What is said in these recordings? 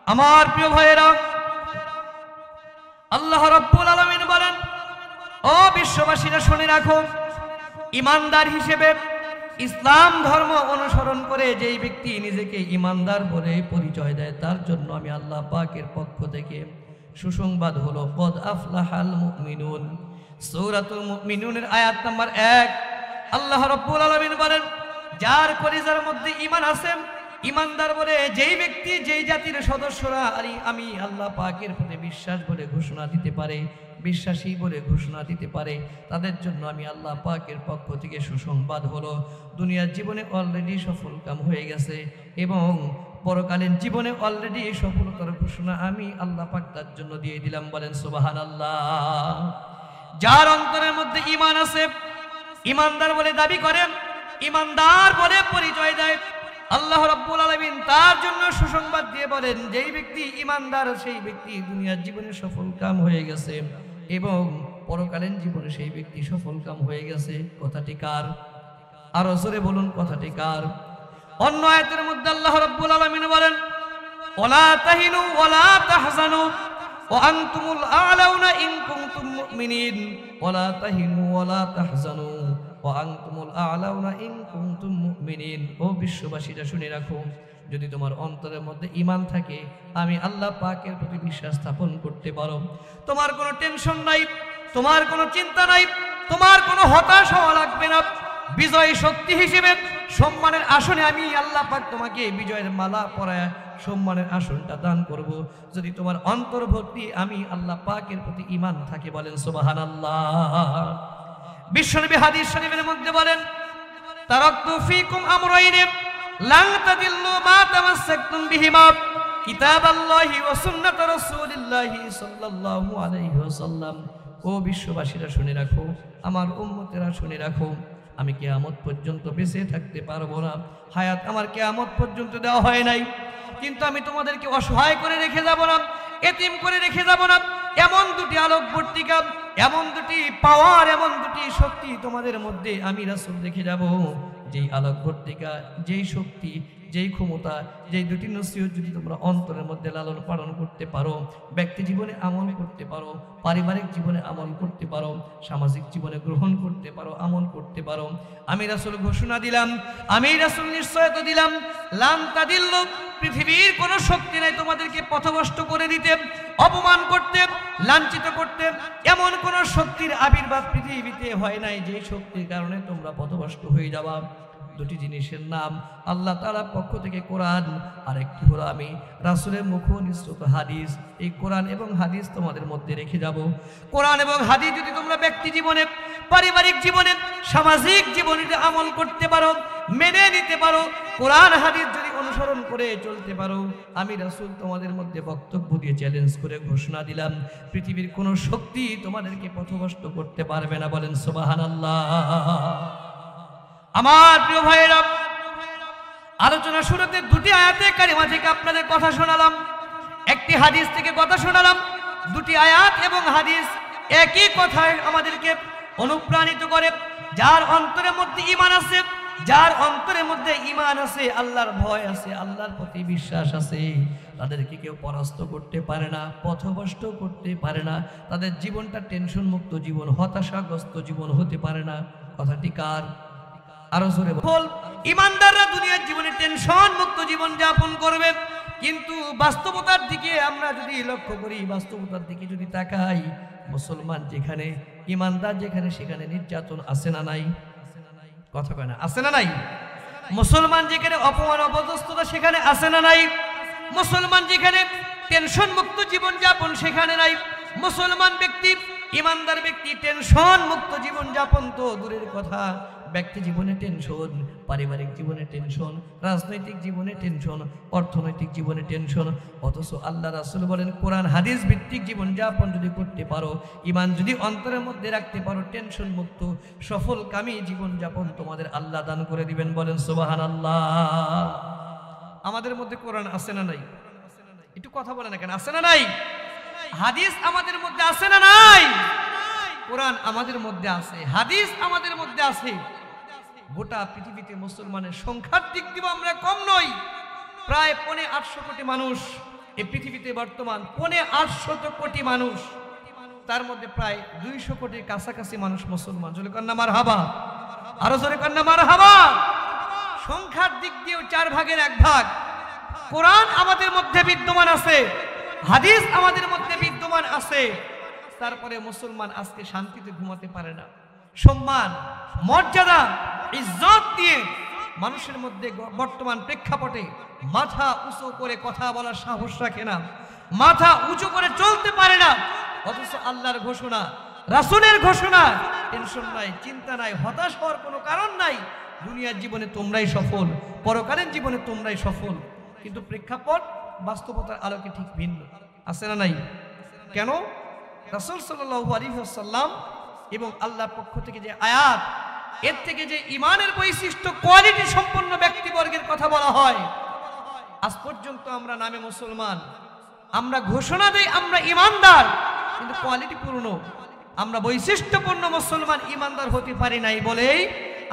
আমার প্রিয় ভাইয়েরা, আল্লাহ রাব্বুল আলামিন বলেন, ও বিশ্ববাসীরা শুনে রাখো, ইমানদার হিসেবে ইসলাম ধর্ম অনুসরণ করে যেই ব্যক্তি নিজেকে ইমানদার বলে পরিচয় দেয়, তার জন্য আমি আল্লাহ পাকের পক্ষ থেকে সুসংবাদ হলো কদ আফলাহাল মুমিনুন। সূরাতুল মুমিনুনের আয়াত নাম্বার 1 আল্লাহ রাব্বুল আলামিন বলেন, যার কলিজার মধ্যে ঈমান আছে, ইমানদার বলে যেই ব্যক্তি, যেই জাতির সদস্যরা আমি আল্লাহ পাকের প্রতি বিশ্বাস বলে ঘোষণা দিতে পারে, বিশ্বাসী বলে ঘোষণা দিতে পারে, তাদের জন্য আমি আল্লাহ পাকের পক্ষ থেকে সুসংবাদ হলো দুনিয়ার জীবনে অলরেডি সফল কাম হয়ে গেছে এবং পরকালীন জীবনে অলরেডি সফলতার ঘোষণা আমি আল্লাহ পাক তার জন্য দিয়ে দিলাম। বলেন সুবহানাল্লাহ। যার অন্তরের মধ্যে ঈমান আছে, ইমানদার বলে দাবি করে, ইমানদার বলে পরিচয় দেয়, আল্লাহ রাব্বুল আলামিন তার জন্য সুসংবাদ দিয়ে বলেন, যেই ব্যক্তি ইমানদার সেই ব্যক্তি দুনিয়ার জীবনে সফল কাম হয়ে গেছে এবং পরকালীন জীবনে সেই ব্যক্তি সফল কাম হয়ে গেছে। কথাটি কার? আরো জোরে বলুন, কথাটি কার? অন্য আয়াতের মধ্যে আল্লাহ রাব্বুল আলামিন বলেন, ওয়ালা তাহিনু ওয়ালা তাহজানু ওয়া আনতুমুল আ'লাউনা ইন কুনতুম মুমিনিন, ওয়ালা তাহিনু ওয়ালা তাহজানু ওয়া আনতুমুল আ'লাউনা ইন কুনতুম মুমিনিন। ও বিশ্ববাসীরা শুনে রাখো, যদি তোমার অন্তরের মধ্যে ঈমান থাকে, আমি আল্লাহ পাকের প্রতি বিশ্বাস স্থাপন করতে পারো, তোমার কোনো টেনশন নাই, তোমার কোনো চিন্তা নাই, তোমার কোনো হতাশ হওয়া লাগবে না। বিজয় শক্তি হিসেবে সম্মানের আসনে আমি আল্লাহ পাক তোমাকে বিজয়ের মালা পরায় সম্মানের আসনটা দান করব, যদি তোমার অন্তর ভর্তি আমি আল্লাহ পাকের প্রতি ঈমান থাকে। বলেন সুবহানাল্লাহ। বিশ্বনবী হাদিস শরীফের মধ্যে বলেন, তারাকতু ফীকুম আমরাইন লান তাদিল্লু মা তামাসসাকতুম বিহিমা, কিতাবাল্লাহি ওয়া সুন্নাত রাসূলিল্লাহি সাল্লাল্লাহু আলাইহি ওয়াসাল্লাম। ও বিশ্ববাসীরা শুনে রাখো, আমার উম্মতেরা শুনে রাখো, আমি কিয়ামত পর্যন্ত বেঁচে থাকতে পারবো না, হায়াত আমার কিয়ামত পর্যন্ত দেওয়া হয় নাই, কিন্তু আমি তোমাদেরকে অসহায় করে রেখে যাব না, এতিম করে রেখে যাব না। এমন দুটি আলোকবর্তিকা, এমন দুটি পাওয়ার, এমন দুটি শক্তি তোমাদের মধ্যে আমি রাসূল রেখে যাব, যেই আলোকবর্তিকা, যেই শক্তি, যেই ক্ষমতা, যেই দুটি নসিহত যদি তোমরা অন্তরের মধ্যে লালন পালন করতে পারো, ব্যক্তি জীবনে আমল করতে পারো, পারিবারিক জীবনে আমল করতে পারো, সামাজিক জীবনে গ্রহণ করতে পারো, আমল করতে পারো, আমি রাসূল ঘোষণা দিলাম, আমি রাসূল নিশ্চয়তা দিলাম, লান তাদিল্লু, পৃথিবীর কোনো শক্তি নাই তোমাদেরকে পথভ্রষ্ট করে দিতে, অপমান করতে, লাঞ্ছিত করতে। এমন কোনো শক্তির আবির্ভাব পৃথিবীতে হয় নাই যে শক্তির কারণে তোমরা পথভ্রষ্ট হয়ে যাবা। দুটি জিনিসের নাম আল্লাহ তাআলার পক্ষ থেকে কোরআন, আর একটি হলো আমি রাসূলের মুখ নিঃসৃত হাদিস। এই কোরআন এবং হাদিস তোমাদের মধ্যে রেখে যাব। কোরআন এবং হাদিস যদি তোমরা ব্যক্তি জীবনে, পারিবারিক জীবনে, সামাজিক জীবনে আমল করতে পারো, মেনে নিতে পারো, কোরআন হাদিস যদি অনুসরণ করে চলতে পারো, আমি রাসূল তোমাদের মধ্যে বক্তব্য দিয়ে চ্যালেঞ্জ করে ঘোষণা দিলাম, পৃথিবীর কোনো শক্তি তোমাদেরকে পথভ্রষ্ট করতে পারবে না। বলেন সুবহানাল্লাহ। আমার প্রিয় ভাইয়েরা, আলোচনা শুরুতে দুটি আয়াতে কারিমা থেকে আপনাদের কথা শোনালাম, একটি হাদিস থেকে কথা শোনালাম। দুটি আয়াত এবং হাদিস একই কথায় আমাদেরকে অনুপ্রাণিত করে। যার অন্তরের মধ্যে ঈমান আছে, যার অন্তরের মধ্যে ঈমান আছে, আল্লাহর ভয় আছে, আল্লাহর প্রতি বিশ্বাস আছে, তাদেরকে কেউ পরাস্ত করতে পারে না, পথভ্রষ্ট করতে পারে না, তাদের জীবনটা টেনশন মুক্ত জীবন, হতাশাগ্রস্ত জীবন হতে পারে না। কথাটি কার? আরো জোরে বল। ইমানদাররা দুনিয়ার জীবনে টেনশন মুক্ত জীবন যাপন করবে, কিন্তু বাস্তবতার দিকে আমরা যদি লক্ষ্য করি, বাস্তবতার দিকে যদি তাকাই, মুসলমান যেখানে, ইমানদার যেখানে, সেখানে নির্যাতন আছে না নাই? কথা কয় না? আছে না নাই? মুসলমান যেখানে অপমান অপদস্থতা সেখানে আছে না নাই? মুসলমান যেখানে টেনশন মুক্ত জীবন যাপন সেখানে নাই? মুসলমান ব্যক্তি, ইমানদার ব্যক্তি টেনশন মুক্ত জীবন যাপন তো দূরের কথা, ব্যক্তি জীবনে টেনশন, পারিবারিক জীবনে টেনশন, রাজনৈতিক জীবনে টেনশন, অর্থনৈতিক জীবনে টেনশন। অথচ আল্লাহ রাসূল বলেন, কোরআন হাদিস ভিত্তিক জীবন যাপন যদি করতে পারো, ঈমান যদি অন্তরের মধ্যে রাখতে পারো, টেনশন মুক্ত সফলকামী জীবন যাপন তোমাদের আল্লাহ দান করে দিবেন। বলেন সুবহানাল্লাহ। আমাদের মধ্যে কোরআন আছে না নাই? একটু কথা বলে না কেন? আছে না নাই? হাদিস আমাদের মধ্যে আছে না নাই? কোরআন আমাদের মধ্যে আছে, হাদিস আমাদের মধ্যে আছে। গোটা পৃথিবীতে মুসলমানের সংখ্যার দিক দিয়ে আমরা কম নই, প্রায় 8.5 কোটি মানুষ এই পৃথিবীতে বর্তমান 850 কোটি মানুষ, তার মধ্যে প্রায় 200 কোটির কাছাকাছি মানুষ মুসলমান। জোরে কন্যা মারহাবা, আরো জোরে কন্যা মারহাবা। সংখ্যার দিক দিয়েও 4 ভাগের 1 ভাগ। কোরআন আমাদের মধ্যে বিদ্যমান আছে, হাদিস আমাদের মধ্যে বিদ্যমান আছে, তারপরে মুসলমান আজকে শান্তিতে ঘুমাতে পারে না। সম্মান, মর্যাদা, ইজ্জত দিয়ে মানুষের মধ্যে বর্তমান প্রেক্ষাপটে মাথা উঁচু করে কথা বলার সাহস রাখে না, মাথা উঁচু করে চলতে পারে না। অথচ আল্লাহর ঘোষণা, রাসূলের ঘোষণা, টেনশন নাই, চিন্তা নাই, হতাশ হওয়ার কোনো কারণ নাই। দুনিয়ার জীবনে তোমরাই সফল, পরকালীন জীবনে তোমরাই সফল। কিন্তু প্রেক্ষাপট বাস্তবতার আলোকে ঠিক ভিন্ন, আছে না নাই? কেন? রাসূল সাল্লাল্লাহু আলাইহি ওয়াসাল্লাম এবং আল্লাহর পক্ষ থেকে যে আয়াত, এর থেকে যে ইমানের বৈশিষ্ট্য, কোয়ালিটি সম্পন্ন ব্যক্তিবর্গের কথা বলা হয়, আজ পর্যন্ত আমরা নামে মুসলমান, আমরা ঘোষণা দেই আমরা ইমানদার, কিন্তু কোয়ালিটি পূর্ণ, আমরা বৈশিষ্ট্যপূর্ণ মুসলমান ইমানদার হতে পারি নাই বলেই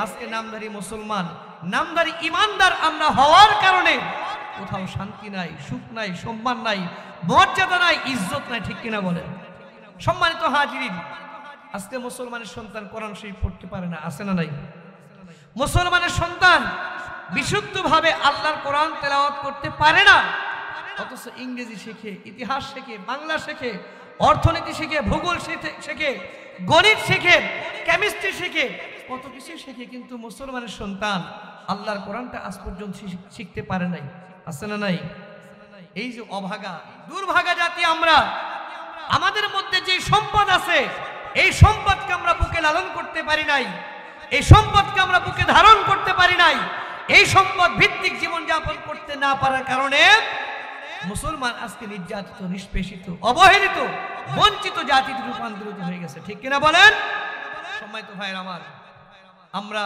আজকে নামধারী মুসলমান, নামধারী ইমানদার আমরা হওয়ার কারণে কোথাও শান্তি নাই, সুখ নাই, সম্মান নাই, মর্যাদা নাই, ইজ্জত নাই। ঠিক কিনা বলেন? সম্মানিত হাজিরিন, আজকে মুসলমানের সন্তান কোরআন শরীফ পড়তে পারে না, আছে না নাই? মুসলমানের সন্তান বিশুদ্ধভাবে আল্লাহর কোরআন তেলাওয়াত করতে পারে না, অথচ ইংরেজি শেখে, ইতিহাস শেখে, বাংলা শেখে, অর্থনীতি শেখে, ভূগোল শেখে, গণিত শেখে, কেমিস্ট্রি শেখে, কত কিছু শেখে, কিন্তু মুসলমানের সন্তান আল্লাহর কোরআনটা আজ পর্যন্ত শিখতে পারে নাই, আছে না নাই? এই যে অভাগা, দুর্ভাগা জাতি আমরা, আমাদের মধ্যে যে সম্পদ আছে, এই সম্পদকে আমরা বুকে লালন করতে পারি নাই, এই সম্পদকে আমরা বুকে ধারণ করতে পারি নাই। এই সম্পদ ভিত্তিক জীবনযাপন করতে না পারার কারণে মুসলমান আজকে নির্যাতিত, নিষ্পেষিত, অবহেলিত, বঞ্চিত জাতিতে রূপান্তরিত হয়ে গেছে। ঠিক কিনা বলেন? সম্মানিত ভাইয়ের আমার, আমরা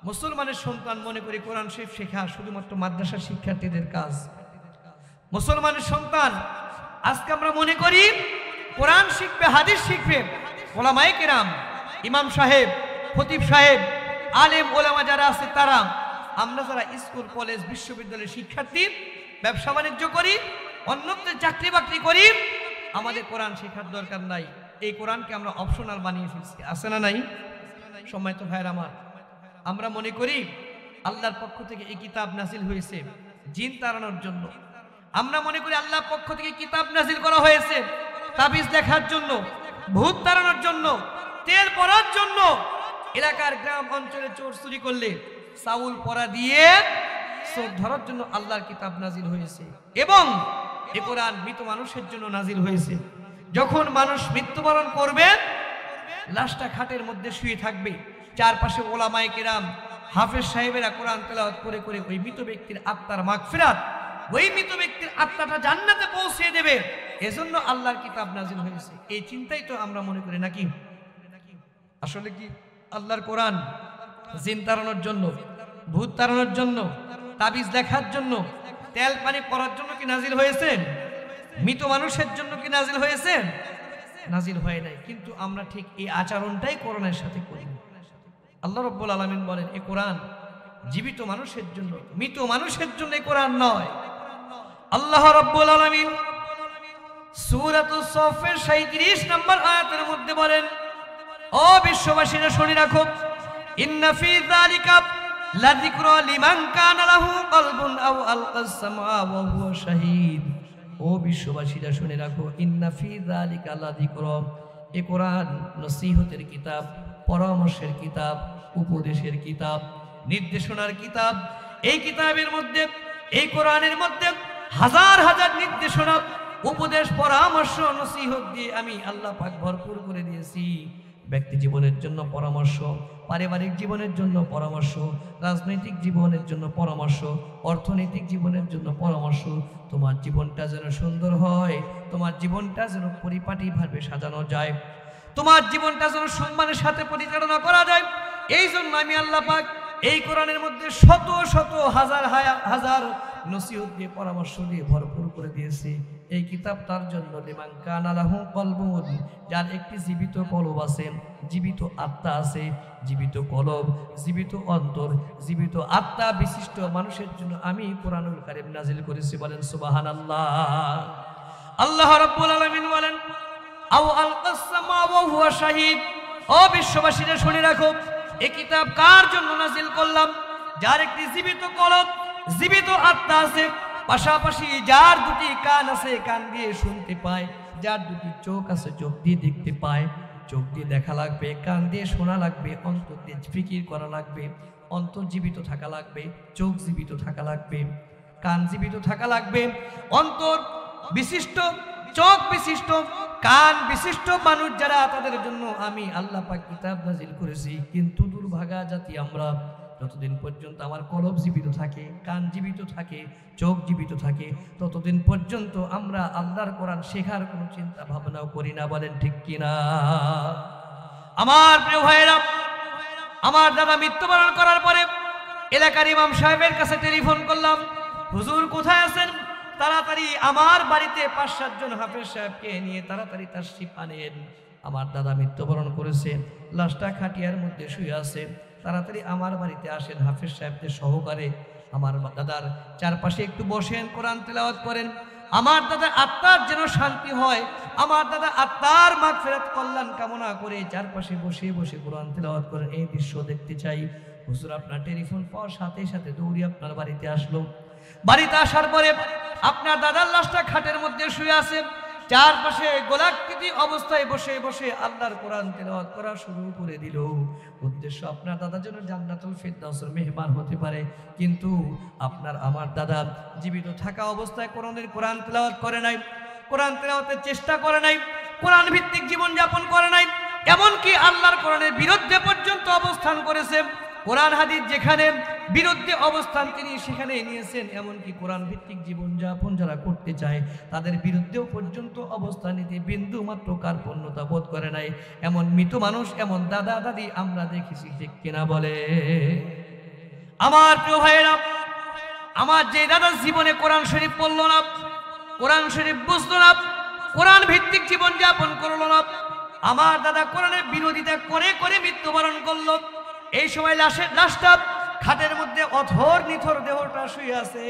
মুসলমানের সন্তান মনে করি কোরআন শরীফ শেখা শুধুমাত্র মাদ্রাসার শিক্ষার্থীদের কাজ। মুসলমানের সন্তান আজকে আমরা মনে করি কোরআন শিখবে, হাদিস শিখবে ওলামায়ে কেরাম, ইমাম সাহেব, খতিব সাহেব, আলেম ওলামা যারা আছে তারা। আমরা যারা স্কুল, কলেজ, বিশ্ববিদ্যালয়ের শিক্ষার্থী, ব্যবসা বাণিজ্য করি, অন্যত্র চাকরি বাকরি করি, আমাদের কোরআন শেখার দরকার নাই। এই কোরআনকে আমরা অপশনাল বানিয়ে ফেলছি, আছে না নাই? সম্মানিত ভাইয়ের আমার, আমরা মনে করি আল্লাহর পক্ষ থেকে এই কিতাব নাজিল হয়েছে জিন তাড়ানোর জন্য। আমরা মনে করি আল্লাহর পক্ষ থেকে কিতাব নাজিল করা হয়েছে তাবিজ দেখার জন্য, ভূত তাড়ানোর জন্য, তেল পড়ার জন্য। এলাকার গ্রাম অঞ্চলে চোর চুরি করলে চাউল পরা দিয়ে চোর ধরার জন্য আল্লাহর কিতাব নাজিল হয়েছে। এবং এই কোরআন মৃত মানুষের জন্য নাজিল হয়েছে। যখন মানুষ মৃত্যুবরণ করবে, লাশটা খাটের মধ্যে শুয়ে থাকবে, চারপাশে ওলামায়ে কেরাম, হাফেজ সাহেবেরা কোরআন তেলাওয়াত করে করে ওই মৃত ব্যক্তির আত্মার মাগফিরাত, ওই মৃত ব্যক্তির আত্মাটা জান্নাতে পৌঁছে দেবে। এজন্য আল্লাহর কিতাব নাজিল হয়েছে। এই চিন্তাই তো আমরা মনে করি, নাকি? আসলে কি আল্লাহর কোরআন জিন তাড়ানোর জন্য, ভূত তাড়ানোর জন্য, তাবিজ দেখার জন্য, তেল পানি পড়ার জন্য কি নাজিল হয়েছে? মৃত মানুষের জন্য কি নাজিল হয়েছে? নাজিল হয় নাই। কিন্তু আমরা ঠিক এই আচরণটাই কোরআনের সাথে করি। আল্লাহ রাব্বুল আলামিন বলেন এই কোরআন জীবিত মানুষের জন্য, মৃত মানুষের জন্য এই কোরআন নয়। আল্লাহ রাব্বুল আলামিন সূরাতুস সফের 37 নম্বর আয়াতের মধ্যে বলেন, ও বিশ্ববাসীরা শুনে রাখো, ইন্না ফী যালিকা লাযিকরা লিমান কানা লাহু কলবুন আও আলকাস সামআ ওয়া হুয়া শাহীদ। ও বিশ্ববাসীরা শুনে রাখো, ইন্না ফী যালিকা লাযিকরা, এই কোরআন নসিহতের কিতাব, পরামর্শের কিতাব, উপদেশের কিতাব, নির্দেশনার কিতাব। এই কিতাবের মধ্যে, এই কোরআনের মধ্যে হাজার হাজার নির্দেশনা, উপদেশ, পরামর্শ, নসিহত দিয়ে আমি আল্লাহ পাক ভরপুর করে দিয়েছি। ব্যক্তি জীবনের জন্য পরামর্শ, পারিবারিক জীবনের জন্য পরামর্শ, রাজনৈতিক জীবনের জন্য পরামর্শ, অর্থনৈতিক জীবনের জন্য পরামর্শ। তোমার জীবনটা যেন সুন্দর হয়, তোমার জীবনটা যেন পরিপাটিভাবে সাজানো যায়, তোমার জীবনটা যেন সম্মানের সাথে পরিচালনা করা যায়। এই জন্য আমি আল্লাহ পাক এই কোরআনের মধ্যে শত শত হাজার হাজার নসিহত দিয়ে, পরামর্শ দিয়ে ভরপুর করে দিয়েছি। এই কিতাব তার জন্য লিমান কানা লাহু কলবুন, যার একটি জীবিত কলব আছে, জীবিত আত্মা আছে, জীবিত কলব, জীবিত অন্তর, জীবিত আত্মা বিশিষ্ট মানুষের জন্য আমি কোরআনুল কারীম নাজিল করেছি। বলেন সুবহানাল্লাহ। আল্লাহ রাব্বুল আলামিন বলেন আও আলকাস সামা ওয়া হুয়া শাহীদ। ও বিশ্ববাসীরা শুনে রাখো, এই কিতাব কার জন্য নাজিল করলাম? যার একটি জীবিত কলব, জীবিত আত্মা আছে, পাশাপাশি যার দুটি কান আছে, কান দিয়ে শুনতে পায়, যার দুটি চোখ আছে, চোখ দিয়ে দেখতে পায়। চোখ দিয়ে দেখা লাগবে, কান দিয়ে শোনা লাগবে, অন্তর দিয়ে ফিকির করা লাগবে। অন্তর জীবিত থাকা লাগবে, চোখ জীবিত থাকা লাগবে, কান জীবিত থাকা লাগবে। অন্তর বিশিষ্ট, চোখ বিশিষ্ট, কান বিশিষ্ট মানুষ যারা, তাদের জন্য আমি আল্লাহ পাক কিতাব নাজিল করেছি। কিন্তু দুর্ভাগা জাতি আমরা, যতদিন পর্যন্ত আমার কলব জীবিত থাকে, কান জীবিত থাকে, চোখ জীবিত থাকে, ততদিন পর্যন্ত আমরা আল্লাহর কোরআন শেখার কোনো চিন্তা ভাবনাও করি না। বলেন ঠিক কিনা? আমার প্রিয় ভাইয়েরা, আমার দাদা মৃত্যুবরণ করার পরে এলাকার ইমাম সাহেবের কাছে টেলিফোন করলাম, হুজুর কোথায় আছেন? তাড়াতাড়ি আমার বাড়িতে 5-7 জন হাফেজ সাহেবকে নিয়ে তাড়াতাড়ি তাশরীফ আনেন। আমার দাদা মৃত্যুবরণ করেছে, লাশটা খাটিয়ার মধ্যে শুয়ে আছে, তাড়াতাড়ি আমার বাড়িতে আসেন হাফেজ সাহেবদের সহকারে। আমার দাদার চারপাশে একটু বসেন, কোরআন তেলাওয়াত করেন। আমার দাদা আত্মার যেন শান্তি হয়, আমার দাদা আত্মার মাগফিরাত কল্যাণ কামনা করে চারপাশে বসে বসে কোরআন তেলাওয়াত করেন। এই দৃশ্য দেখতে চাই। হুজুর আপনার টেলিফোন পাওয়ার সাথে সাথে দৌড়ে আপনার বাড়িতে আসলো। বাড়িতে আসার পরে আপনার দাদার লাশটা খাটের মধ্যে শুয়ে আছে, চারপাশে গোলাকৃতি অবস্থায় বসে বসে আল্লাহর কোরআন তেলাওয়াত করা শুরু করে দিল। উদ্দেশ্য আপনার দাদা যেন জান্নাতুল ফিরদাউসের মেহমান হতে পারে। কিন্তু আপনার আমার দাদা জীবিত থাকা অবস্থায় কোরআন তেলাওয়াত করে নাই, কোরআন তেলাওয়াতের চেষ্টা করে নাই, কোরআন ভিত্তিক জীবন যাপন করে নাই, এমনকি আল্লাহর কোরআনের বিরুদ্ধে পর্যন্ত অবস্থান করেছে। কোরআন হাদিস যেখানে বিরুদ্ধে অবস্থান তিনি সেখানে নিয়েছেন। এমনকি কোরআন ভিত্তিক জীবনযাপন যারা করতে চায় তাদের বিরুদ্ধেও পর্যন্ত অবস্থান নিতে বিন্দু মাত্র কার্পণ্যতা বোধ করে নাই। এমন মৃত মানুষ, এমন দাদা দাদি আমরা দেখেছি, ঠিক কিনা বলে? আমার প্রিয় ভাইয়েরা, আমার যে দাদা জীবনে কোরআন শরীফ পড়ল না, কোরআন শরীফ বুঝল না, কোরআন ভিত্তিক জীবনযাপন করল না, আমার দাদা কোরআনের বিরোধিতা করে করে মৃত্যুবরণ করলো। এই সময় লাশটা খাটের মধ্যে অথর নিথর দেহটা শুয়ে আছে।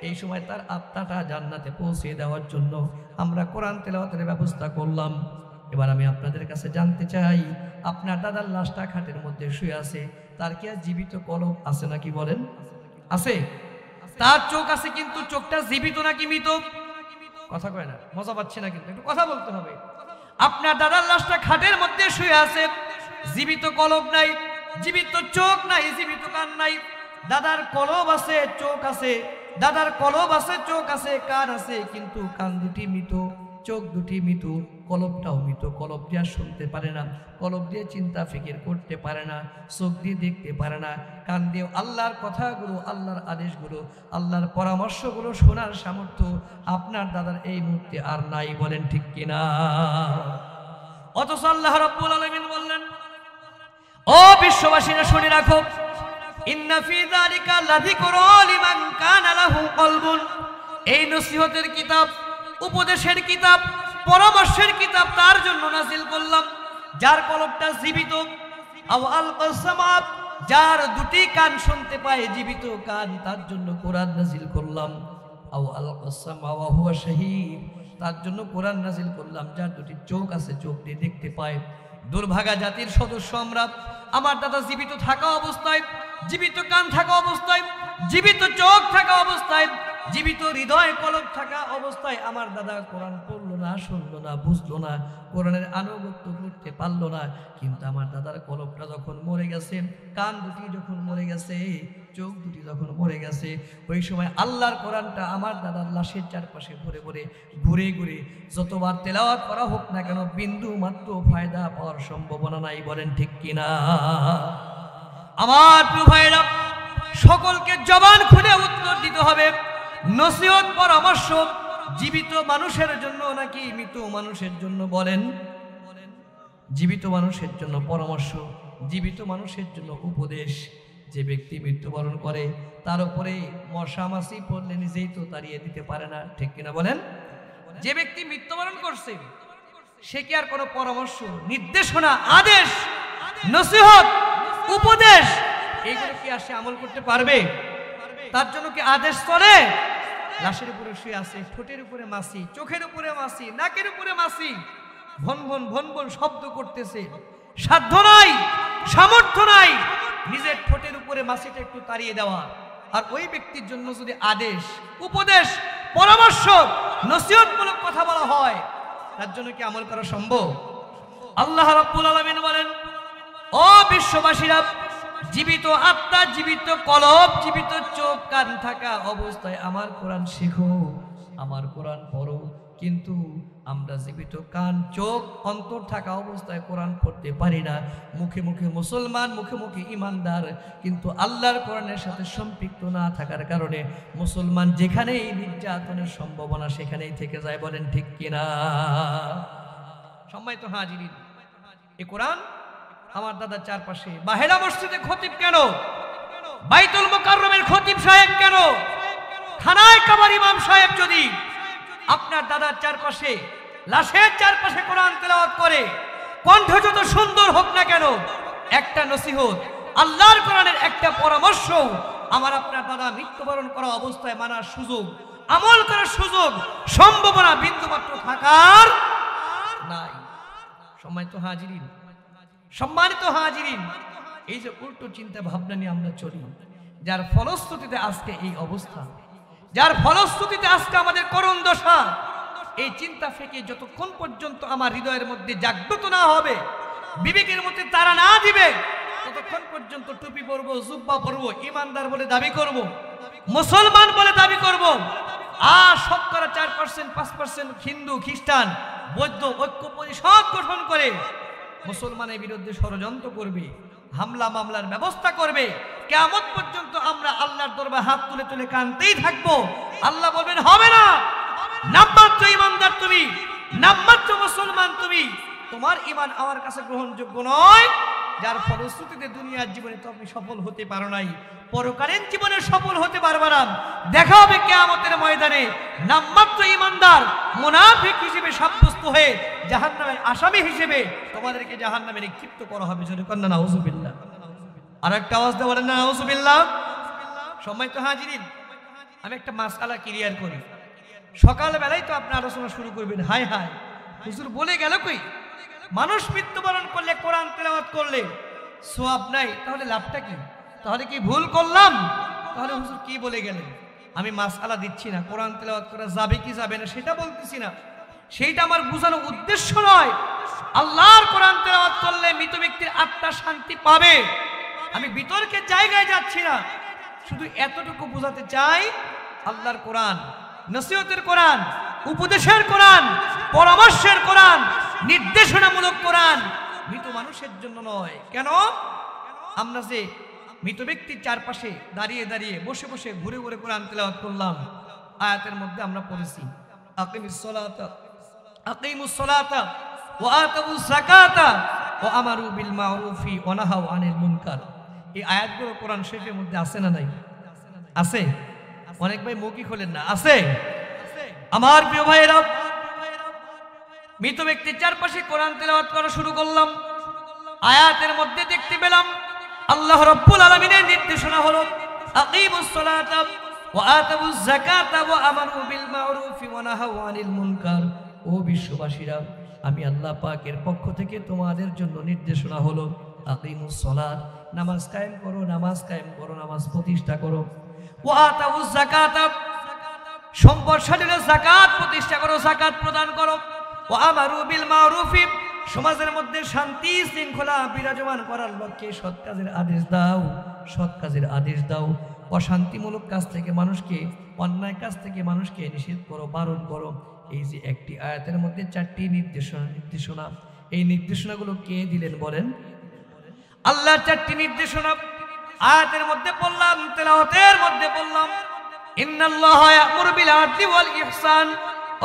এই সময় তার আত্মাটা জান্নাতে পৌঁছে দেওয়ার জন্য আমরা কোরআন তেলাওয়াতের ব্যবস্থা করলাম। এবার আমি আপনাদের কাছে জানতে চাই, আপনার দাদার লাশটা খাটের মধ্যে শুয়ে আছে, তার কি আর জীবিত কলব আছে নাকি? বলেন, আছে? তার চোখ আছে, কিন্তু চোখটা জীবিত নাকি মৃত? কথা কয় না, মজা পাচ্ছে না, কিন্তু একটু কথা বলতে হবে। আপনার দাদার লাশটা খাটের মধ্যে শুয়ে আছে, জীবিত কলব নাই, জীবিত চোখ নাই, জীবিত কান নাই। দাদার কলব আছে, চোখ আছে, দাদার কলব আছে, চোখ আছে, কান আছে, কিন্তু কান দুটি মৃত, চোখ দুটি মৃত, কলবটাও মৃত। কলব দিয়ে শুনতে পারে না, কলব দিয়ে চিন্তা ফিকির করতে পারে না, চোখ দিয়ে দেখতে পারে না, কান দিয়ে আল্লাহর কথাগুলো, আল্লাহর আদেশগুলো, আল্লাহর পরামর্শগুলো শোনার সামর্থ্য আপনার দাদার এই মুহূর্তে আর নাই। বলেন ঠিক কিনা? অথচ আল্লাহ রাব্বুল আলামিন বললেন, ও বিশ্ববাসীরা শুনে রাখো, ইন্না ফি যালিকা লাযিকরা লিমান কানা লাহু কলবুন। এই নসিহতের কিতাব, উপদেশের কিতাব, পরামর্শের কিতাব তার জন্য নাজিল করলাম যার কলবটা জীবিত। আও আলকাস সামা, যার দুটি কান শুনতে পায়, জীবিত কান, তার জন্য কোরআন নাজিল করলাম। আও আলকাস সামা ওয়া হুয়া শাহীদ, তার জন্য কোরআন নাজিল করলাম যার দুটি চোখ আছে, চোখ দিয়ে দেখতে পায়। দুর্ভাগা জাতির সদস্য আমরা। আমার দাদা জীবিত থাকা অবস্থায়, জীবিত কান থাকা অবস্থায়, জীবিত চোখ থাকা অবস্থায়, জীবিত হৃদয় কলব থাকা অবস্থায় আমার দাদা কোরআন পড়লো না, শুনলো না, বুঝলো না, কোরআনের আনুগত্য করতে পারলো না। কিন্তু আমার দাদার কলবটা যখন মরে গেছে, কান দুটি যখন মরে গেছে, চোখ দুটি যখন মরে গেছে, ওই সময় আল্লাহর কোরআনটা আমার দাদার লাশের চারপাশে ঘুরে ঘুরে ঘুরে ঘুরে যতবার তেলাওয়াত করা হোক না কেন, বিন্দু মাত্র ফায়দা পাওয়ার সম্ভাবনা নাই। বলেন ঠিক কিনা? আমার প্রিয় ভাইরা, সকলকে জবান খুলে উত্তর দিতে হবে। নসিহত পরামর্শ জীবিত মানুষের জন্য নাকি মৃত মানুষের জন্য? বলেন। জীবিত মানুষের জন্য পরামর্শ, জীবিত মানুষের জন্য উপদেশ। যে ব্যক্তি মৃত্যুবরণ করে তার উপরে মশা মাছি পড়লে নিজেই তো তাড়িয়ে দিতে পারে না, ঠিক কিনা বলেন? যে ব্যক্তি মৃত্যুবরণ করছে সে কি আর কোনো পরামর্শ, নির্দেশনা, আদেশ, নসিহত, উপদেশ এইগুলো কি আর সে আমল করতে পারবে? তার জন্য কি আদেশ চলে? লাশের উপরে শুয়ে আছে, ঠোঁটের উপরে মাছি, চোখের উপরে মাছি, নাকের উপরে মাছি, ভন ভন ভন ভন শব্দ করতেছে, সাধ্য নাই, সামর্থ্য নাই নিজের ঠোঁটের উপরে মাছিটা একটু তাড়িয়ে দেওয়া। আর ওই ব্যক্তির জন্য যদি আদেশ, উপদেশ, পরামর্শ, নসিহতমূলক কথা বলা হয়, তার জন্য কি আমল করা সম্ভব? আল্লাহ রাব্বুল আলামিন বলেন, ও বিশ্ববাসীরা, জীবিত আত্মা, জীবিত কলব, জীবিত চোখ কান থাকা অবস্থায় আমার কোরআন শেখো, আমার কোরআন পড়ো। কিন্তু আমরা জীবিত কান, চোখ, অন্তর থাকা অবস্থায় কোরআন পড়তে পারি না। মুখে মুখে মুসলমান, মুখে মুখে ইমানদার, কিন্তু আল্লাহর কোরআনের সাথে সম্পৃক্ত না থাকার কারণে মুসলমান যেখানেই নির্যাতনের সম্ভাবনা সেখানেই থেকে যায়। বলেন ঠিক কিনা? সম্মানিত হাজিরিন, এই কোরআন আমার দাদার চারপাশে। বাহেরা মসজিদে খতিব কেন? বাইতুল মুকাররমের খতিব সাহেব কেন? খানায় কাবার ইমাম সাহেব যদি আপনার দাদার চারপাশে, লাশের চারপাশে কোরআন তেলাওয়াত করে, কণ্ঠ যত সুন্দর হোক না কেন, একটা নসিহত, আল্লাহর কোরআনের একটা পরামর্শ আমার আপনার দাদা মৃত্যুবরণ করা অবস্থায় মানার সুযোগ, আমল করার সুযোগ, সম্ভাবনা বিন্দুমাত্র থাকার নাই। সম্মানিত হাজিরিন, সম্মানিত হাজিরিন, এই যে উল্টো চিন্তা ভাবনা নিয়ে আমরা চলি, যার ফলশ্রুতিতে আজকে এই অবস্থা, যার ফলশ্রুতিতে আজকে আমাদের করুণ দশা, এই চিন্তা থেকে যতক্ষণ পর্যন্ত আমার হৃদয়ের মধ্যে জাগ্রত না হবে, বিবেকের মধ্যে তারা না দিবে, ততক্ষণ পর্যন্ত টুপি পরবো, জুব্বা পরবো, ইমানদার বলে দাবি করব, মুসলমান বলে দাবি করব, আর শতকরা 4%, 5% হিন্দু, খ্রিস্টান, বৌদ্ধ ঐক্য পরিষদ গঠন করে মুসলমানের বিরুদ্ধে ষড়যন্ত্র করবে, হামলা মামলার ব্যবস্থা করবে। কিয়ামত পর্যন্ত আমরা আল্লাহর দরবারে হাত তুলে তুলে কাঁদতেই থাকবো। আল্লাহ বলবেন, হবে না, নামমাত্র ইমানদার তুমি, নামমাত্র মুসলমান তুমি, তোমার ইমান আমার কাছে গ্রহণযোগ্য নয়, যার ফলশ্রুতিতে দুনিয়ার জীবনে তুমি সফল হতে পারো নাই, পরকালীন জীবনে সফল হতে পারবে না। দেখা হবে কিয়ামতের ময়দানে নামমাত্র ইমানদার মুনাফিক হিসেবে সাব্যস্ত হয়ে জাহান্নামের আসামি হিসেবে তোমাদেরকে জাহান্নামে নিক্ষিপ্ত করা হবে। জোরে কন্যা নাউজুবিল্লাহ। আর একটা আওয়াজ দেওয়া না, নাউজুবিল্লাহ। সম্মানিত হাজিরিন, আমি একটা মাসআলা ক্লিয়ার করি। সকালবেলায় তো আপনি আলোচনা শুরু করবেন, হায় হায় হুজুর বলে গেল কই, মানুষ মৃত্যুবরণ করলে, কোরআন তেলাওয়াত করলে সওয়াব নাই, তাহলে লাভটা কি? তাহলে কি ভুল করলাম? তাহলে হুজুর কি বলে গেলেন? আমি মাসআলা দিচ্ছি না, কোরআন তেলাওয়াত করা যাবে কি যাবে না সেটা বলতেছি না, সেইটা আমার বোঝানোর উদ্দেশ্য নয়। আল্লাহর কোরআন তেলাওয়াত করলে মৃত ব্যক্তির আত্মা শান্তি পাবে, আমি বিতর্কের জায়গায় যাচ্ছি না, শুধু এতটুকু বোঝাতে চাই, আল্লাহর কোরআন, নসিহতের কোরআন, উপদেশের কোরআন, পরামর্শের কোরআন, নির্দেশনামূলক কোরআন মৃত মানুষের জন্য নয়। কেন? আমরা যে মৃত ব্যক্তির চারপাশে দাঁড়িয়ে দাঁড়িয়ে, বসে বসে, ঘুরে ঘুরে কোরআন তেলাওয়াত করলাম, আয়াতের মধ্যে আমরা পড়েছি আকিমুস সালাতা ওয়া আতুজ যাকাতা ওয়া আমারু বিল মারুফি ওয়া নাহাউ আনিল মুনকার। এই আয়াতগুলো কোরআন শরীফের মধ্যে আছে না নাই? আছে। অনেক ভাই মুখই খোলেন না, আছে। আমার প্রিয় ভাইরা, মৃত ব্যক্তির চারপাশে কোরআন তেলাওয়াত করা শুরু করলাম, আয়াতের মধ্যে দেখতে পেলাম আল্লাহ রাব্বুল আলামিনের নির্দেশনা হলো আকিমুস সালাতা ওয়া আতুজ যাকাতা ওয়া আমারু বিল মারুফি ওয়া নাহাউ আনিল মুনকার। ও বিশ্ববাসীরা, আমি আল্লাহ পাকের পক্ষ থেকে তোমাদের জন্য নির্দেশনা হলো আকিমুস সালাত, নামাজ কায়েম করো, নামাজ কায়েম করো, নামাজ প্রতিষ্ঠা করো। ওয়া আতুজ যাকাতা, সম্পদশালীর যাকাত প্রতিষ্ঠা করো, যাকাত প্রদান করো। ওয়া আমারু বিল মারুফি, সমাজের মধ্যে শান্তি শৃঙ্খলা বিরাজমান করার লক্ষ্যে সৎ কাজের আদেশ দাও, সৎ কাজের আদেশ দাও। অশান্তিমূলক কাজ থেকে মানুষকে, অন্যায় কাজ থেকে মানুষকে নিষেধ করো, বারণ করো। এই যে একটি আয়াতের মধ্যে 4টি নির্দেশনা, এই নির্দেশনাগুলো কে দিলেন বলেন? আল্লাহ 4টি নির্দেশনা আয়াতের মধ্যে বললাম, তেলাওয়াতের মধ্যে বললাম, ইন্নাল্লাহা ইয়া'মুরু বিল আদলি ওয়াল ইহসান।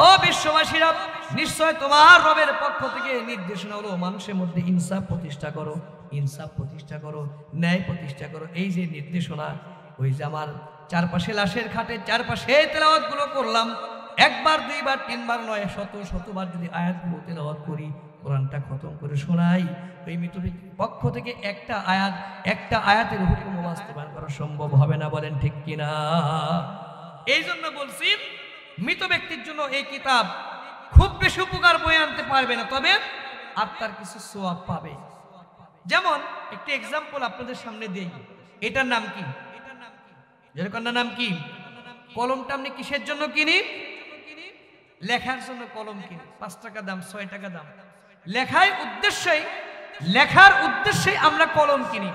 ও বিশ্ববাসীরা, নিশ্চয় তোমার রবের পক্ষ থেকে নির্দেশনা হলো মানুষের মধ্যে ইনসাফ প্রতিষ্ঠা করো, ইনসাফ প্রতিষ্ঠা করো, ন্যায় প্রতিষ্ঠা করো। এই যে নির্দেশনা, ওই যে আমার চারপাশে লাশের খাটের চারপাশে তেলাওয়াতগুলো করলাম, একবার দুইবার তিনবার নয়, শত শতবার যদি আয়াতগুলো তেলাওয়াত করি, কোরআনটা খতম করে শোনাই, ওই মৃত ব্যক্তির পক্ষ থেকে একটা আয়াতের হুকুম বাস্তবায়ন করা সম্ভব হবে না। বলেন ঠিক কিনা? এই জন্য বলছি মৃত ব্যক্তির জন্য এই কিতাব খুব বেশি উপকার বয়ে আনতে পারবে না, তবে আত্মার কিছু সওয়াব পাবে। যেমন একটি এক্সাম্পল আপনাদের সামনে দেই। এটার নাম কি? যেরকম নাম কি? কলমটা আপনি কিসের জন্য কিনি? লেখার জন্য কলম কিনি। 5 টাকা দাম, 6 টাকা দাম। লেখার উদ্দেশ্যেই আমরা কলম কিনি।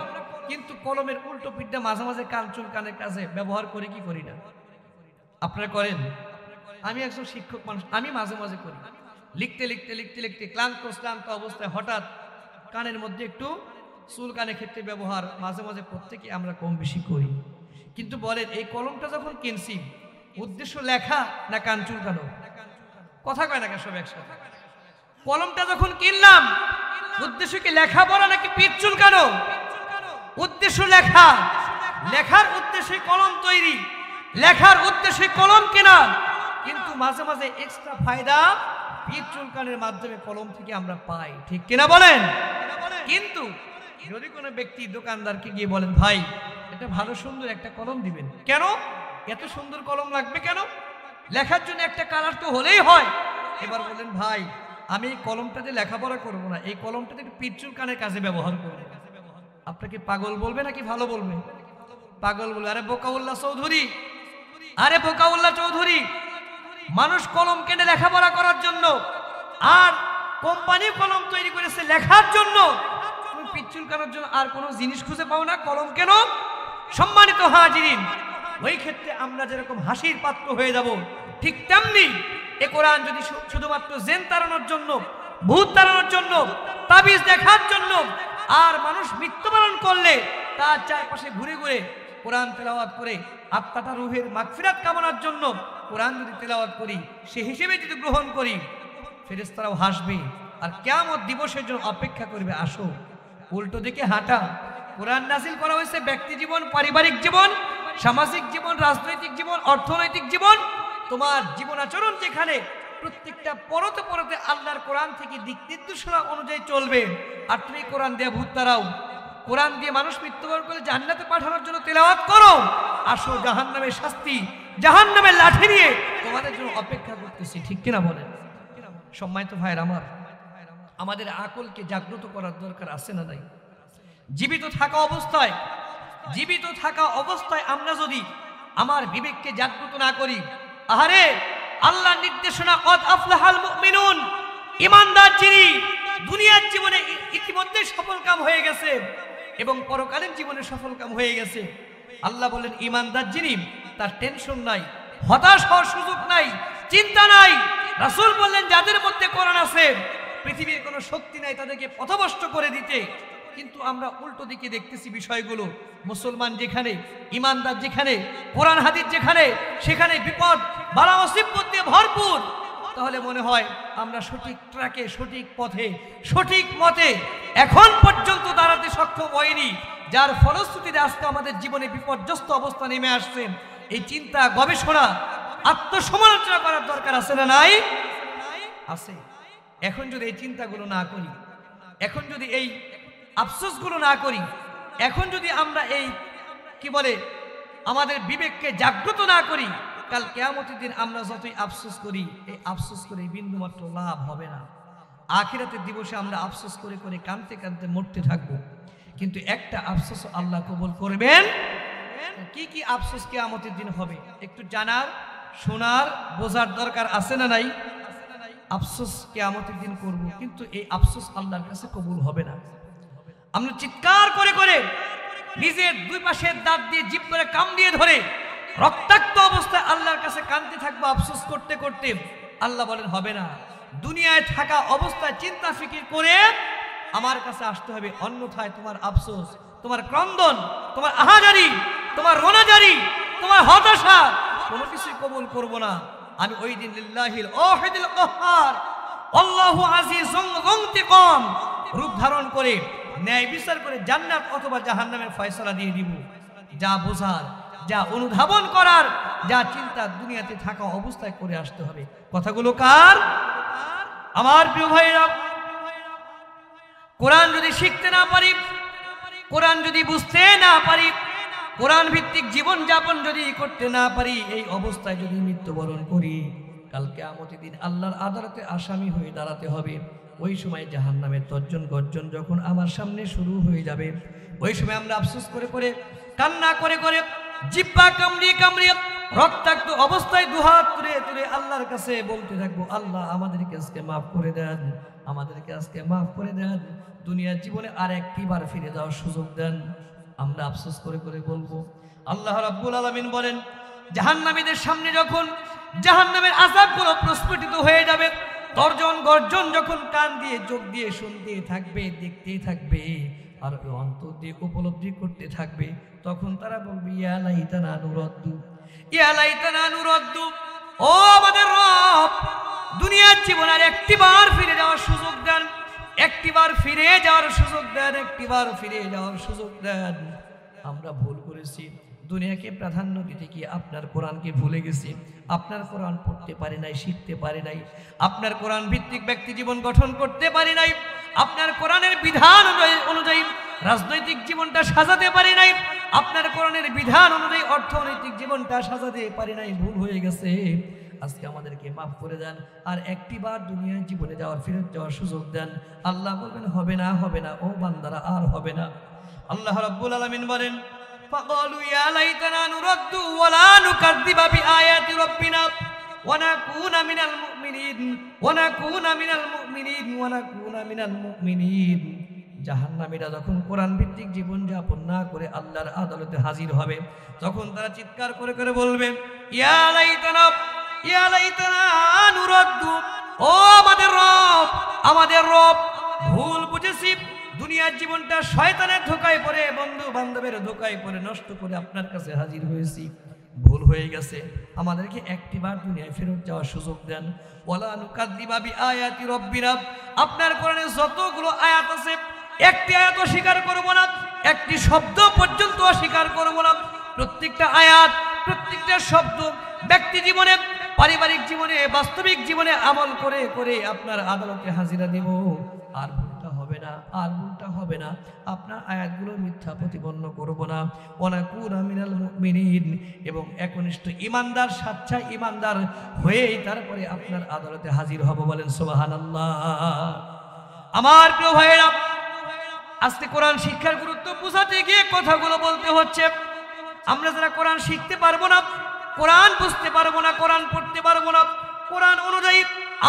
কিন্তু কলমের উল্টো পিঠটা মাঝে মাঝে কান চুলকানের কাজে ব্যবহার করে কি করি না? আপনারা করেন? আমি একজন শিক্ষক মানুষ, আমি মাঝে মাঝে করি। লিখতে লিখতে লিখতে লিখতে ক্লান্ত অবস্থায় হঠাৎ কানের মধ্যে একটু চুলকানের ক্ষেত্রে ব্যবহার মাঝে মাঝে প্রত্যেকে আমরা কম বেশি করি। কিন্তু বলেন, এই কলমটা যখন কিনছি, উদ্দেশ্য লেখা না কান চুলকানো? কথা কয় না সব একসাথে? কলমটা যখন কিনলাম, উদ্দেশ্য কি লেখা পড়া নাকি পিঠ চুলকানো? উদ্দেশ্য লেখা। লেখার উদ্দেশ্যে কলম তৈরি, লেখার উদ্দেশ্যে কলম কেনা। কিন্তু মাঝে মাঝে এক্সট্রা ফায়দা পিঠ চুলকানের মাধ্যমে কলম থেকে আমরা পাই, ঠিক কিনা বলেন? কিন্তু যদি কোনো ব্যক্তি দোকানদারকে গিয়ে বলেন, ভাই এটা ভালো সুন্দর একটা কলম দিবেন, কেন এত সুন্দর কলম লাগবে কেন? লেখার জন্য একটা কালার তো হলেই হয়। এবার বলেন, ভাই আমি এই কলমটাতে লেখাপড়া করব না, এই কলমটাতে একটু পিঠ চুলকানের কাজে ব্যবহার করব। আপনাকে পাগল বলবে নাকি ভালো বলবে? পাগল বলবে। আরে বোকাউল্লাহ চৌধুরী, মানুষ কলম কেনে লেখাপড়া করার জন্য, আর কোম্পানি কলম তৈরি করেছে লেখার জন্য। তুমি পিঠ চুলকানোর জন্য আর কোনো জিনিস খুঁজে পাও না, কলম কেন? সম্মানিত হাজিরিন, ওই ক্ষেত্রে আমরা যেরকম হাসির পাত্র হয়ে যাব, ঠিক তেমনি এ কোরআন যদি শুধুমাত্র জেন তাড়ানোর জন্য, ভূত তাড়ানোর জন্য, তাবিজ দেখার জন্য, আর মানুষ মৃত্যুবরণ করলে তার চারপাশে ঘুরে ঘুরে কোরআন তেলাওয়াত করে আত্মাটা রুহের মাগফিরাত কামনার জন্য কোরআন যদি তেলাওয়াত করি, সে হিসেবে যদি গ্রহণ করি, ফেরেশতারাও হাসবে আর কিয়ামত দিবসের জন্য অপেক্ষা করবে। আসো, উল্টো দিকে হাঁটা। কোরআন নাজিল করা হয়েছে ব্যক্তি জীবন, পারিবারিক জীবন, সামাজিক জীবন, রাজনৈতিক জীবন, অর্থনৈতিক জীবন। তোমার জীবন আচরণ যেখানে প্রত্যেকটা পরতে পরতে আল্লাহর কোরআন থেকে দিক নির্দেশনা অনুযায়ী চলবে। আর তুমি কোরআন দিয়ে ভূত তাড়াও, কোরআন দিয়ে মানুষ মৃত্যুবরণ করে জান্নাতে পাঠানোর জন্য তেলাওয়াত করো। আসো, জাহান্নামের শাস্তি, জাহান্নামের লাঠি নিয়ে তোমাদের জন্য অপেক্ষা করতেছি, ঠিক কিনা বলেন? সম্মানিত ভাইয়ের আমার, আমাদের আকলকে জাগ্রত করার দরকার আছে না নাই? জীবিত থাকা অবস্থায় আমরা যদি আমার বিবেককে জাগ্রত না করি, আহারে আল্লাহর নির্দেশনা কদ আফলাহাল মুমিনুন, ঈমানদার যিনি দুনিয়ার জীবনে ইতিমধ্যে সফলকাম হয়ে গেছে এবং পরকালীন জীবনে সফলকাম হয়ে গেছে। আল্লাহ বলেন, ঈমানদার যিনি, তার টেনশন নাই, হতাশ হওয়ার সুযোগ নাই, চিন্তা নাই। রাসূল বললেন, যাদের মধ্যে কোরআন আছে পৃথিবীর কোনো শক্তি নাই তাদেরকে পথভ্রষ্ট করে দিতে। কিন্তু আমরা উল্টো দিকে দেখতেছি বিষয়গুলো। মুসলমান যেখানে, ঈমানদার যেখানে, কোরআন হাদিস যেখানে, সেখানে বিপদ বালা মুসিবত দিয়ে ভরপুর। তাহলে মনে হয় আমরা সঠিক ট্র্যাকে, সঠিক পথে, সঠিক মতে এখন পর্যন্ত দাঁড়াতে সক্ষম হয়নি, যার ফলশ্রুতিতে আজকে আমাদের জীবনে বিপর্যস্ত অবস্থা নেমে আসছে। এই চিন্তা, গবেষণা, আত্মসমালোচনা করার দরকার আছে না নাই? আছে। এখন যদি এই চিন্তাগুলো না করি, এখন যদি এই আফসোসগুলো না করি, এখন যদি আমরা এই কি বলে আমাদের বিবেককে জাগ্রত না করি, কাল কিয়ামতের দিন আমরা যতই আফসোস করি, এই আফসোস করে বিন্দুমাত্র লাভ হবে না। আখিরাতের দিবসে আমরা আফসোস করে করে কাঁদতে কাঁদতে মরতে থাকবো। কিন্তু একটা আফসোস আল্লাহ কবুল করবেন। কি কি আফসোস কিয়ামতের দিন হবে একটু জানার, শোনার, বোঝার দরকার আছে না নাই? আফসোস কিয়ামতের দিন করব, কিন্তু এই আফসোস আল্লাহর কাছে কবুল হবে না। আমরা চিৎকার করে করে নিজের দুই পাশের দাঁত দিয়ে জিভ করে কাম দিয়ে ধরে রক্তাক্ত অবস্থায় আল্লাহর কাছে কাঁদতে থাকবো আফসোস করতে করতে। আল্লাহ বলেন, হবে না। দুনিয়ায় থাকা অবস্থায় চিন্তা ফিকির করে আমার কাছে আসতে হবে, অন্যথায় তোমার আফসোস, তোমার ক্রন্দন, তোমার আহাজারি, তোমার রোনাজারি, তোমার হতাশা কোনো কিছুই কবুল করব না। আমি ওই দিন লিল্লাহিল ওয়াহিদুল কাহ্হার আল্লাহু আজিজুন যুনতিকাম রূপ ধারণ করে ন্যায় বিচার করে জান্নাত অথবা জাহান্নামের ফয়সালা দিয়ে দিব। যা বোঝার যা অনুধাবন করার, যা চিন্তা দুনিয়াতে থাকা অবস্থায় করে আসতে হবে। কথাগুলো কার? আমার প্রিয় ভাইরা, কোরআন যদি শিখতে না পারি, কোরআন যদি বুঝতে না পারি, কোরআন ভিত্তিক জীবন যাপন যদি করতে না পারি, এই অবস্থায় যদি মৃত্যুবরণ করি, কাল কিয়ামতের দিন আল্লাহর আদালতে আসামি হয়ে দাঁড়াতে হবে। ওই সময় জাহান্নামের তর্জন গর্জন যখন আমার সামনে শুরু হয়ে যাবে, ওই সময় আমরা আফসোস করে করে, কান্না করে করে, জিহ্বা কামড়িয়ে কামড়িয়ে, রক্তাক্ত অবস্থায় দুহাত তুলে তুলে আল্লাহর কাছে বলতে থাকবো, আল্লাহ আমাদেরকে আজকে মাফ করে দেন, আমাদেরকে আজকে মাফ করে দেন, দুনিয়ার জীবনে আর একটিবার ফিরে যাওয়ার সুযোগ দেন। আমরা আফসোস করে করে বলবো। আল্লাহ রাব্বুল আলামিন বলেন, জাহান্নামীদের সামনে যখন জাহান্নামের আযাবগুলো প্রস্ফুটিত হয়ে যাবে, তর্জন গর্জন যখন কান দিয়ে চোখ দিয়ে শুনতে থাকবে, দেখতে থাকবে, আর অন্তর দিয়ে উপলব্ধি করতে থাকবে, তখন তারা বলবে, ইয়া লাইতানা নুরাদ্দু, ইয়া লাইতানা নুরাদ্দু, ও আমাদের রব, দুনিয়ার জীবনে আর একটিবার ফিরে যাওয়ার সুযোগ দেন, একটিবার ফিরে যাওয়ার সুযোগ দেন, একটিবার ফিরে যাওয়ার সুযোগ দেন। আমরা ভুল করেছি, দুনিয়াকে প্রাধান্য দিতে গিয়ে আপনার কোরআনকে ভুলে গেছি, আপনার কোরআন পড়তে পারি নাই, শিখতে পারি নাই, আপনার কোরআন ভিত্তিক ব্যক্তি জীবন গঠন করতে পারি নাই, আপনার কোরআনের বিধান অনুযায়ী রাজনৈতিক জীবনটা সাজাতে পারি নাই, আপনার কোরআনের বিধান অনুযায়ী অর্থনৈতিক জীবনটা সাজাতে পারি নাই, ভুল হয়ে গেছে। আজকে আমাদেরকে মাফ করে দেন, আর একটিবার দুনিয়ার জীবনে যাওয়ার, ফেরত যাওয়ার সুযোগ দেন। আল্লাহ বলবেন, হবে না, হবে না, ও বান্দারা, আর হবে না। আল্লাহ রাব্বুল আলামিন বলেন, ফাকালু ইয়া লাইতানা নুরাদ্দু ওয়া লা নুকাযযিবা বিআয়াতি রাব্বিনা ওয়া নাকুনা মিনাল মুমিনিন ওয়া নাকুনা মিনাল মুমিনিন ওয়া নাকুনা মিনাল মুমিনিন। জাহান্নামীরা যখন কোরআন ভিত্তিক জীবন যাপন না করে আল্লাহর আদালতে হাজির হবে, তখন তারা চিৎকার করে করে বলবে, ইয়া লাইতানা, ইয়া লাইতানা নুরাদ্দু, ও আমাদের রব, আমাদের রব, ভুল বুঝেছি, দুনিয়ার জীবনটা শয়তানের ধোঁকায় পড়ে, বন্ধু বান্ধবের ধোঁকায় পড়ে নষ্ট করে আপনার কাছে হাজির হয়েছি, ভুল হয়ে গেছে, আমাদেরকে একটিবার দুনিয়ায় ফেরত যাওয়ার সুযোগ দেন। ওয়ালা নুকাযযিবা বিআয়াতি রাব্বিনা, আপনার কোরআনে যতগুলো আয়াত আছে, একটি আয়াত অস্বীকার করব না, একটি শব্দ পর্যন্ত অস্বীকার করব না। প্রত্যেকটা আয়াত, প্রত্যেকটা শব্দ ব্যক্তি জীবনে, পারিবারিক জীবনে, বাস্তবিক জীবনে আমল করে করে আপনার আদালতে হাজিরা দেব। আর ভুলটা হবে না, আর ভুলটা হবে না, আপনার আয়াতগুলো মিথ্যা প্রতিপন্ন করব না। ওয়া নাকুনা মিনাল মুমিনিন, এবং একনিষ্ঠ ইমানদার, সাচ্চা ইমানদার হয়েই তারপরে আপনার আদালতে হাজির হব। বলেন সুবহানাল্লাহ। আমার প্রিয় ভাইয়েরা, আজকে কোরআন শিক্ষার গুরুত্ব বোঝাতে গিয়ে কথাগুলো বলতে হচ্ছে। আমরা যারা কোরআন শিখতে পারবো না, কোরআন বুঝতে পারবো না, কোরআন পড়তে পারবো না, কোরআন অনুযায়ী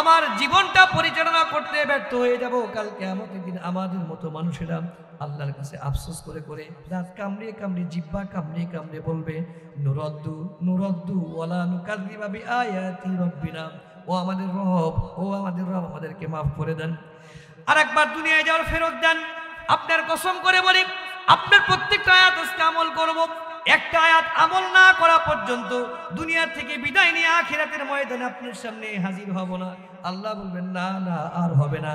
আমার জীবনটা পরিচালনা করতে ব্যর্থ হয়ে যাব, কাল কিয়ামতের দিন আমাদের মতো মানুষেরা আল্লাহর কাছে আফসোস করে করে, দাঁত কামড়িয়ে কামড়িয়ে, জিহ্বা কামড়িয়ে কামড়িয়ে বলবে, নুরাদ্দু নুরাদ্দু ওয়ালা নুকাযযিবা বিআয়াতি রাব্বিনা, ও আমাদের রব, ও আমাদের রব, আমাদেরকে মাফ করে দেন, আর একবার দুনিয়ায় যাওয়ার ফেরত দেন। আপনার কসম করে বলি, আপনার প্রত্যেকটা আয়াত আজকে আমল করব, একটা আয়াত আমল না করা পর্যন্ত দুনিয়া থেকে বিদায় নিয়ে আখিরাতের ময়দানে আপনার সামনে হাজির হব না। আল্লাহ বলবেন, না না, আর হবে না,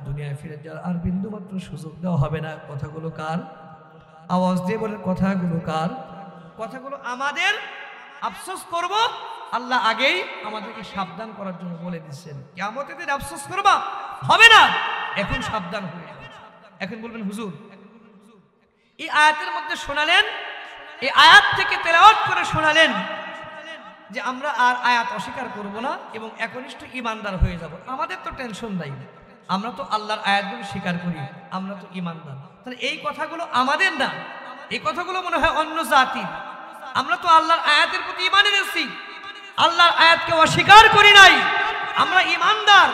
দুনিয়ায় ফিরে যাওয়ার আর বিন্দু মাত্র সুযোগ দেওয়া হবে না। কথাগুলো কার? আওয়াজ দিয়ে বলেন, কথাগুলো কার? কথাগুলো আমাদের। আফসোস করব, আল্লাহ আগেই আমাদেরকে সাবধান করার জন্য বলে দিচ্ছেন, কিয়ামতের দিন আফসোস করবা, হবে না, এখন সাবধান হয়ে যাবে। এখন বলবেন, হুজুর এই আয়াতের মধ্যে শোনালেন, এই আয়াত থেকে তেলাওয়াত করে শোনালেন যে আমরা আর আয়াত অস্বীকার করব না এবং একনিষ্ঠ ইমানদার হয়ে যাব। আমাদের তো টেনশন নাই, আমরা তো আল্লাহর আয়াতগুলো স্বীকার করি, আমরা তো ইমানদার। তাহলে এই কথাগুলো আমাদের না, এই কথাগুলো মনে হয় অন্য জাতির। আমরা তো আল্লাহর আয়াতের প্রতি ঈমান এনেছি, আল্লাহর আয়াতকে অস্বীকার করি নাই, আমরা ইমানদার,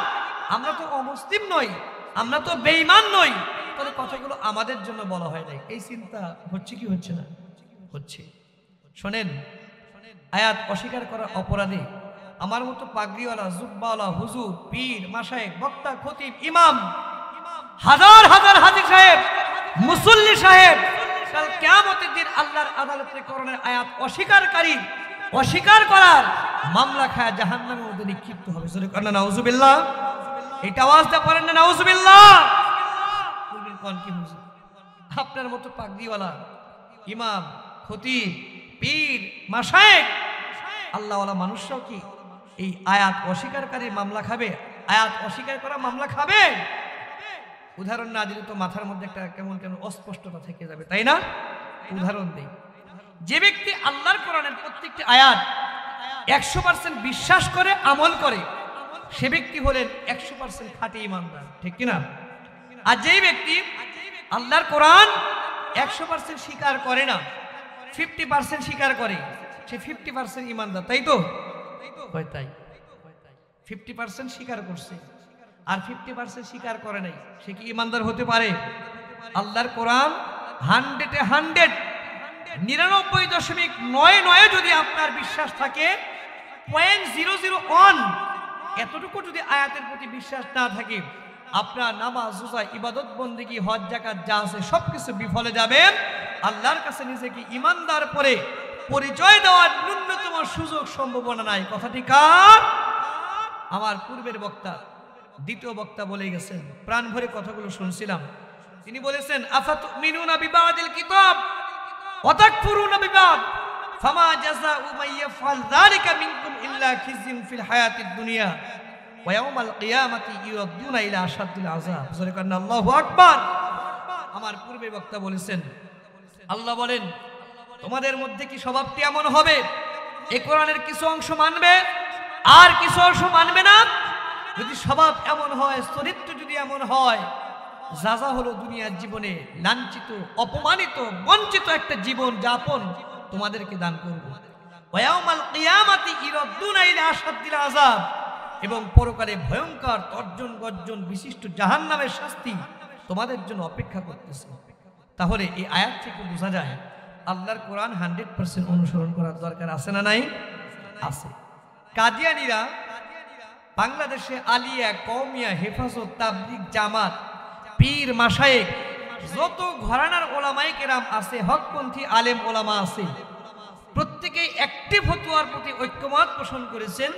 আমরা তো অমুসলিম নই, আমরা তো বেঈমান নই। তাহলে কথাগুলো আমাদের জন্য বলা হয় নাই। এই চিন্তা হচ্ছে কি হচ্ছে না? হচ্ছে। শোনেন, আয়াত অস্বীকার করার অপরাধে আমার মতো পাগড়িওয়ালা, জুব্বাওয়ালা, হুজুর, পীর, মাশায়েখ, বক্তা, খতিব, ইমাম, হাজার হাজার হাজী সাহেব, মুসল্লি সাহেব, কাল কিয়ামতের দিন আল্লাহর আদালতে কোরআনের আয়াত অস্বীকারকারী, অস্বীকার করার মামলা খায় জাহান্নামের মধ্যে নিক্ষিপ্ত হবে। নাউজুবিল্লাহ। এটা আওয়াজটা করেন না, নাউজুবিল্লাহ। বলবেন, কোন কি হুজুর? আপনার মতো পাগড়িওয়ালা, ইমাম, খতিব, পীর মাশায়েখ আল্লাহওয়ালা মানুষরাও কি এই আয়াত অস্বীকারকারীর মামলা খাবে? আয়াত অস্বীকার করা মামলা খাবে? উদাহরণ না দিলে তো মাথার মধ্যে একটা কেমন কেমন অস্পষ্টতা থেকে যাবে, তাই না? উদাহরণ দেই। যে ব্যক্তি আল্লাহর কোরআনের প্রত্যেকটি আয়াত 100% বিশ্বাস করে আমল করে, সে ব্যক্তি হলেন 100% খাঁটি ঈমানদার, ঠিক কিনা? আর যেই ব্যক্তি আল্লাহর কোরআন 100% স্বীকার করে না, 50% স্বীকার করে, সে 50% ঈমানদার, তাই তো? তাই 50% স্বীকার করছে আর 50% স্বীকার করে নাই, সে কি ঈমানদার হতে পারে? আল্লাহর কোরআন 100-এ 100, 99.99 যদি আপনার বিশ্বাস থাকে, 0.001 এতটুকু যদি আয়াতের প্রতি বিশ্বাস না থাকে, আপনার নামাজ রোজা ইবাদত বন্দেগী হজ যাকাত যা আছে সবকিছু বিফলে যাবে। আল্লাহর কাছে নিজেকে ঈমানদার পরে পরিচয় দেওয়ার ন্যূনতম সুযোগ সম্ভাবনা নাই। কথাটি কার? আমার পূর্বের বক্তা, দ্বিতীয় বক্তা বলে গেছেন, প্রাণ ভরে কথাগুলো শুনছিলাম। তিনি বলেছেন, আফাতুমিনুনা বিবাদিল কিতাব ওয়া তাকফুরুনা বিবাদ ফামা জাযাউ মান ইয়াফআল যালিকা মিনকুম ইল্লা খিজিন ফিল হায়াতিদ দুনিয়া ওয়া ইয়াউমাল কিয়ামাতি ইউরাদ্দুনা ইলা আশাদ্দিল আযাব। জোরে কান্না আল্লাহু আকবার। আমার পূর্বের বক্তা বলেছেন, আল্লাহ বলেন, তোমাদের মধ্যে কি স্বভাবটি এমন হবে এই কোরআনের কিছু অংশ মানবে আর কিছু অংশ মানবে না? যদি স্বভাব এমন হয়, চরিত্র যদি এমন হয়, যা হলো দুনিয়ার জীবনে লাঞ্ছিত, অপমানিত, বঞ্চিত একটা জীবন যাপন তোমাদেরকে দান করব। ওয়া ইয়াউমাল কিয়ামাতি ইউরাদ্দুনা ইলা আশাদ্দিল আযাব, এবং পরকালে ভয়ঙ্কর তর্জন গর্জন বিশিষ্ট জাহান্নামের শাস্তি তোমাদের জন্য অপেক্ষা করতেছে। তাহলে এই আয়াত থেকে বোঝা যায় আল্লাহর কোরআন 100% অনুসরণ করার দরকার আছে না নাই? আছে। কাদিয়ানীরা বাংলাদেশে আলিয়া, কওমিয়া, হেফাজত, তাবলীগ, জামাত, পীর মাশায়েখ, যত ঘরানার ওলামায়ে কেরাম আছে, হকপন্থী আলেম ওলামা আছে, প্রত্যেকেই একটি ফতোয়ার প্রতি ঐক্যমত পোষণ করেছেন,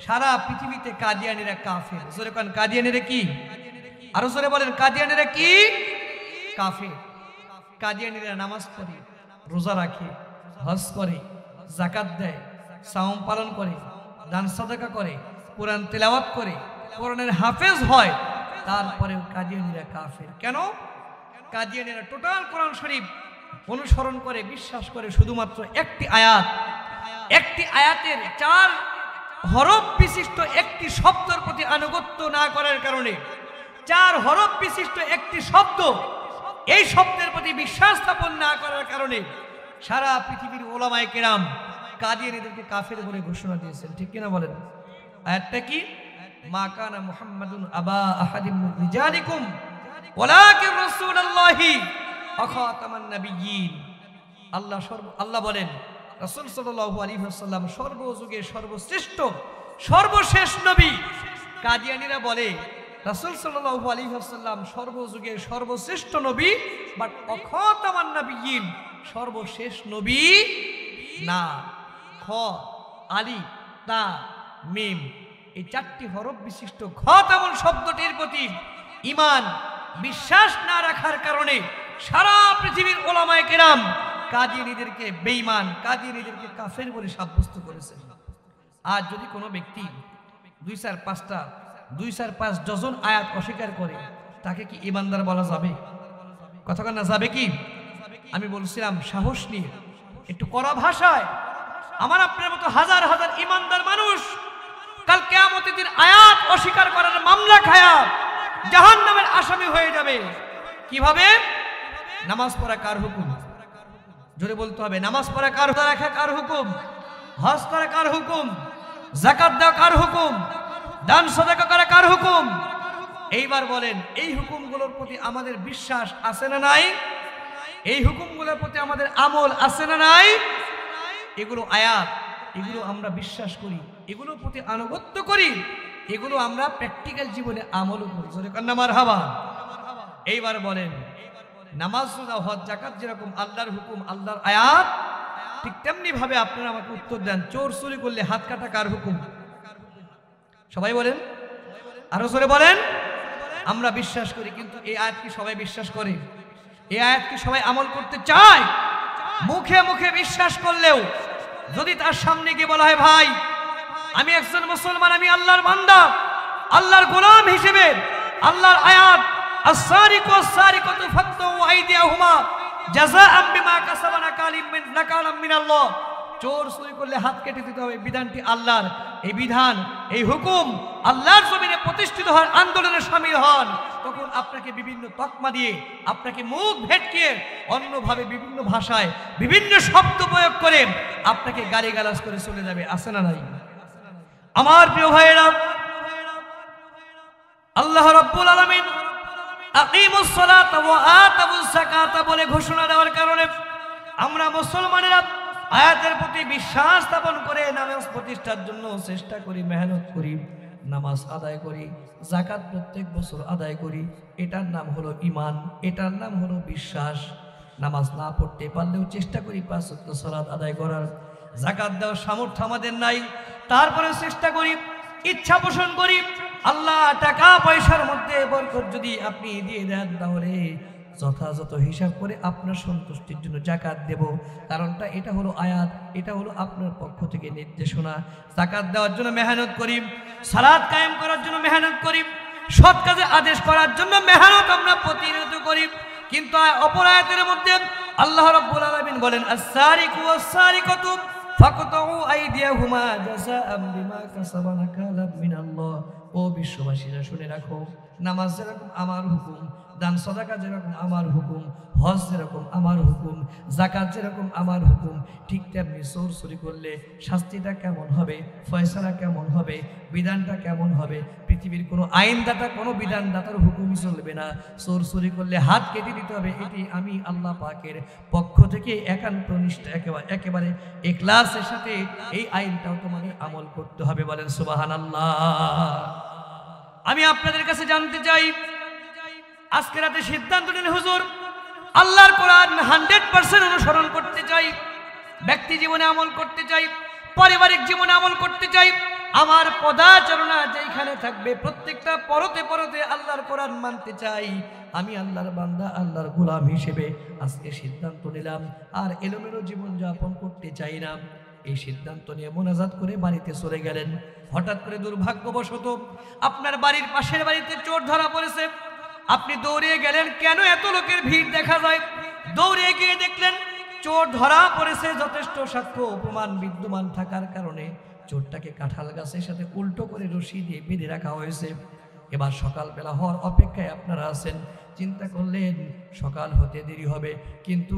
সারা পৃথিবীতে কাদিয়ানীরা কাফের। জোরে কোন কাদিয়ানীরা কি? আরো জোরে বলেন, কাদিয়ানীরা কি? কাফের। কাদিয়ানীরা নামাজ পড়ে, রোজা রাখে, হজ করে, যাকাত দেয়, সাওম পালন করে, দান সাদাকা করে, কোরআন তেলাওয়াত করে, কোরআনের হাফেজ হয়, তারপরেও কাদিয়ানীরা কাফের। কেন? কাদিয়ানীরা টোটাল কোরআন শরীফ অনুসরণ করে, বিশ্বাস করে শুধুমাত্র একটি আয়াত, একটি আয়াতের 4 হরফ বিশিষ্ট একটি শব্দের প্রতি আনুগত্য না করার কারণে, 4 হরফ বিশিষ্ট একটি শব্দ, এই শব্দের প্রতি বিশ্বাস স্থাপন না করার কারণে সারা পৃথিবীর ওলামায়ে কেরাম কাদিয়ানীদেরকে কাফের বলে ঘোষণা দিয়েছেন, ঠিক কিনা বলেন? আয়াতটা কি? মা কানা মুহাম্মাদুন আবা আহাদিম মিন রিজালিকুম ওয়ালাকিন রাসূলুল্লাহি ওয়া খাতামান নাবিয়্যিন। আল্লাহ বলেন, রাসূল সাল্লাল্লাহু আলাইহি ওয়াসাল্লাম সর্বযুগে সর্বশ্রেষ্ঠ, সর্বশেষ নবী। কাদিয়ানীরা বলে রাসূল সাল্লাল্লাহু আলাইহি ওয়াসাল্লাম সর্বযুগে সর্বশ্রেষ্ঠ নবী, বাট খাতামান নাবিয়্যিন, সর্বশেষ নবী না। খ, আলিফ, তা, মিম, এই 4টি হরফ বিশিষ্ট খাতামুন শব্দটির প্রতি ঈমান, বিশ্বাস না রাখার কারণে সারা পৃথিবীর ওলামায়ে কেরাম কাদিয়ানীদেরকে বেঈমান, কাদিয়ানীদেরকে কাফের বলে সাব্যস্ত করেছে। আর যদি কোনো ব্যক্তি 2-4-5 ডজন আয়াত অস্বীকার করে, তাকে কি ঈমানদার বলা যাবে? কথা না যাবে কি? আমি বলছিলাম সাহস নিয়ে, একটু কড়া ভাষায়, আমার আপনার মতো হাজার হাজার ঈমানদার মানুষ কাল কিয়ামতের দিন আয়াত অস্বীকার করার মামলা খায়া জাহান্নামের আসামি হয়ে যাবে। কিভাবে? নামাজ পড়া কার হুকুম? জোরে বলতে হবে। নামাজ পড়া কার? রাখা কার হুকুম? হজ করা কার হুকুম? যাকাত দেওয়া কার হুকুম? দান সাদাকা করা কার হুকুম? এইবার বলেন, এই হুকুমগুলোর প্রতি আমাদের বিশ্বাস আছে না নাই? এই হুকুমগুলোর প্রতি আমাদের আমল আছে না নাই? এগুলো আয়াত, এগুলো আমরা বিশ্বাস করি, এগুলোর প্রতি আনুগত্য করি, এগুলো আমরা প্র্যাকটিক্যাল জীবনে আমলও করি। জোরে কান্না মারহাবা। এইবার বলেন, নামাজ রোজা হজ যাকাত যেরকম আল্লাহর হুকুম, আল্লাহর আয়াত, ঠিক তেমনি ভাবে আপনারা আমাকে উত্তর দেন, চোর চুরি করলে হাত কাটা কার হুকুম? সবাই বলেন, আরো জোরে বলেন। আমরা বিশ্বাস করি, কিন্তু এই আয়াত কি সবাই বিশ্বাস করে? এই আয়াত কি সবাই আমল করতে চায়? মুখে মুখে বিশ্বাস করলেও যদি তার সামনে গিয়ে বলা হয় ভাই আমি একজন মুসলমান, আমি আল্লাহর বান্দা, আল্লাহর গোলাম হিসেবে আল্লাহর আয়াত as-sariqu was-sariqatu faqtu aydiyahuma জাযাআম বিমা কাসাবা নাকালাম মিনাল্লাহ, চোর চুরি করলে হাত কেটে দিতে হবে, বিধানটি আল্লাহর, এই বিধান এই হুকুম আল্লাহর জমিনে প্রতিষ্ঠিত হওয়ার আন্দোলনে শামিল হন, তখন আপনাকে বিভিন্ন তকমা দিয়ে, আপনাকে মুখ ভেটকিয়ে অন্যভাবে বিভিন্ন ভাষায় বিভিন্ন শব্দ প্রয়োগ করে আপনাকে গালিগালাজ করে চলে যাবে। আছে না নাই? আমার প্রিয় ভাইয়েরা, আল্লাহ রাব্বুল আলামিন আকিমুস সালাতা ওয়া আতাবুজ যাকাতা বলে ঘোষণা দেওয়ার কারণে আমরা মুসলমানেরা আয়াতের প্রতি বিশ্বাস স্থাপন করে নামাজ প্রতিষ্ঠার জন্য চেষ্টা করি, মেহনত করি, নামাজ আদায় করি, যাকাত প্রত্যেক বছর আদায় করি। এটার নাম হলো ঈমান, এটার নাম হলো বিশ্বাস। নামাজ না পড়তে পারলেও চেষ্টা করি 5 ওয়াক্ত সালাত আদায় করার। যাকাত দেওয়ার সামর্থ্য আমাদের নাই, তারপরে চেষ্টা করি, ইচ্ছা পোষণ করি, আল্লাহ টাকা পয়সার মধ্যে বরকত যদি আপনি দিয়ে দেন তাহলে যথাযথ হিসাব করে আপনার সন্তুষ্টির জন্য যাকাত দেব। কারণটা এটা হলো আয়াত, এটা হলো আপনার পক্ষ থেকে নির্দেশনা। যাকাত দেওয়ার জন্য মেহনত করি, সালাত কায়েম করার জন্য মেহনত করি, সৎ কাজে আদেশ করার জন্য মেহনত আমরা প্রতিনিয়ত করি। কিন্তু অপর আয়াতের মধ্যে আল্লাহ রাব্বুল আলামিন বলেন as-sariqu was-sariqatu ফাকতু আইদিয়াহুমা জাযাআম বিমা কাসাবা নাকালাম মিনাল্লাহ। ও বিশ্ববাসীরা শুনে রাখো, নামাজ যেরকম আমার হুকুম, দান সাদাকা যেরকম আমার হুকুম, হজ যেরকম আমার হুকুম, যাকাত যেরকম আমার হুকুম, ঠিক তেমনি চোর চুরি করলে শাস্তিটা কেমন হবে, ফয়সালা কেমন হবে, বিধানটা কেমন হবে। পৃথিবীর কোনো আইনদাতা, কোনো বিধানদাতার হুকুমই চলবে না। চোর চুরি করলে হাত কেটে দিতে হবে, এটি আমি আল্লাহ পাকের পক্ষ থেকে একান্ত নিষ্ঠা, একেবারে ইখলাসের সাথে এই আইনটাও তোমাকে আমল করতে হবে। বলেন সুবহানাল্লাহ। আমি আপনাদের কাছে জানতে চাই, আজকে রাতে সিদ্ধান্ত নিন হুজুর আল্লাহর কোরআন 100% অনুসরণ করতে চাই, ব্যক্তি জীবনে আমল করতে চাই, পারিবারিক জীবনে আমল করতে চাই, আমার পদাচরণা যেখানে থাকবে প্রত্যেকটা পরতে পরতে আল্লাহর কোরআন মানতে চাই। আমি আল্লাহর বান্দা, আল্লাহর গোলাম হিসেবে আজকে সিদ্ধান্ত নিলাম আর এলোমেলো জীবন যাপন করতে চাই না। এই সিদ্ধান্ত নিয়ে মোনাজাত করে বাড়িতে চলে গেলেন। হঠাৎ করে দুর্ভাগ্যবশত আপনার বাড়ির পাশের বাড়িতে চোর ধরা পড়েছে। আপনি দৌড়িয়ে গেলেন, কেন এত লোকের ভিড় দেখা যায়? দৌড়িয়ে গিয়ে দেখলেন চোর ধরা পড়েছে। যথেষ্ট সাক্ষ্য প্রমাণ বিদ্যমান থাকার কারণে চোরটাকে কাঁঠাল গাছের সাথে উল্টো করে রশি দিয়ে বেঁধে রাখা হয়েছে। এবার সকালবেলা হওয়ার অপেক্ষায় আপনারা আছেন। চিন্তা করলেন সকাল হতে দেরি হবে, কিন্তু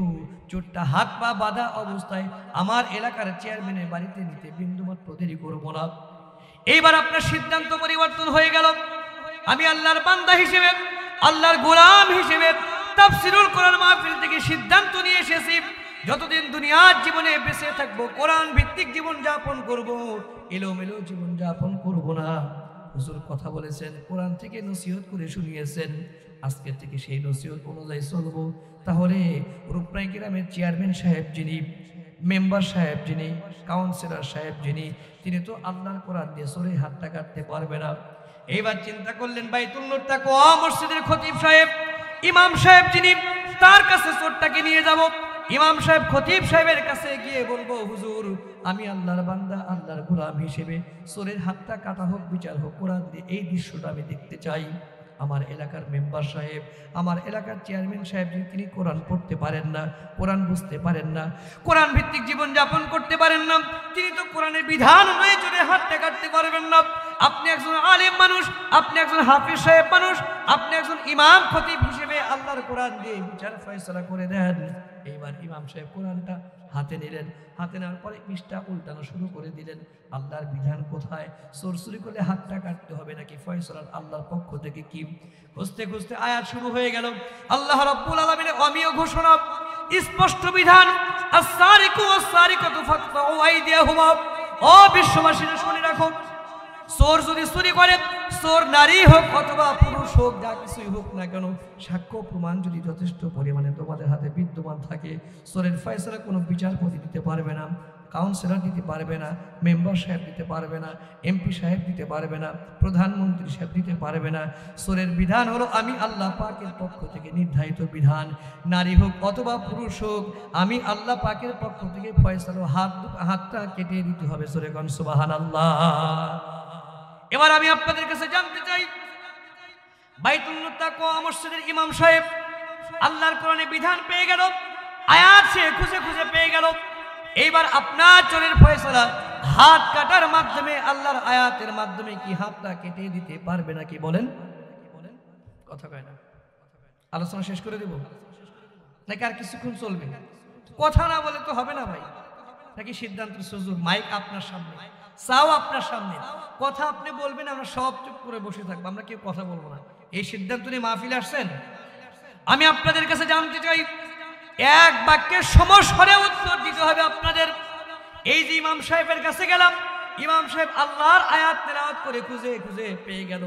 চোরটা হাত পা বাঁধা অবস্থায় আমার এলাকার চেয়ারম্যানের বাড়িতে নিতে বিন্দুমাত্র দেরি করব না। এইবার আপনার সিদ্ধান্ত পরিবর্তন হয়ে গেল। আমি আল্লাহর বান্দা হিসেবে, আল্লাহর গোলাম হিসেবে তাফসীরুল কোরআন মাহফিল থেকে সিদ্ধান্ত নিয়ে এসেছি, যতদিন দুনিয়ার জীবনে বেঁচে থাকবো কোরআন ভিত্তিক জীবন যাপন করব, এলোমেলো জীবন যাপন করব না। হুজুর কথা বলেছেন, কোরআন থেকে নসিহত করে শুনিয়েছেন, আজকে থেকে সেই নসিহত অনুযায়ী চলবো। তাহলে রূপনাই গ্রামের চেয়ারম্যান সাহেব যিনি, মেম্বার সাহেব যিনি, কাউন্সিলর সাহেব যিনি, তিনি তো আল্লাহর কোরআন দিয়ে চোরে হাতটা কাটতে পারবে না। এইবার চিন্তা করলেন বাইতুল নূর তাকওয়া মসজিদের খতিব সাহেব, ইমাম সাহেব যিনি, তার কাছে চোরটাকে নিয়ে যাব। ইমাম সাহেব খতিব সাহেবের কাছে গিয়ে বলবো, হুজুর আমি আল্লাহর বান্দা, আল্লাহর গোলাম হিসেবে চোরের হাতটা কাটা হোক, বিচার হোক কোরআন দিয়ে, এই দৃশ্যটা আমি দেখতে চাই। আমার এলাকার মেম্বার সাহেব, আমার এলাকার চেয়ারম্যান সাহেব, তিনি কোরআন পড়তে পারেন না, কোরআন বুঝতে পারেন না, কোরআন ভিত্তিক জীবন যাপন করতে পারেন না, তিনি তো কোরআনের বিধান অনুযায়ী চোরের হাতটা কাটতে পারবেন না। আপনি একজন আলেম মানুষ, আপনি একজন হাফিজ সাহেব মানুষ, আপনি একজন ইমাম খতিব হিসেবে আল্লাহর কোরআন দিয়ে বিচার ফয়সালা করে দেন। এইবার ইমাম সাহেব কোরআনটা হাতে নিলেন, হাতে নেওয়ার পরে পৃষ্ঠা উল্টানো শুরু করে দিলেন। আল্লাহর বিধান কোথায়? চোর চুরি করলে হাতটা কাটতে হবে নাকি ফয়সালার আল্লাহর পক্ষ থেকে কি? খুঁজতে খুঁজতে আয়াত শুরু হয়ে গেল। আল্লাহ রাব্বুল আলামিনের অমিয় ঘোষণা, স্পষ্ট বিধান, as-sariqu was-sariqatu faqta'u aydiyahumaa। ও বিশ্ববাসীরা শুনে রাখো, চোর যদি চুরি করে, চোর নারী হোক অথবা পুরুষ হোক, যা কিছুই হোক না কেন, সাক্ষ্য প্রমাণ যদি যথেষ্ট পরিমাণে তোমাদের হাতে বিদ্যমান থাকে, চোরের ফয়সালা কোনো বিচারপতি দিতে পারবে না। কাউন্সিলর দিতে পারবে না, মেম্বার সাহেব দিতে পারবে না, এমপি সাহেব দিতে পারবে না, প্রধানমন্ত্রী সাহেব দিতে পারবে না। সূরার বিধান হলো আমি আল্লাহ পাকের পক্ষ থেকে নির্ধারিত বিধান, নারী হোক অথবা পুরুষ হোক, আমি আল্লাহ পাকের পক্ষ থেকে ফয়সালা, হাতটা কেটে দিতে হবে। সূরা কোন সুবহানাল্লাহ। এবার আমি আপনাদের কাছে জানতে চাই, বাইতুল মুত্তাকা মসজিদের ইমাম সাহেব আল্লাহর কোরআনে বিধান পেয়ে গেল, আয়াত সে খুঁজে খুঁজে পেয়ে গেল। এইবার আপনার চোরের ফয়সালা হাত কাটার মাধ্যমে, আল্লাহর আয়াতের মাধ্যমে কি হাতটা কেটে দিতে পারবে নাকি বলেন? কথা কয় না। আলোচনা শেষ করে দেব নাকি আর কিছুক্ষণ চলবে? কথা না বলে তো হবে না ভাই, নাকি সিদ্ধান্তের সুযোগ? মাইক আপনার সামনে, চাও আপনার সামনে, কথা আপনি বলবেন, আমরা সব চুপ করে বসে থাকবো, আমরা কেউ কথা বলবো না। এই সিদ্ধান্ত নিয়ে মাহফিলে আসছেন। আমি আপনাদের কাছে জানতে চাই, এক বাক্যের সমস্বরে উত্তর দিতে হবে আপনাদের। এই যে ইমাম সাহেবের কাছে গেলাম, ইমাম সাহেব আল্লাহর আয়াত তেলাওয়াত করে খুঁজে খুঁজে পেয়ে গেল,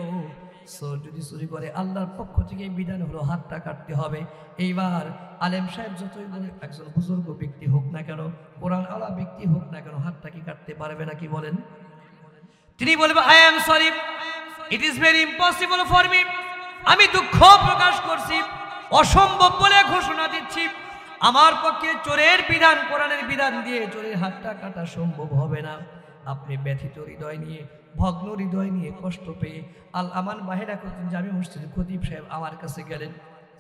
চোর যদি চুরি করে আল্লাহর পক্ষ থেকে বিধান হলো হাতটা কাটতে হবে। এইবার আলেম সাহেব যতই একজন বুজুর্গ ব্যক্তি হোক না কেন, কোরআন আলা ব্যক্তি হোক না কেন, হাতটা কি কাটতে পারবে নাকি বলেন? তিনি বলবে I am sorry, it is very impossible for me, আমি দুঃখ প্রকাশ করছি, অসম্ভব বলে ঘোষণা দিচ্ছি, আমার পক্ষে চোরের বিধান, কোরআনের বিধান দিয়ে চোরের হাতটা কাটা সম্ভব হবে না। আপনি ব্যথিত হৃদয় নিয়ে, ভগ্ন হৃদয় নিয়ে, কষ্ট পেয়ে আল আমান বাহেরা করতেন জামি মসজিদের খতিব সাহেব আমার কাছে গেলেন,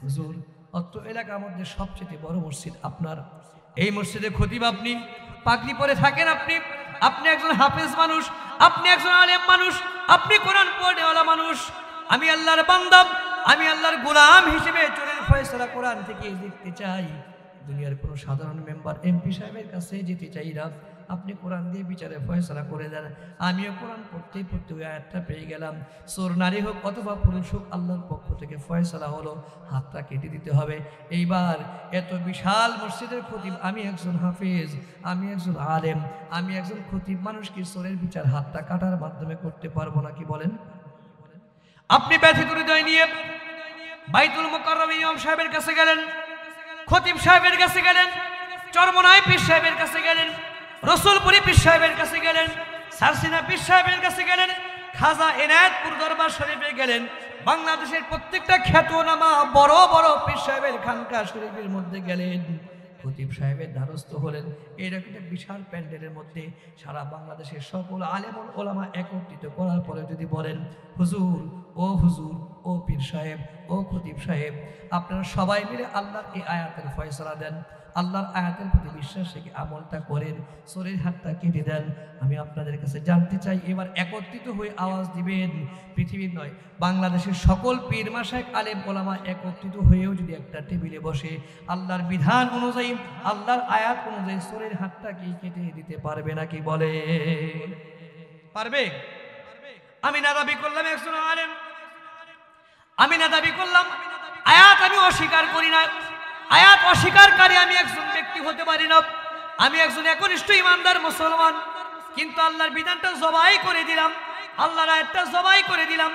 হুজুর অত্র এলাকার মধ্যে সবচেয়ে বড় মসজিদ আপনার, এই মসজিদে খতিব আপনি, পাগড়ি পরে থাকেন আপনি, আপনি একজন হাফেজ মানুষ, আপনি একজন আলেম মানুষ, আপনি কোরআন পড়নেওয়ালা মানুষ, আমি আল্লাহর বান্দা, আমি আল্লাহর গোলাম হিসেবে চোরের ফয়সালা কোরআন থেকে দেখতে চাই। দুনিয়ার কোনো সাধারণ মেম্বার এমপি সাহেবের কাছে যেতে চাই না, আপনি কোরআন দিয়ে বিচারে ফয়সালা করে দেন। আমিও কোরআন পড়তে পড়তে ওই আয়াতটা পেয়ে গেলাম, চোর নারী হোক অথবা পুরুষ হোক আল্লাহর পক্ষ থেকে ফয়সালা হলো হাতটা কেটে দিতে হবে। এইবার এত বিশাল মসজিদের খতিব, আমি একজন হাফেজ, আমি একজন আলেম, আমি একজন খতিব মানুষ কি চোরের বিচার হাতটা কাটার মাধ্যমে করতে পারবো নাকি বলেন? আপনি ব্যথিত হৃদয় নিয়ে বাইতুল মুকাররম ইমাম সাহেবের কাছে গেলেন, খতিব সাহেবের কাছে গেলেন, চরমনাই পীর সাহেবের কাছে গেলেন, রসুলপুরি পীর সাহেবের কাছে গেলেন, সারসিনা পীর সাহেবের কাছে গেলেন, খাজা এনায়েতপুর দরবার শরীফে গেলেন, বাংলাদেশের প্রত্যেকটা খ্যাতনামা বড় বড় পীর সাহেবের খানকা শরীফের মধ্যে গেলেন, খতিব সাহেবের দ্বারস্থ হলেন। এইরকম একটা বিশাল প্যান্ডেলের মধ্যে সারা বাংলাদেশের সকল আলেম ওলামা একত্রিত করার পরে যদি বলেন, হুজুর, ও হুজুর, ও পীর সাহেব, ও খতিব সাহেব, আপনারা সবাই মিলে আল্লাহর এই আয়াতের ফয়সালা দেন, আল্লাহর আয়াতের প্রতি বিশ্বাস রেখে আমলটা করেন, চোরের হাতটা কেটে দেন। আমি আপনাদের কাছে জানতে চাই, এবার একত্রিত হয়ে আওয়াজ দিবেন, পৃথিবীর নয় বাংলাদেশের সকল পীর মাশায়েখ আলেম ওলামা একত্রিত হয়েও যদি একটা টেবিলে বসে আল্লাহর বিধান অনুযায়ী, আল্লাহর আয়াত অনুযায়ী চোরের হাতটা কি কেটে দিতে পারবে নাকি বলে? পারবে? আমি না দাবি করলাম একজন আলেম, আমি না দাবি করলাম আয়াত আমি অস্বীকার করি না, আয়াত অস্বীকারী আমি একজন ব্যক্তি হতে পারি না, আমি একজন একনিষ্ঠ ইমানদার মুসলমান, কিন্তু আল্লাহর বিধানটা জবাই করে দিলাম, আল্লাহর আয়াতটা জবাই করে দিলাম।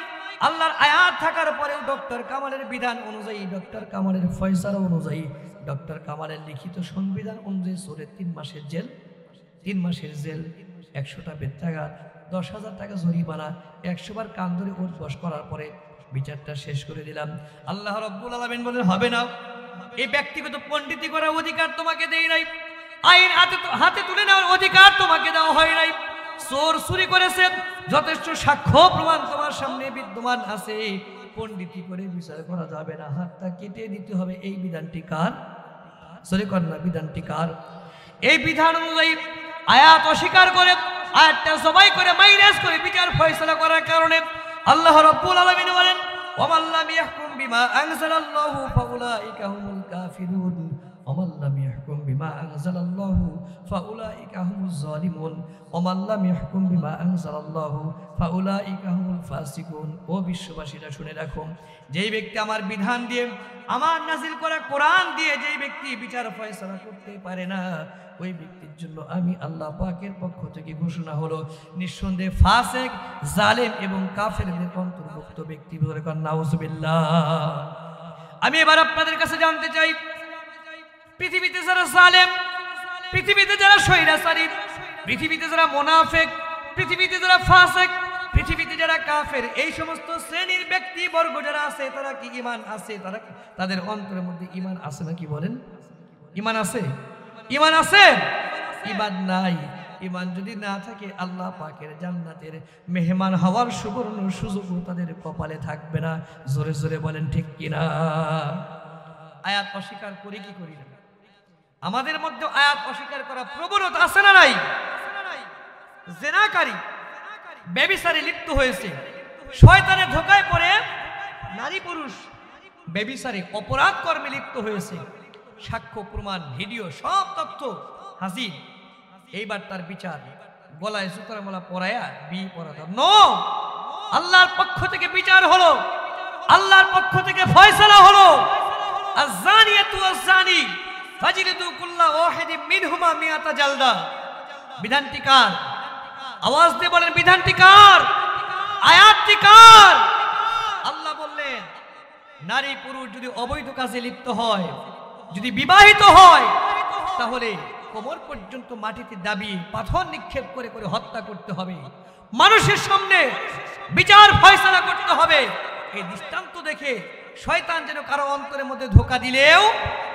আল্লাহর আয়াত থাকার পরেও ডক্টর কামালের বিধান অনুযায়ী, ডক্টর কামালের ফয়সালা অনুযায়ী, ডক্টর কামালের লিখিত সংবিধান অনুযায়ী চোরের 3 মাসের জেল, 3 মাসের জেল, 100টা বেত্রাঘাত, 10,000 টাকা জরিমানা, 100 বার কান ধরে উঠবস করার পরে বিচারটা শেষ করে দিলাম। আল্লাহ রাব্বুল আলামিন বলেন, হবে না, এই ব্যক্তিগত পণ্ডিতি করার অধিকার তোমাকে দেই নাই, আইন হাতে তুলে নেওয়ার অধিকার তোমাকে দেওয়া হয় নাই। চোর চুরি করেছে, যথেষ্ট সাক্ষ্য প্রমাণ তোমার সামনে বিদ্যমান আছে, পণ্ডিতি করে বিচার করা যাবে না, হাতটা কেটে দিতে হবে। এই বিধানটি কার? সরি কন্যা, বিধানটি কার? এই বিধান অনুযায়ী আয়াত অস্বীকার করে, আয়াতটা জবাই করে, মাইনাস করে বিচার ফয়সালা করার কারণে আল্লাহ রাব্বুল আলামিন বলেন, ওয়ামান লাম ইয়াহকুম বিমা আনজালাল্লাহু ফাউলাইকা হুমুল কাফিরুন, ওয়ামান লাম ইয়াহকুম বিমা আনজালাল্লাহু ফাউলাইকা হুমুজ জালিমুন, ওয়ামান লাম ইয়াহকুম বিমা আনজালাল্লাহু ফাউলাইকা হুমুল ফাসিকুন। ও বিশ্ববাসীরা শুনে রাখো, যেই ব্যক্তি আমার বিধান দিয়ে, আমার নাজিল করা কোরআন দিয়ে যেই ব্যক্তি বিচার ফয়সালা করতে পারে না, ওই ব্যক্তির জন্য আমি আল্লাহ পাকের পক্ষ থেকে ঘোষণা হলো নিঃসন্দেহে ফাসিক, জালেম এবং কাফেরদের অন্তর্ভুক্ত ব্যক্তি। বলে কর নাউজুবিল্লাহ। আমি এবার আপনাদের কাছে জানতে চাই, পৃথিবীতে যারা জালেম, পৃথিবীতে যারা স্বৈরাচারী, পৃথিবীতে যারা মুনাফিক, পৃথিবীতে যারা ফাসিক, পৃথিবীতে যারা কাফের, এই সমস্ত শ্রেণীর ব্যক্তি বর্গ যারা আছে তারা কি ঈমান আছে? তারা তাদের অন্তরের মধ্যে ঈমান আছে নাকি বলেন? ঈমান আছে? ঈমান আছে? ঈমান নাই। ঈমান যদি না থাকে আল্লাহ পাকের জান্নাতের মেহমান হওয়ার সুবর্ণ সুযোগও তাদের কপালে থাকবে না। জোরে জোরে বলেন ঠিক কিনা? আয়াত অস্বীকার করি কি করি না? আমাদের মধ্যে আয়াত অস্বীকার করা প্রবণতা আছে না নাই? জেনাকারী, ব্যভিচারে লিপ্ত হয়েছে, শয়তানের ধোঁকায় পড়ে নারী পুরুষ ব্যভিচারে অপরাধ কর্মে লিপ্ত হয়েছে, সাক্ষ্য প্রমাণ ভিডিও সব তথ্য হাজির। এইবার তার বিচার গলায় সুতার মালা পরায়া বিয়ে পড়াতাম নো, আল্লাহর পক্ষ থেকে বিচার হলো, আল্লাহর পক্ষ থেকে ফয়সালা হলো। আয-যানিয়াতু ওয়াজ-যানি ফাজলিদু কুল্লা ওয়াহিদিন মিনহুমা মিআতা জালদা। বিধানটি কার? আওয়াজ দিয়ে বলেন বিধানটি কার? আয়াতটি কার? আল্লাহ বললেন নারী পুরুষ যদি অবৈধ কাজে লিপ্ত হয়, যদি বিবাহিত হয়, তাহলে কোমর পর্যন্ত মাটিতে দাবিয়ে পাথর নিক্ষেপ করে করে হত্যা করতে হবে, মানুষের সামনে বিচার ফয়সালা করতে হবে। এই দৃষ্টান্ত দেখে শয়তান যেন কারো অন্তরের মধ্যে ধোঁকা দিলেও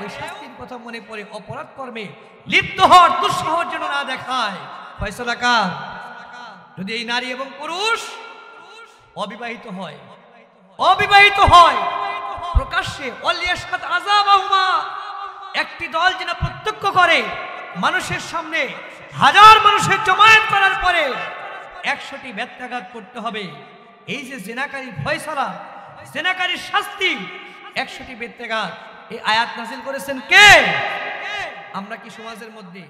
ওই শাস্তির কথা মনে পড়ে অপরাধ কর্মে লিপ্ত হওয়ার দুঃসাহস যেন না দেখায়। ফয়সালা কার? যদি এই নারী এবং পুরুষ অবিবাহিত হয়, অবিবাহিত হয়, প্রকাশ্যে ওয়ালিয়াশহাদ আযাবাহুমা, একটি দল যেন প্রত্যক্ষ করে, মানুষের সামনে হাজার মানুষের জমায়েত করার পরে 100টি ব্যত্যাঘাত করতে হবে। এই যে জেনাকারী ফয়সালা, জেনাকারীর শাস্তি, 100টি ব্যত্যাঘাত, এই আয়াত নাযিল করেছেন কে? আমরা কি সমাজের মধ্যে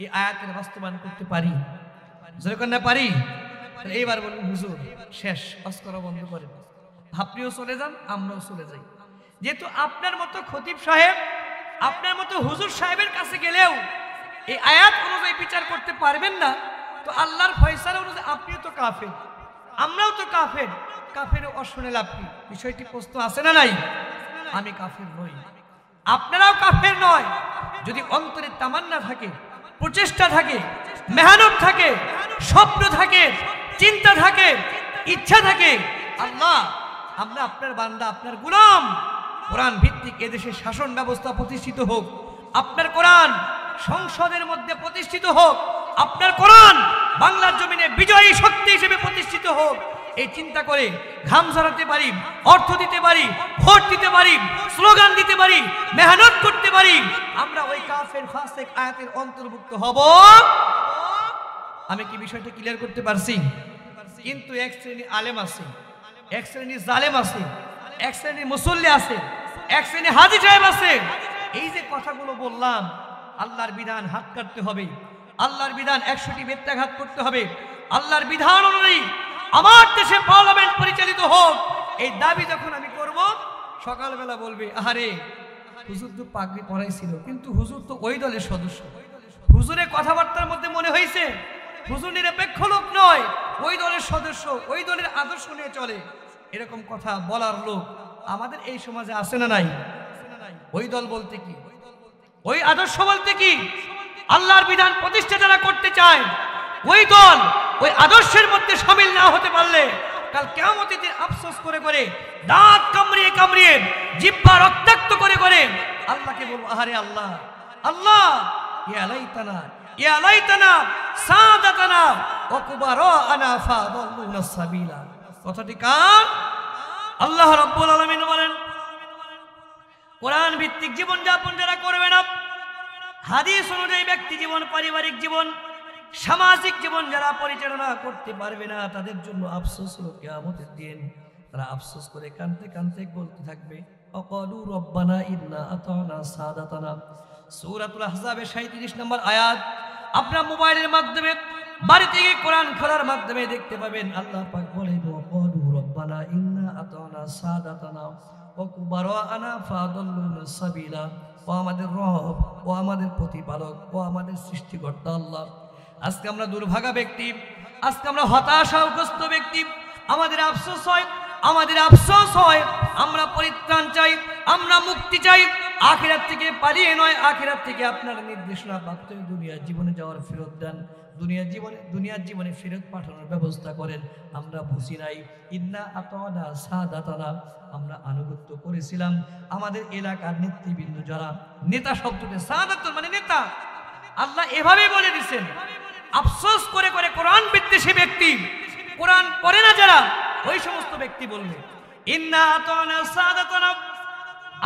এই আয়াতের বাস্তবায়ন করতে পারি? যেরকম না পারি, এইবার বলুন হুজুর শেষ, অস্করা বন্ধ করেন, আপনিও চলে যান, আমরাও চলে যাই। যেহেতু আপনার মতো খতিব সাহেব, আপনার মতো হুজুর সাহেবের কাছে গেলেও এই আয়াত অনুযায়ী বিচার করতে পারবেন না, তো আল্লাহর ফয়সালা অনুযায়ী আপনিও তো কাফের, আমরাও তো কাফের, কাফের অশুনে লাভ কি? বিষয়টি প্রশ্ন আছে না নাই? আমি কাফের নই, আপনারাও কাফের নয়। যদি অন্তরে তামান্না থাকে, প্রচেষ্টা থাকে, মেহনত থাকে, স্বপ্ন থাকে, চিন্তা থাকে, ইচ্ছা থাকে, আল্লাহ আমরা আপনার বান্দা, আপনার গোলাম, কোরআন ভিত্তিক এদেশে শাসন ব্যবস্থা প্রতিষ্ঠিত হোক, আপনার কোরআন সংসদের মধ্যে প্রতিষ্ঠিত হোক, আপনার কোরআন বাংলার জমিনে বিজয়ী শক্তি হিসেবে প্রতিষ্ঠিত হোক, এই চিন্তা করে ঘাম ঝরাতে পারি, অর্থ দিতে পারি, ভোট দিতে পারি, স্লোগান দিতে পারি, মেহনত করতে পারি, আমরা ওই কাফের ফাসিক আয়াতের অন্তর্ভুক্ত হব। আমি কি বিষয়টা ক্লিয়ার করতে পারছি? কিন্তু এক শ্রেণী আলেম আছে, এক শ্রেণী জালেম আছে, এক শ্রেণী মুসল্লি আছে, এক শ্রেণী হাজী সাহেব আছে। এই যে কথাগুলো বললাম, আল্লাহর বিধান হাত কাটতে হবে, আল্লাহর বিধান 100টি ব্যত্যাঘাত করতে হবে, আল্লাহর বিধান অনুযায়ী আমার দেশে পার্লামেন্ট পরিচালিত হোক, এই দাবি যখন আমি করব, সকালবেলা বলবে আরে হুজুর তো পাগড়ি পরাইছিল, কিন্তু হুজুর তো ওই দলের সদস্য, হুজুরের কথাবার্তার মধ্যে মনে হয়েছে হুজুর নিরপেক্ষ লোক নয়, ওই দলের সদস্য, ওই দলের আদর্শ নিয়ে চলে। এরকম কথা বলার লোক আমাদের এই সমাজে আছে না নাই? ওই দল বলতে কি, ওই আদর্শ বলতে কি? আল্লাহর বিধান প্রতিষ্ঠা যারা করতে চায়, ওই দল ওই আদর্শের মধ্যে শামিল না হতে পারলে কাল কিয়ামতের দিন আফসোস করে করে, দাঁত কামড়িয়ে কামড়িয়ে, জিহ্বা রক্তাক্ত করে করে আল্লাহকে বলবো আরে আল্লাহ, আল্লাহ ইয়া লাইতানা, ইয়া লাইতানা সাদাতানা ওয়া কুবারানা ফাদাল্লুনা সাবিলা। কথাটি কার? আল্লাহ রাব্বুল আলামিন বলেন কোরআন ভিত্তিক জীবন যাপন যারা করবে না, হাদিস অনুযায়ী ব্যক্তি জীবন, পারিবারিক জীবন, সামাজিক জীবন যারা পরিচালনা করতে পারবে না, তাদের জন্য আফসোস হলো কিয়ামতের দিন। তারা আফসোস করে কানতে কানতে বলতে থাকবে আকালু রব্বানা ইন্না আতানা সাদাতানা। সূরাতুল আহজাবের 37 নম্বর আয়াত। আপনার মোবাইলের মাধ্যমে, বাড়ি থেকে কোরআন খোলার মাধ্যমে দেখতে পাবেন আল্লাহ পাক বলেন আকালু রব্বানা ইন্না আতানা সাদাতানা ওয়া কুবারানা ফাদাল্লুনা সাবিলা। ও আমাদের রব, ও আমাদের প্রতিপালক, ও আমাদের সৃষ্টিকর্তা আল্লাহ, আজকে আমরা দুর্ভাগা ব্যক্তি, আজকে আমরা হতাশাগ্রস্ত ব্যক্তি, আমাদের আফসোস হয়, আমাদের আফসোস হয়, আমরা পরিত্রাণ চাই, আমরা মুক্তি চাই, আখিরাত থেকে পালিয়ে নয়, আখিরাত থেকে আপনার নির্দেশনা প্রাপ্ত দুনিয়া জীবনে যাওয়ার ফেরত দেন। দুনিয়ার জীবনে ফেরত পাঠানোর ব্যবস্থা করেন। আমরা বুঝি নাই। ইন্না আতানা সাদাতানা, আমরা আনুগত্য করেছিলাম আমাদের এলাকার নেতৃবৃন্দ যারা, নেতা শব্দটা সাদাত মানে নেতা, আল্লাহ এভাবে বলে দিচ্ছেন। আফসোস করে করে কোরআন বিদ্বেষী ব্যক্তি, কোরআন পড়ে না যারা, ওই সমস্ত ব্যক্তি বলবে ইন্না আতানা সাদাতানা,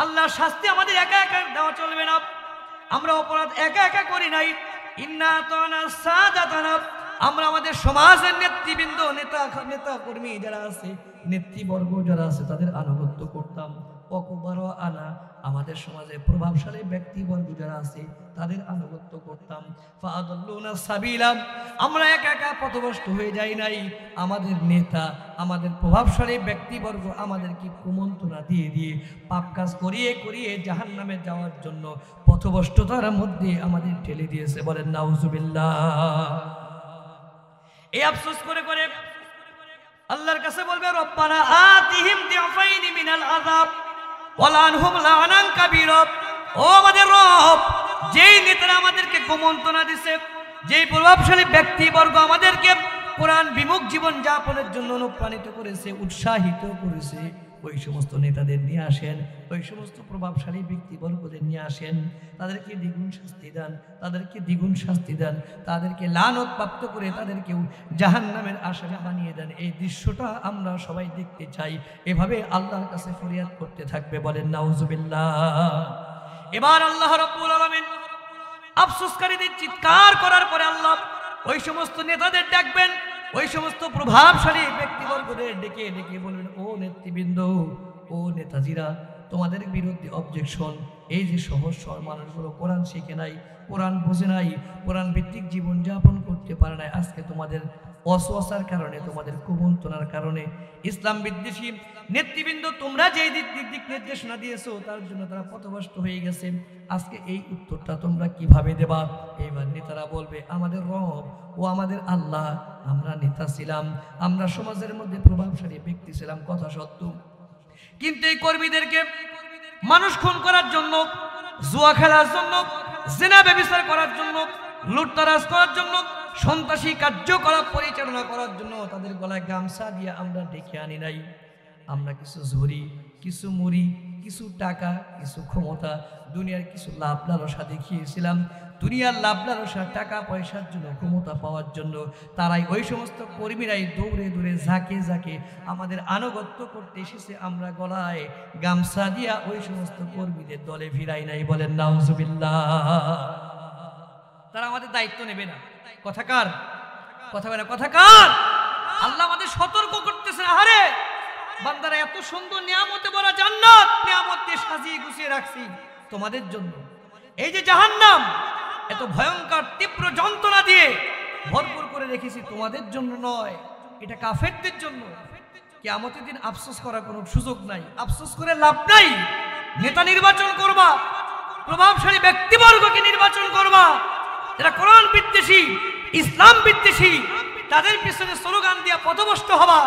আল্লাহ শাস্তি আমাদের একা একা দেওয়া চলবে না, আমরা অপরাধ একা একা করি নাই। ইন্না আতানা সাদাতানা, আমরা আমাদের সমাজের নেতৃবৃন্দ, নেতা কর্মী যারা আছে, নেতৃবর্গ যারা আছে, তাদের আনুগত্য করতাম। অকুবারো আনা, আমাদের সমাজে প্রভাবশালী ব্যক্তিবর্গ যারা আছে তাদের আনুগত্য করতাম। ফাআদাল্লুনা সাবিলা, আমরা একা একা পথভ্রষ্ট হয়ে যাই নাই। আমাদের নেতা, আমাদের প্রভাবশালী ব্যক্তিবর্গ আমাদেরকে কুমন্ত্রণা দিয়ে দিয়ে পাপ কাজ করিয়ে করিয়ে জাহান্নামে যাওয়ার জন্য পথভ্রষ্টতার মধ্যে আমাদের ঠেলে দিয়েছে। বলেন নাউজুবিল্লাহ। এই আফসোস করে করে আল্লাহর কাছে বলবে রব্বানা আতিহিম দিফাইনি মিনাল আযাব ওয়ালানহুম লাআনান কাবীরা। ও আমাদের রব, যেই নেতারা আমাদেরকে কুমন্ত্রণা দিছে, যেই প্রভাবশালী ব্যক্তিবর্গ আমাদেরকে কোরআন বিমুখ জীবন যাপনের জন্য অনুপ্রাণিত করেছে, উৎসাহিত করেছে, ওই সমস্ত নেতাদের নিয়ে আসেন, ওই সমস্ত প্রভাবশালী ব্যক্তিবর্গদের নিয়ে আসেন, তাদেরকে দ্বিগুণ শাস্তি দেন, তাদেরকে দ্বিগুণ শাস্তি দেন, তাদেরকে লানত প্রাপ্ত করে তাদেরকেও জাহান্নামের আসামি বানিয়ে দেন। এই দৃশ্যটা আমরা সবাই দেখতে চাই। এভাবে আল্লাহর কাছে ফরিয়াদ করতে থাকবে। বলেন নাউজুবিল্লাহ। এবার আল্লাহ রাব্বুল আলামিন আফসোসকারীদের চিৎকার করার পরে আল্লাহ ওই সমস্ত নেতাদের ডাকবেন, ওই সমস্ত প্রভাবশালী ব্যক্তিবর্গদের ডেকে ডেকে বলবেন, ও নেতৃবৃন্দ, ও নেতাজিরা, তোমাদের বিরুদ্ধে অবজেকশন। এই যে সহজ সরল মানুষগুলো কোরআন শিখে নাই, কোরআন বোঝে নাই, কোরআন ভিত্তিক জীবনযাপন করতে পারে নাই, আজকে তোমাদের অসওয়াসার কারণে, তোমাদের কুমন্ত্রণার কারণে ইসলাম বিদ্বেষী নেতৃবৃন্দ তোমরা যে দিক নির্দেশনা দিয়েছো তার জন্য তারা পথভ্রষ্ট হয়ে গেছে। আজকে এই উত্তরটা তোমরা কিভাবে দেবা? এইবার নেতারা বলবে, আমাদের রব ও আমাদের আল্লাহ, আমরা নেতা ছিলাম, আমরা সমাজের মধ্যে প্রভাবশালী ব্যক্তি ছিলাম, কথা সত্য, কিন্তু এই কর্মীদেরকে মানুষ খুন করার জন্য, জুয়া খেলার জন্য, জিনা ব্যভিচার করার জন্য, লুটতরাজ করার জন্য, সন্ত্রাসী কার্যকলাপ পরিচালনা করার জন্য তাদের গলায় গামছা দিয়ে আমরা ডেকে আনি নাই। আমরা কিছু ঝুরি, কিছু মুড়ি, কিছু টাকা, কিছু ক্ষমতা, দুনিয়ার কিছু লাভ লালসা দেখিয়েছিলাম। দুনিয়ার লাভ লালসা, টাকা পয়সার জন্য, ক্ষমতা পাওয়ার জন্য তারাই, ওই সমস্ত কর্মীরাই দৌড়ে দৌড়ে ঝাঁকে ঝাঁকে আমাদের আনুগত্য করতে এসেছে। আমরা গলায় গামছা দিয়া ওই সমস্ত কর্মীদের দলে ভিড়াই নাই। বলেন নাউজুবিল্লাহ। তারা আমাদের দায়িত্ব নেবে না। কথাকার কথাকার আল্লাহ আমাদের সতর্ক করতেছেন, আহারে বান্দারা, এত সুন্দর নিয়ামতে ভরা জান্নাত, নিয়ামত দিয়ে সাজিয়ে গুছিয়ে রাখছি তোমাদের জন্য। এই যে জাহান্নাম, এত ভয়ঙ্কর তীব্র যন্ত্রণা দিয়ে ভরপুর করে রেখেছি, তোমাদের জন্য নয়, এটা কাফেরদের জন্য। কিয়ামতের দিন আফসোস করার কোনো সুযোগ নাই, আফসোস করে লাভ নাই। নেতা নির্বাচন করবা, প্রভাবশালী ব্যক্তিবর্গকে নির্বাচন করবা, যারা কোরআন বিদ্বেষী, ইসলাম বিদ্বেষী, তাদের পিছনে স্লোগান দিয়া পথভ্রষ্ট হবা।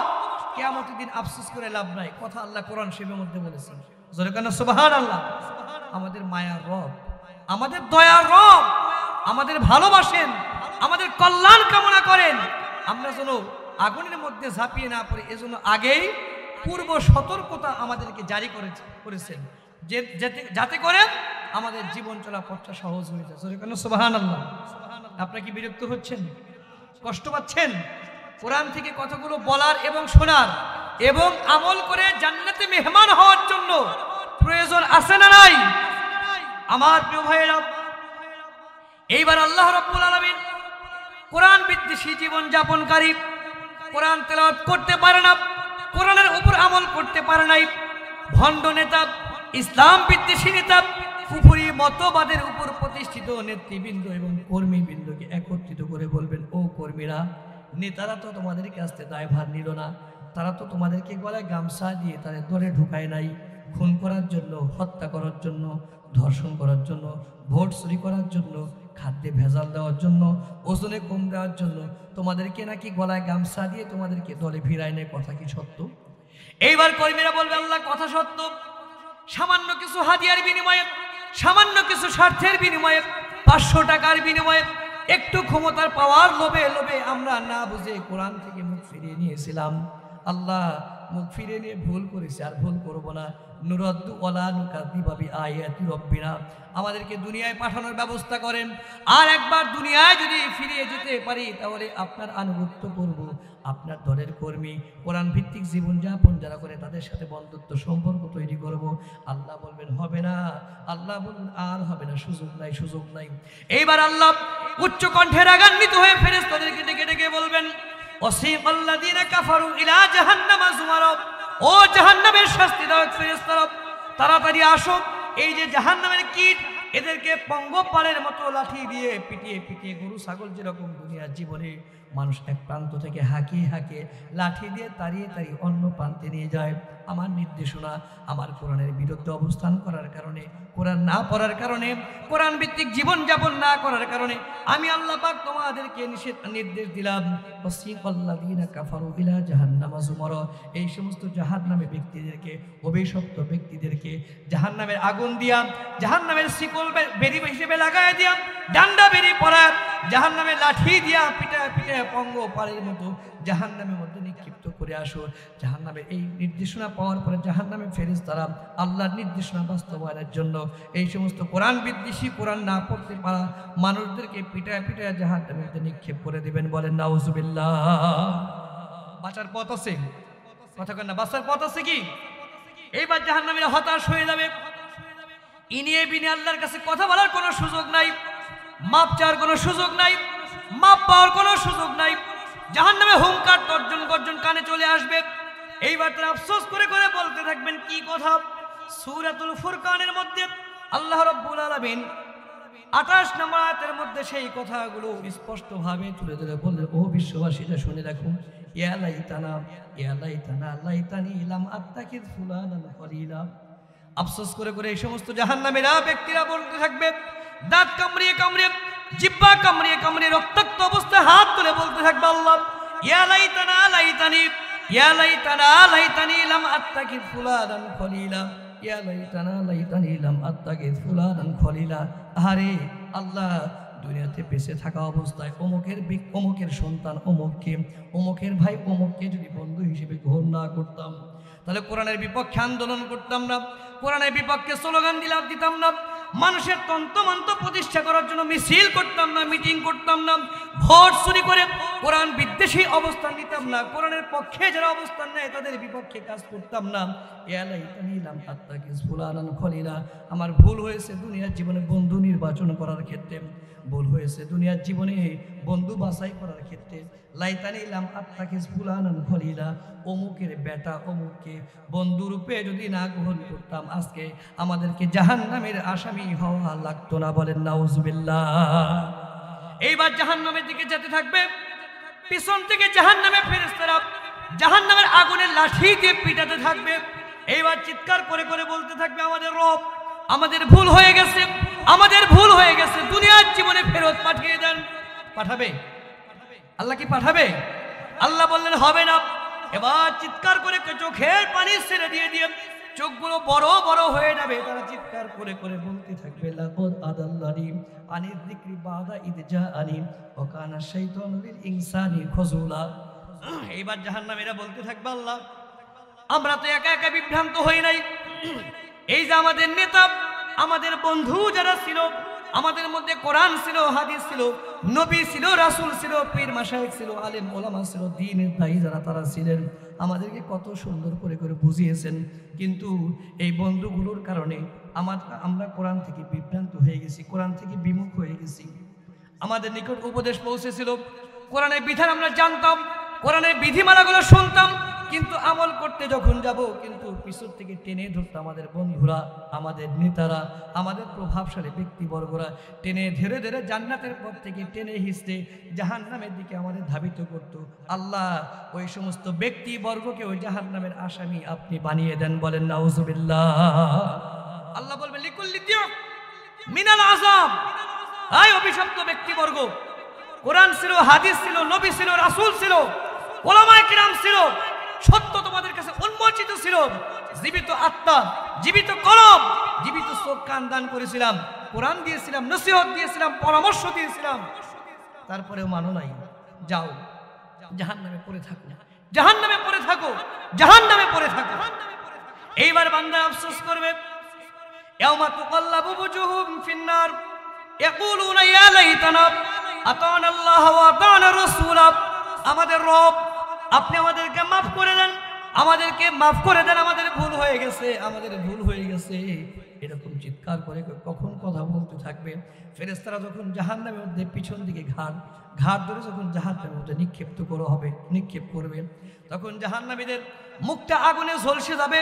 কিয়ামতের দিন আফসোস করে লাভ নাই। কথা আল্লাহ কোরআন শরীফের মধ্যে বলেছেন। জোরে কান্না সুবহানাল্লাহ। আমাদের মায়ার রব, আমাদের দয়ার রব, আমাদের ভালোবাসেন, আমাদের কল্যাণ কামনা করেন। আমরা যেন আগুনের মধ্যে ঝাঁপিয়ে না পড়ে, এজন্য আগেই পূর্ব সতর্কতা আমাদেরকে জারি করেছেন, যাতে করে আমাদের জীবন চলা পথটা সহজ হয়ে যায়। জোরে কান্না সুবহানাল্লাহ। আপনারা কি বিরক্ত হচ্ছেন, কষ্ট পাচ্ছেন? কোরআন থেকে কথাগুলো বলার এবং শোনার এবং আমল করে জান্নাতে মেহমান হওয়ার জন্য প্রয়োজন আছে না নাই? আমার প্রিয় ভাইয়েরা, এইবার আল্লাহ রাব্বুল আলামিন কোরআন বিদ্বেষী জীবন যাপনকারী, কোরআন তেলাওয়াত করতে পারে না, কোরআনের উপর আমল করতে পারে নাই, ভণ্ড নেতা, ইসলাম বিদ্বেষী নেতা, কুফরি মতবাদের উপর প্রতিষ্ঠিত নেতৃবৃন্দ এবং কর্মীবৃন্দকে একত্রিত করে বলবেন, ও কর্মীরা, নেতারা তো তোমাদের কাছ থেকে দায়ভার নিল না, তারা তো তোমাদেরকে গলায় গামছা দিয়ে তাদের দলে ঢুকায় নাই। খুন করার জন্য, হত্যা করার জন্য, ধর্ষণ করার জন্য, ভোট চুরি করার জন্য, খাদ্যে ভেজাল দেওয়ার জন্য, ওজনে কম দেওয়ার জন্য তোমাদেরকে নাকি গলায় গামছা দিয়ে তোমাদেরকে দলে ভিড়ায় নেয়। কথা কি সত্য? এইবার কর্মীরা বলবে, আল্লাহ কথা সত্য। সামান্য কিছু হাদিয়ার বিনিময়ে, সামান্য কিছু স্বার্থের বিনিময়ে, 500 টাকার বিনিময়ে, একটু ক্ষমতার পাওয়ার লোভে লোভে আমরা না বুঝে কোরআন থেকে মুখ ফিরিয়ে নিয়েছিলাম। আল্লাহ মুখ ফিরিয়ে নিয়ে ভুল করেছি, আর ভুল করব না। নুরাদ্দু ওয়ালা নুকাযযিবু বিআয়াতি রাব্বিনা, আমাদেরকে দুনিয়ায় পাঠানোর ব্যবস্থা করেন। আর একবার দুনিয়ায় যদি ফিরিয়ে যেতে পারি তাহলে আপনার আনুগত্য করব, আপনার দলের কর্মী, কোরআন ভিত্তিক জীবনযাপন যারা করে তাদের সাথে বন্ধুত্ব সম্পর্ক তৈরি করব। আল্লাহ বলবেন হবে না, আল্লাহ বলবেন আর হবে না, সুযোগ নাই, সুযোগ নাই। এইবার আল্লাহ উচ্চ কণ্ঠে রাগান্বিত হয়ে ফেরেশতাদেরকে ডেকে ডেকে বলবেন, ওয়াসিকাল্লাযীনা কাফারু ইলা জাহান্নামা যুমারা, ও জাহান্নামের শাস্তিদায়ক ফেরেশতারা, তাড়াতাড়ি আসো। এই যে জাহান্নামের কীট, এদেরকে পঙ্গপালের মতো লাঠি দিয়ে পিটিয়ে পিটিয়ে, গরু ছাগল যেরকম দুনিয়ার জীবনে মানুষ এক প্রান্ত থেকে হাঁকিয়ে হাঁকিয়ে লাঠি দিয়ে তাড়িয়ে তাড়িয়ে অন্য প্রান্তে নিয়ে যায়, আমার নির্দেশনা, আমার কোরআনের বিরুদ্ধে অবস্থান করার কারণে, কোরআন না পড়ার কারণে, কোরআন ভিত্তিক জীবনযাপন না করার কারণে আমি আল্লাহ পাক তোমাদেরকে নির্দেশ দিলাম, ওয়াসিকাল্লাযীনা কাফারু ইলা জাহান্নামা যুমারা, এই সমস্ত জাহান্নামে ব্যক্তিদেরকে, অভিশপ্ত ব্যক্তিদেরকে জাহান্নামের আগুন দিয়া, জাহান্নামের শিকল বেরি হিসেবে লাগায় দিয়া, ডান্ডা বেরি পড়া, জাহান্নামের লাঠি দিয়া পিটা পিটা পঙ্গপালের মতো জাহান্নামের মধ্যে নিক্ষিপ্ত করে আসো। জাহান্নামের এই নির্দেশনা পাওয়ার পরে জাহান্নামের ফেরেশতারা আল্লাহর নির্দেশনা বাস্তবায়নের জন্য এই সমস্ত কোরআন বিদ্বেষী, কোরআন না পড়তে পারা মানুষদেরকে পিটায় পিটায় জাহান্নামের মধ্যে নিক্ষেপ করে দিবেন। বলেন নাউজুবিল্লাহ। বাঁচার পথ আছে? কথা কন না, বাঁচার পথ আছে কি? এইবার জাহান্নামীরা হতাশ হয়ে যাবে, ইনিয়ে বিনিয়ে আল্লাহর কাছে কথা বলার কোনো সুযোগ নাই, মাপ চাওয়ার কোনো সুযোগ নাই, মাপ পাওয়ার কোনো সুযোগ নাই। জাহান্নামে হুঙ্কার তর্জন গর্জন কানে চলে আসবে। এইবার তারা আফসোস করে করে বলতে থাকবেন কি কথা? সূরাতুল ফুরকানের মধ্যে আল্লাহ রাব্বুল আলামিন 28 নম্বর আয়াতের মধ্যে সেই কথাগুলো স্পষ্টভাবে তুলে ধরে বললেন, ও বিশ্ববাসীরা শুনে রাখুন, ইয়া লাইতানা ইয়া লাইতানা লাইতানি লাম আত্তাকিদ ফুলানান খলিলা। আফসোস করে করে এই সমস্ত জাহান্নামীরা ব্যক্তিরা বলতে থাকবে, দাঁত কামড়িয়ে কামড়িয়ে, জিহ্বা কামড়িয়ে কামড়িয়ে রক্তাক্ত অবস্থায় হাত তুলে বলতে থাকবে, আল্লাহ ইয়া লাইতানা লাইতানি ইয়া লাইতানা লাইতানি লাম আত্তাকিদ ফুলানান খলিলা, ইয়া লাইতানা লাইতানি লাম আত্তাকিদ ফুলানান খলিলা। আরে আল্লাহ, দুনিয়াতে বেঁচে থাকা অবস্থায় অমুকের সন্তান অমুককে, অমুকের ভাই অমুককে যদি বন্ধু হিসেবে গ্রহণ না করতাম, তাহলে কোরআনের বিপক্ষে আন্দোলন করতাম না, কোরআনের বিপক্ষে স্লোগান দিতাম না, মানুষের তন্ত্রমন্ত্র প্রতিষ্ঠা করার জন্য মিছিল করতাম না, মিটিং করতাম না, ভোট চুরি করে কোরআন বিদ্বেষী অবস্থান নিতাম না, কোরআনের পক্ষে যারা অবস্থান নেয় তাদের বিপক্ষে কাজ করতাম না। আমার ভুল হয়েছে দুনিয়ার জীবনে বন্ধু নির্বাচন করার ক্ষেত্রে, ভুল হয়েছে দুনিয়ার জীবনে বন্ধু বাছাই করার ক্ষেত্রে। লাইতানি লাম আত্তাকিজ ফুলানান খলিলা, অমুকের বেটা অমুককে বন্ধুরূপে যদি না গ্রহণ করতাম, আজকে আমাদেরকে জাহান্নামের আসামি হওয়া লাগতো না। বলেন নাউজুবিল্লাহ। এইবার জাহান্নামের দিকে যেতে থাকবে, পিছন থেকে জাহান্নামের ফেরেশতারা জাহান্নামের আগুনের লাঠি দিয়ে পিটাতে থাকবে। এইবার চিৎকার করে করে বলতে থাকবে, আমাদের রব, আমাদের ভুল হয়ে গেছে, আমাদের ভুল হয়ে গেছে, দুনিয়ার জীবনে ফেরত পাঠিয়ে দেন। পাঠাবে আল্লাহ? কি পাঠাবে? আল্লাহ বললেন হবে না। এবার চিৎকার করে চোখের পানি ছেড়ে দিয়ে দিয়ে চোখগুলো বড় বড় হয়ে যাবে। তারা চিৎকার করে করে বলতে থাকবে, লাকাদ আদাল্লানি আনিয যিকরি বাদা ইয জাআনি ওয়া কানা শাইতানু লিল ইনসানি খাযুলা। এইবার জাহান্নামীরা বলতে থাকবে, আল্লাহ, আমরা তো একা একা বিভ্রান্ত হই নাই, এই যে আমাদের নেতা, আমাদের বন্ধু যারা ছিল, আমাদের মধ্যে কোরআন ছিল, হাদিস ছিল, নবী ছিল, রাসূল ছিল, পীর মাশায়েখ ছিল, আলেম ওলামা ছিল, দ্বীনের দায়ী যারা তারা ছিলেন, আমাদেরকে কত সুন্দর করে করে বুঝিয়েছেন, কিন্তু এই বন্ধুগুলোর কারণে আমরা কোরআন থেকে বিভ্রান্ত হয়ে গেছি, কোরআন থেকে বিমুখ হয়ে গেছি। আমাদের নিকট উপদেশ পৌঁছেছিল, কোরআনের বিধান আমরা জানতাম, কোরআনের বিধিমালাগুলো শুনতাম, কিন্তু আমল করতে যখন যাব কিন্তু পিছন থেকে টেনে ধরতো আমাদের বন্ধুরা, আমাদের নেতারা, আমাদের প্রভাবশালী ব্যক্তিবর্গরা টেনে ধীরে ধীরে জান্নাতের পথ থেকে টেনে হিঁচড়ে জাহান্নামের দিকে আমাদের ধাবিত করত। আল্লাহ ওই সমস্ত ব্যক্তিবর্গকে ওই জাহান্নামের আসামি আপনি বানিয়ে দেন। বলেন নাউজুবিল্লাহ। আল্লাহ বলবেন, লিকুল্লি দিয়ক মিনাল আযাব। এই অভিশপ্ত ব্যক্তিবর্গ, কোরআন ছিল, হাদিস ছিল, নবী ছিল, রাসূল ছিল, ওলামায়ে কিরাম ছিল, সত্য তোমাদের কাছে উন্মোচিত ছিল, জীবিত আত্মা, জীবিত কলম, জীবিত চোখ কান দান করেছিলাম, কোরআন দিয়েছিলাম, নসিহত দিয়েছিলাম, পরামর্শ দিয়েছিলাম, তারপরেও মানো নাই, যাও জাহান্নামে পড়ে থাকো, জাহান্নামে পড়ে থাকো, জাহান্নামে পড়ে থাকো। এইবার বান্দা আফসোস করবে, ইয়াউমা তুকাল্লাবু বুজুহুম ফিন্নার ইয়াকুলুনা ইয়া লাইতানা আতানা আল্লাহ ওয়া আতানা রাসূলা। আমাদের রব, আপনি আমাদেরকে মাফ করে দেন, আমাদেরকে মাফ করে দেন, আমাদের ভুল হয়ে গেছে, আমাদের ভুল হয়ে গেছে। এরকম চিৎকার করে কখন কথা বলতে থাকবে। ফেরেশতারা যখন জাহান্নামের মধ্যে পিছন দিকে ঘাট ধরে যখন জাহান্নামের মধ্যে নিক্ষেপ করবে, তখন জাহান্নামীদের মুখটা আগুনে ঝলসে যাবে,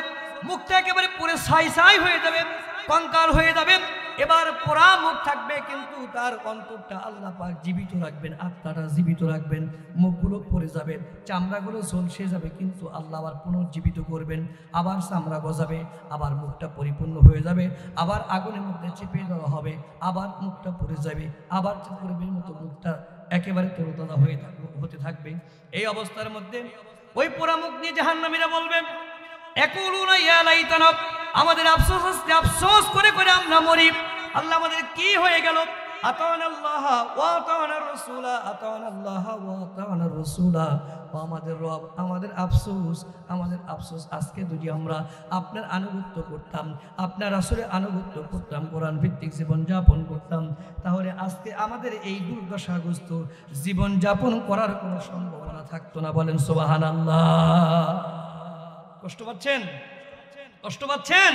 মুখটা একেবারে পুরো ছাই হয়ে যাবে, কঙ্কাল হয়ে যাবে। এবার পোড়া মুখ থাকবে, কিন্তু তার অন্তরটা আল্লাহ পাক জীবিত রাখবেন, আত্মাটা জীবিত রাখবেন। মুখগুলো পড়ে যাবে, চামড়াগুলো ঝলসে যাবে, কিন্তু আল্লাহ আবার পুনর্জীবিত করবেন, আবার চামড়া গজাবে, আবার মুখটা পরিপূর্ণ হয়ে যাবে, আবার আগুনের মধ্যে চেপে দেওয়া হবে, আবার মুখটা পড়ে যাবে, আবার পূর্বের মতো মুখটা একেবারে তরতাজা হতে থাকবে। এই অবস্থার মধ্যে ওই পোড়া মুখ নিয়ে জাহান্নামীরা বলবেন, ইয়াকুলুনা ইয়া লাইতানা, আমাদের আফসোস করে করে আমরা মরি। আল্লাহ আমাদের কি হয়ে গেল? আতানাল্লাহ ওয়া আতানার রাসূলা, আতানাল্লাহ ওয়া আতানার রাসূলা। আমাদের রব, আমাদের আফসোস আজকে যদি আমরা আপনার আনুগত্য করতাম, আপনার রাসূলের আনুগত্য করতাম, কোরআন ভিত্তিক জীবন যাপন করতাম, তাহলে আজকে আমাদের এই দুর্দশাগ্রস্ত জীবন যাপন করার কোনো সম্ভাবনা থাকতো না। বলেন সুবহানাল্লাহ। কষ্ট পাচ্ছেন? কষ্ট পাচ্ছেন?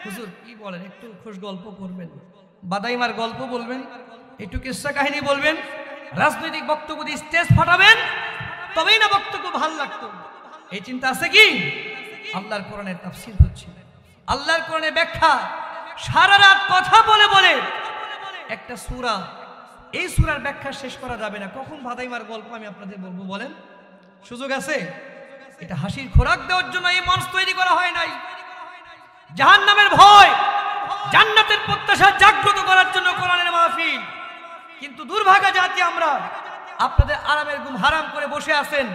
হুজুর কি বলেন? একটু খুশ গল্প করবেন, বাদাইমার গল্প বলবেন, একটু কিস্সা কাহিনী বলবেন, রাজনৈতিক বক্তব্য দিয়ে স্টেজ ফাটাবেন, তবেই না বক্তব্য ভালো লাগতো। এই চিন্তা আছে কি? আল্লাহর কোরআনের তাফসীর হচ্ছে, আল্লাহর কোরআনের ব্যাখ্যা, সারা রাত কথা বলে বলে একটা সূরা, এই সূরার ব্যাখ্যা শেষ করা যাবে না। কখন বাদাইমার গল্প আমি আপনাদের বলবো বলেন? সুযোগ আছে? এটা হাসির খোরাক দেওয়ার জন্য এই মঞ্চ তৈরি করা হয় নাই। জাহান্নামের ভয়, জান্নাতের প্রত্যাশা জাগ্রত করার জন্য কোরআনের মাহফিল। কিন্তু দুর্ভাগা জাতি আমরা, আপনাদের আরামের ঘুম হারাম করে বসে আছেন,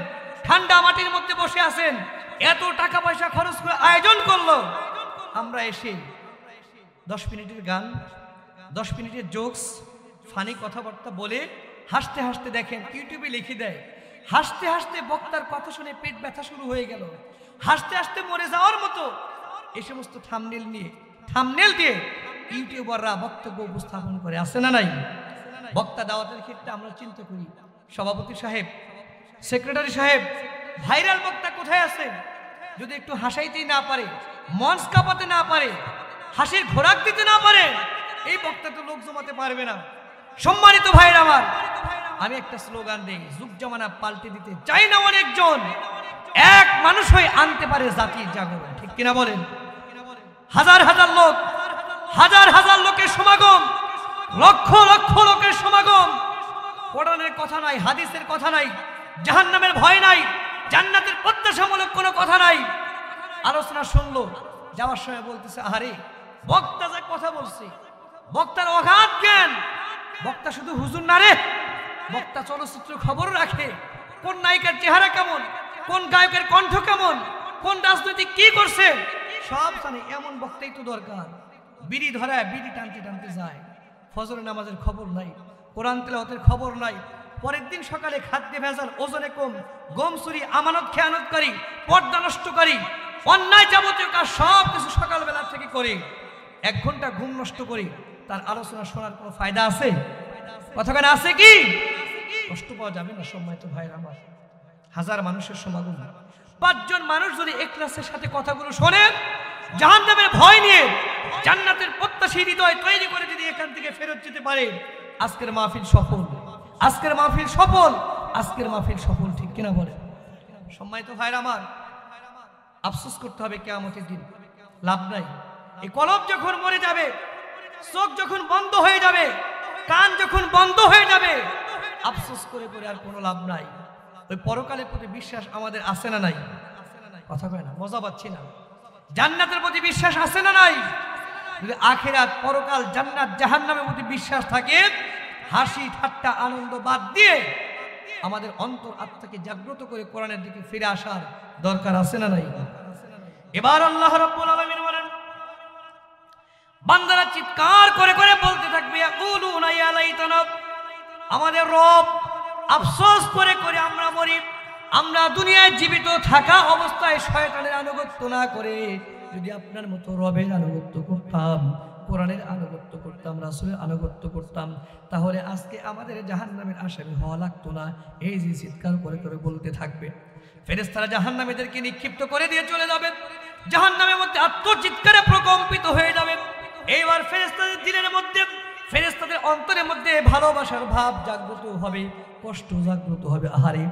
ঠান্ডা মাটির মধ্যে বসে আছেন, এত টাকা পয়সা খরচ করে আয়োজন করলো, আমরা এসে 10 মিনিটের গান, 10 মিনিটের জোকস, ফানি কথাবার্তা বলে হাসতে হাসতে দেখেন ইউটিউবে লিখে দেয়, হাসতে হাসতে বক্তার কথা শুনে পেট ব্যথা শুরু হয়ে গেল, হাসতে হাসতে মরে যাওয়ার মতো এই সমস্ত থাম্বনেল দিয়ে ইউটিউবাররা বক্তব্য উপস্থাপন করে। আছে না নাই? বক্তা দাওয়াতের ক্ষেত্রে আমরা চিন্তা করি, সভাপতি সাহেব, সেক্রেটারি সাহেব, ভাইরাল বক্তা কোথায় আছে? যদি একটু হাসাইতেই না পারে, মঞ্চ কাঁপাতে না পারে, হাসির খোরাক দিতে না পারে, এই বক্তা তো লোক জমাতে পারবে না। সম্মানিত ভাইরা আমার, আমি একটা স্লোগান দেই, যুগ জামানা পাল্টে দিতে চাই না অনেকজন, এক মানুষ হয়ে আনতে পারে জাতির জাগরণ। ঠিক কিনা বলেন? হাজার হাজার লোক, হাজার হাজার লোকের সমাগম, লক্ষ লক্ষ লোকের সমাগম, কোরআনের কথা নাই, হাদিসের কথা নাই, জাহান্নামের ভয় নাই, জান্নাতের প্রত্যাশামূলক কোনো কথা নাই। আলোচনা শুনলো, যাওয়ার সময় বলতেছে, আরে বক্তা যা কথা বলছে, বক্তার অগাধ জ্ঞান, বক্তা শুধু হুজুর না রে, বক্তা চলচ্চিত্র খবর রাখে, কোন নায়িকার চেহারা কেমন, কোন গায়কের কণ্ঠ কেমন, কোন রাজনৈতিক কি করছে সব জানে। এমন বক্তাই তো দরকার। বিড়ি ধরায় বিড়ি টানতে টানতে যায়, ফজরের নামাজের খবর নাই, কোরআন তেলাওয়াতের খবর নাই, পরের দিন সকালে খাদ্যে ভেজাল, ওজনে কম, গম চুরি, আমানত খেয়ানতকারী, পর্দা নষ্টকারী, অন্যায় যাবতীয় কাজ সব কিছু সকালবেলা থেকে করে 1 ঘন্টা ঘুম নষ্ট করে তার আলোচনা শোনার কোনো ফায়দা আছে? কথাখানে আছে কি? কষ্ট পাওয়া যাবে না? সম্মানিত ভাইরা আমার, হাজার মানুষের সমাগম, 5 জন মানুষ যদি ইখলাসের সাথে কথাগুলো শোনে, জাহান্নামের ভয় নিয়ে জান্নাতের প্রত্যাশী হৃদয় তৈরি করে যদি এখান থেকে ফেরত যেতে পারে, আজকের মাহফিল সফল, আজকের মাহফিল সফল, আজকের মাহফিল সফল। ঠিক কিনা বলে? সম্মানিত ভাইরা আমার, আফসোস করতে হবে কিয়ামতের দিন, লাভ নাই। এই কলব যখন মরে যাবে, চোখ যখন বন্ধ হয়ে যাবে, কান যখন বন্ধ হয়ে যাবে, আফসোস করে করে আর কোনো লাভ নাই। ওই পরকালের প্রতি বিশ্বাস আমাদের আছে না নাই? কথা কয় না, মজা পাচ্ছি না। জান্নাতের প্রতি বিশ্বাস আছে না নাই? যদি আখিরাত, পরকাল, জান্নাত, জাহান্নামের প্রতি বিশ্বাস থাকে, হাসি ঠাট্টা আনন্দ বাদ দিয়ে আমাদের অন্তর আত্মাকে জাগ্রত করে কোরআনের দিকে ফিরে আসার দরকার আছে না নাই? এবার আল্লাহ রাব্বুল আলামিন বলেন, বান্দারা চিৎকার করে করে বলতে থাকবে, ইয়াকুলুনা ইয়া লাইতানা আমাদের রব আফসোস করে করে আমরা মরি। আমরা দুনিয়ায় জীবিত থাকা অবস্থায় শয়তানের আনুগত্য না করে যদি আপনার মতো রবের আনুগত্য করতাম, কোরআনের আনুগত্য করতাম, রাসূলের আনুগত্য করতাম, তাহলে আজকে আমাদের জাহান্নামের আসামি হওয়া লাগতো না। এই যে চিৎকার করে করে বলতে থাকবে, ফেরেশতারা জাহান্নামীদেরকে নিক্ষিপ্ত করে দিয়ে চলে যাবে, জাহান্নামের মধ্যে আত্মচিৎকারে প্রকম্পিত হয়ে যাবে। এইবার ফেরেশতাদের দিলের মধ্যে, ফেরেশতাদের অন্তরের মধ্যে ভালোবাসার ভাব জাগ্রত হবে, কষ্ট জাগ্রত হবে। আহারে,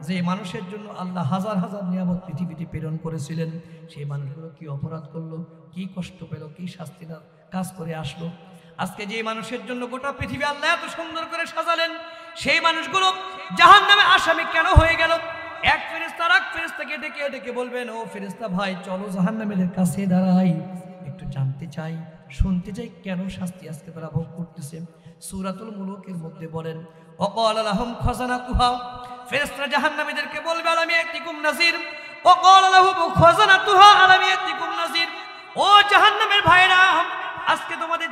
যে মানুষের জন্য আল্লাহ হাজার হাজার নিয়ামত পৃথিবীতে প্রেরণ করেছিলেন, সেই মানুষগুলো কি অপরাধ করলো, কি কষ্ট পেল, কি শাস্তি না কাজ করে আসলো। আজকে যে মানুষের জন্য গোটা পৃথিবী আল্লাহ এত সুন্দর করে সাজালেন, সেই মানুষগুলো জাহান্নামে আসামি কেন হয়ে গেল? এক ফেরেশতা আর এক ফেরেশতাকে ডেকে ডেকে বলবেন, ও ফেরেশতা ভাই, চলো জাহান্নামের কাছে দাঁড়াই, একটু জানতে চাই, শুনতে চাই কেন শাস্তি আজকে তারা ভোগ করতেছে। সূরাতুল মুলুকের মধ্যে বলেন, ওয়াকালা লাহুম খাজানাতুহা, ফেরেশতারা জাহান্নামীদেরকে বলবে, আলাম ইয়াতিকুম নাযির, ওয়াকালা লাহুম খাজানাতুহা আলাম ইয়াতিকুম নাযির। ও জাহান্নামের ভাইরা, আজকে তোমাদের